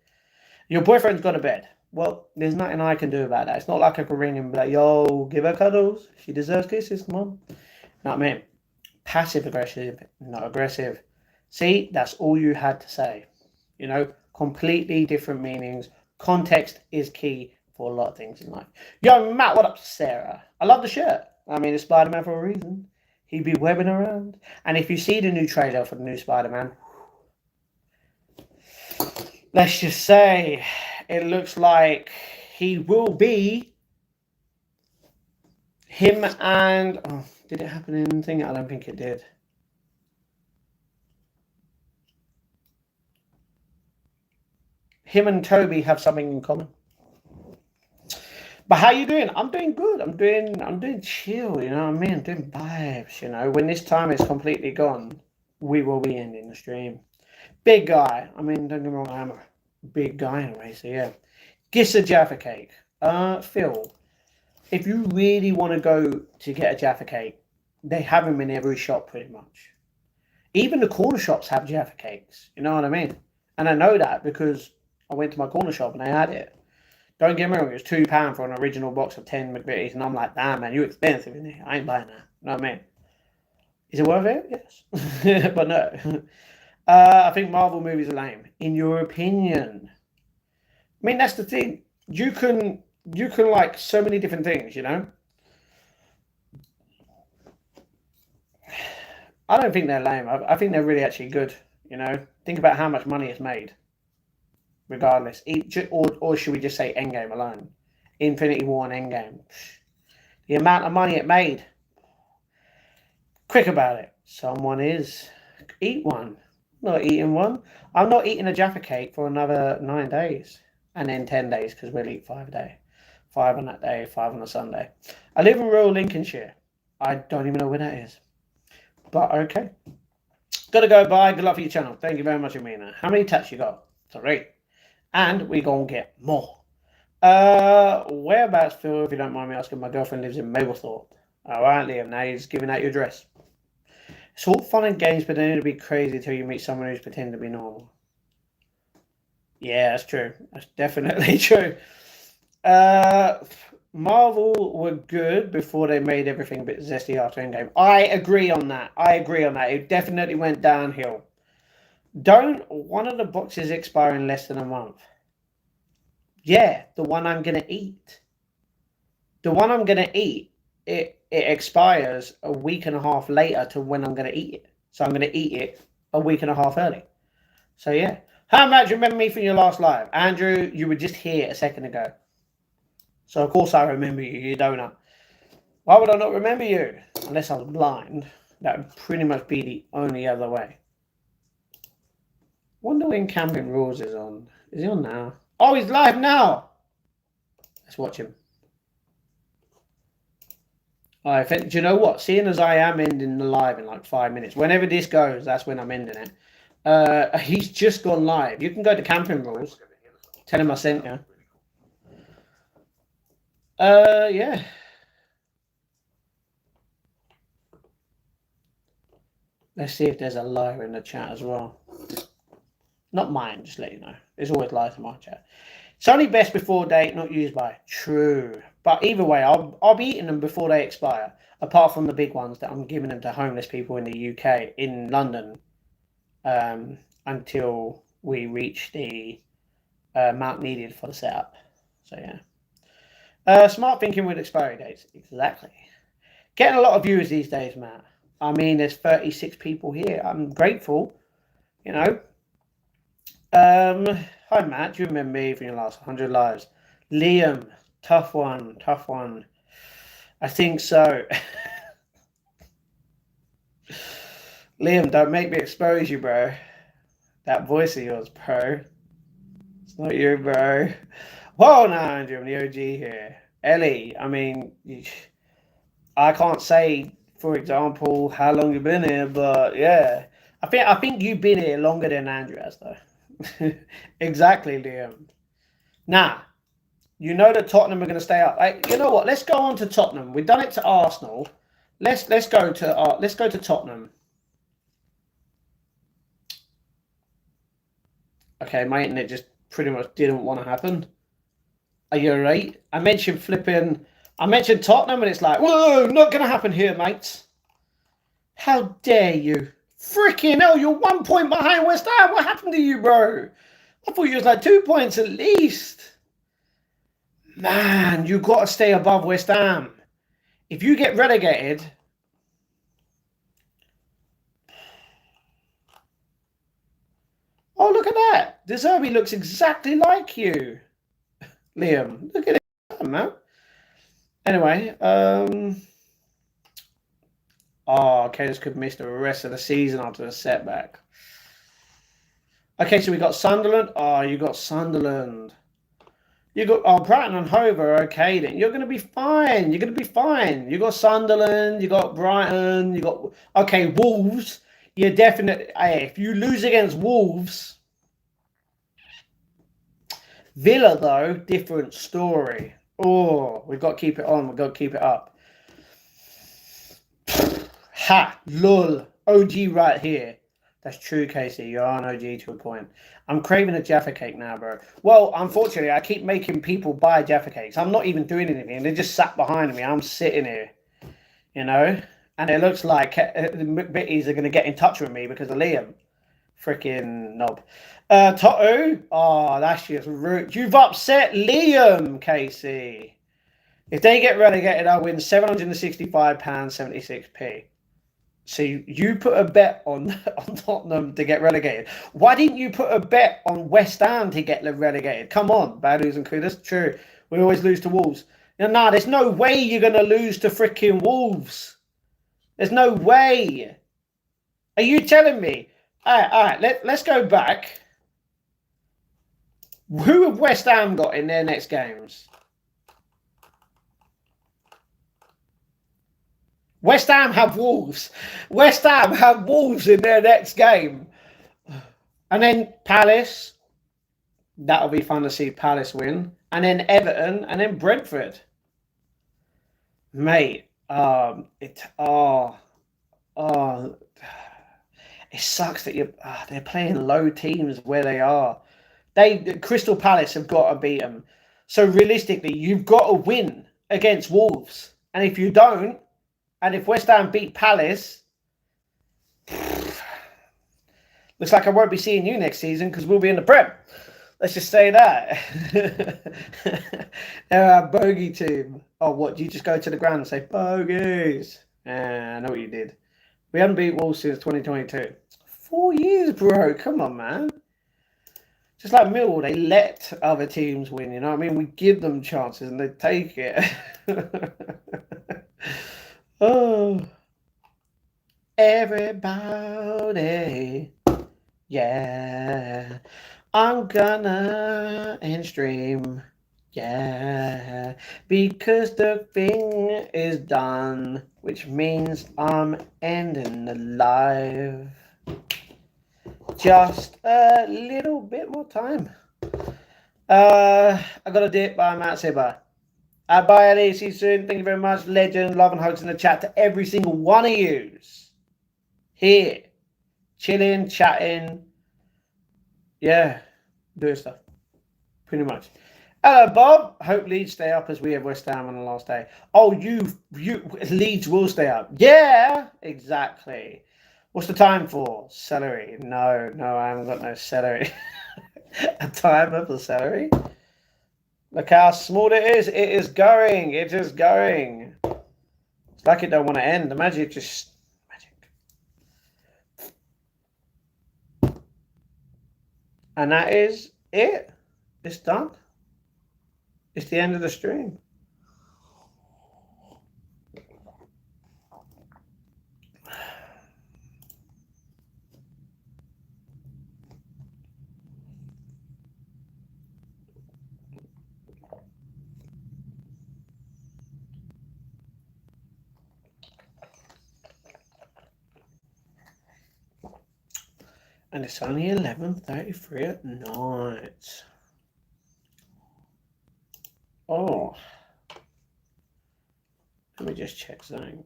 Your boyfriend's got a bed. Well, there's nothing I can do about that. It's not like I can ring him and be like, yo, give her cuddles. She deserves kisses. Come on. Not me. Passive aggressive, not aggressive. See, that's all you had to say. Completely different meanings. Context is key. for a lot of things in life. Yo, Matt, what up, Sarah? I love the shirt. I mean, it's Spider-Man for a reason. He'd be webbing around. And if you see the new trailer for the new Spider-Man, let's just say it looks like he will be him and... Oh, did it happen in the thing? I don't think it did. Him and Toby have something in common. But how you doing? I'm doing good. I'm doing chill, you know what I mean? I'm doing vibes, you know. When this time is completely gone, we will be ending the stream. Big guy. I mean, don't get me wrong, I'm a big guy anyway, so yeah. Gets a Jaffa cake. Phil, if you really want to go to get a Jaffa cake, they have them in every shop pretty much. Even the corner shops have Jaffa cakes, you know what I mean? And I know that because I went to my corner shop and they had it. Don't get me wrong, it was £2 for an original box of 10 McVitie's, and I'm like, damn man, you're expensive in here. I ain't buying that. You know what I mean? Is it worth it? Yes. But no. I think Marvel movies are lame. In your opinion? I mean, that's the thing. You can like so many different things, you know? I don't think they're lame. I think they're really actually good, you know? Think about how much money it's made. Regardless, or should we just say Endgame alone? Infinity War and Endgame. The amount of money it made. Quick about it. Someone is. Eat one. Not eating one. I'm not eating a Jaffa cake for another 9 days. And then 10 days because we'll eat 5 a day. 5 on that day, 5 on a Sunday. I live in rural Lincolnshire. I don't even know where that is. But okay. Gotta go. Bye. Good luck for your channel. Thank you very much, Amina. How many taps you got? 3. And we're going to get more. Whereabouts, Phil, if you don't mind me asking? My girlfriend lives in Mablethorpe. All right, Liam, now he's giving out your address. It's all fun and games, but then it'll be crazy until you meet someone who's pretending to be normal. Yeah, that's true. That's definitely true. Marvel were good before they made everything a bit zesty after Endgame. I agree on that. It definitely went downhill. Don't one of the boxes expire in less than a month? Yeah, the one I'm going to eat. The one I'm going to eat, it expires a week and a half later to when I'm going to eat it. So I'm going to eat it a week and a half early. So yeah. How much remember me from your last live? Andrew, you were just here a second ago. So of course I remember you, you donut. Why would I not remember you? Unless I was blind. That would pretty much be the only other way. Wonder when Camping Rules is on. Is he on now? Oh, he's live now. Let's watch him. All right, do you know what? Seeing as I am ending the live in like 5 minutes, whenever this goes, that's when I'm ending it. He's just gone live. You can go to Camping Rules. Tell him I sent you. Yeah. Let's see if there's a liar in the chat as well. Not mine, just let you know. There's always lies in my chat. It's only best before date, not used by. True. But either way, I'll be eating them before they expire. Apart from the big ones that I'm giving them to homeless people in the UK, in London, until we reach the amount needed for the setup. So yeah. Smart thinking with expiry dates. Exactly. Getting a lot of viewers these days, Matt. I mean, there's 36 people here. I'm grateful, you know. Hi Matt, do you remember me from your last 100 lives? Liam, tough one. I think so. Liam, don't make me expose you, bro. That voice of yours, bro. It's not you, bro. Whoa, no, Andrew, I'm the OG here. Ellie, I mean, I can't say, for example, how long you've been here, but yeah. I think you've been here longer than Andrew has, though. Exactly, Liam. Nah, you know that Tottenham are going to stay up. Like, you know what? Let's go on to Tottenham. We've done it to Arsenal. Let's go to Tottenham. Okay, my internet just pretty much didn't want to happen. Are you alright? I mentioned Tottenham, and it's like, whoa, not going to happen here, mates. How dare you? Freaking hell, you're 1 point behind West Ham. What happened to you, bro? I thought you was like 2 points at least. Man, you got to stay above West Ham. If you get relegated, oh look at that! De Zerbi looks exactly like you, Liam. Look at it, man. Anyway, oh, okay, this could miss the rest of the season after the setback. Okay, so we got Sunderland. Oh, you got Sunderland. You got Brighton and Hove are okay then. You're gonna be fine. You're gonna be fine. You got Sunderland, you got Brighton, you got okay, Wolves. You're definitely hey, if you lose against Wolves, Villa though, different story. Oh, we've got to keep it on, we've got to keep it up. Ha! Lol. OG right here. That's true, Casey. You are an OG to a point. I'm craving a Jaffa cake now, bro. Well, unfortunately, I keep making people buy Jaffa cakes. I'm not even doing anything. They just sat behind me. I'm sitting here, you know? And it looks like the McBitties are going to get in touch with me because of Liam. Freaking knob. Toto? Oh, that's just rude. You've upset Liam, Casey. If they get relegated, I'll win £765.76p. So you put a bet on Tottenham to get relegated. Why didn't you put a bet on West Ham to get relegated? Come on, Badus and Kudas. True, we always lose to Wolves. Nah, there's no way you're going to lose to freaking Wolves. There's no way. Are you telling me? All right, let's go back. Who have West Ham got in their next games? West Ham have Wolves. West Ham have Wolves in their next game. And then Palace. That'll be fun to see Palace win. And then Everton and then Brentford. Mate, it sucks that they're playing low teams where they are. Crystal Palace have got to beat them. So realistically, you've got to win against Wolves. And if you don't, and if West Ham beat Palace, looks like I won't be seeing you next season because we'll be in the Prem. Let's just say that. They're our bogey team. Oh, what? Do you just go to the ground and say, bogeys? I know what you did. We haven't beat Wolves since 2022. 4 years, bro. Come on, man. Just like Millwall, they let other teams win, you know what I mean? We give them chances and they take it. Oh, everybody, yeah, I'm gonna end stream, yeah, because the thing is done, which means I'm ending the live. Just a little bit more time. I gotta do it, but I'm out. Say bye. Bye, Ellie. See you soon. Thank you very much. Legend, love and hugs in the chat to every single one of yous. Here. Chilling, chatting. Yeah. Doing stuff. Pretty much. Hello, Bob. Hope Leeds stay up as we have West Ham on the last day. Oh, Leeds will stay up. Yeah, exactly. What's the time for? Celery. No, I haven't got no celery. A timer for celery? Look how small it is. It is going. It is going. It's like it don't want to end. The magic just... Magic. And that is it. It's done. It's the end of the stream. And it's only 11:33 at night. Oh. Let me just check something.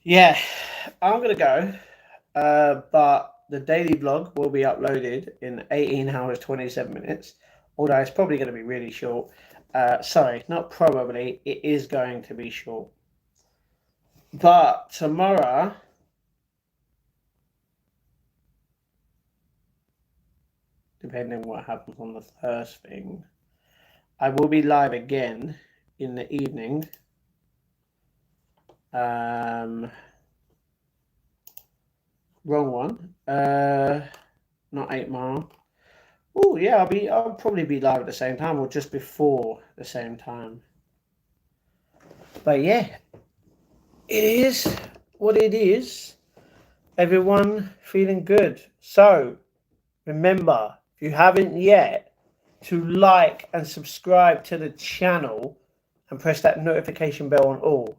Yeah, I'm going to go. But the daily vlog will be uploaded in 18 hours, 27 minutes. Although it's probably going to be really short. Sorry, not probably. It is going to be short. But tomorrow, depending on what happens on the first thing, I will be live again in the evening. Wrong one. Not 8 Mile. Oh yeah, I'll probably be live at the same time or just before the same time. But yeah, it is what it is. Everyone feeling good. So remember, if you haven't yet, to like and subscribe to the channel and press that notification bell on all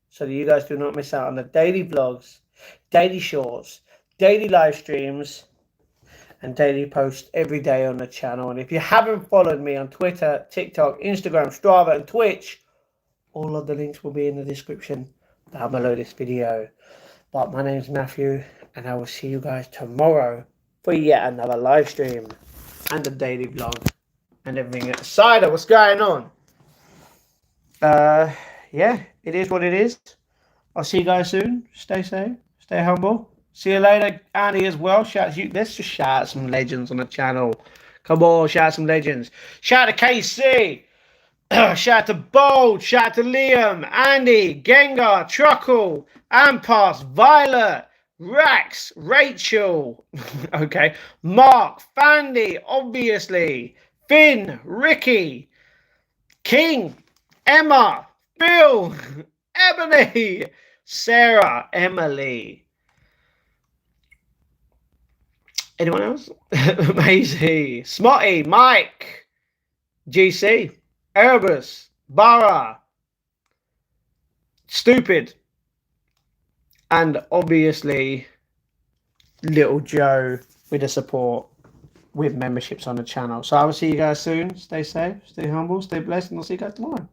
so that you guys do not miss out on the daily vlogs, daily shorts, daily live streams, and daily posts every day on the channel. And if you haven't followed me on Twitter, TikTok, Instagram, Strava, and Twitch, all of the links will be in the description down below this video. But my name's Matthew, and I will see you guys tomorrow for yet another live stream and a daily vlog and everything aside of what's going on. Yeah, it is what it is. I'll see you guys soon. Stay safe, stay humble. See you later, Andy, as well. Let's just shout out some legends on the channel. Come on, shout out some legends. Shout out to KC. Shout out to Bold. Shout out to Liam, Andy, Gengar, Truckle, Ampas, Violet, Rax, Rachel. Okay. Mark, Fandy, obviously. Finn, Ricky, King, Emma, Bill, Ebony, Sarah, Emily. Anyone else? Maisie, Smotty, Mike, GC, Erebus, Barra, Stupid, and obviously Little Joe with the support with memberships on the channel. So I will see you guys soon. Stay safe, stay humble, stay blessed, and I'll see you guys tomorrow.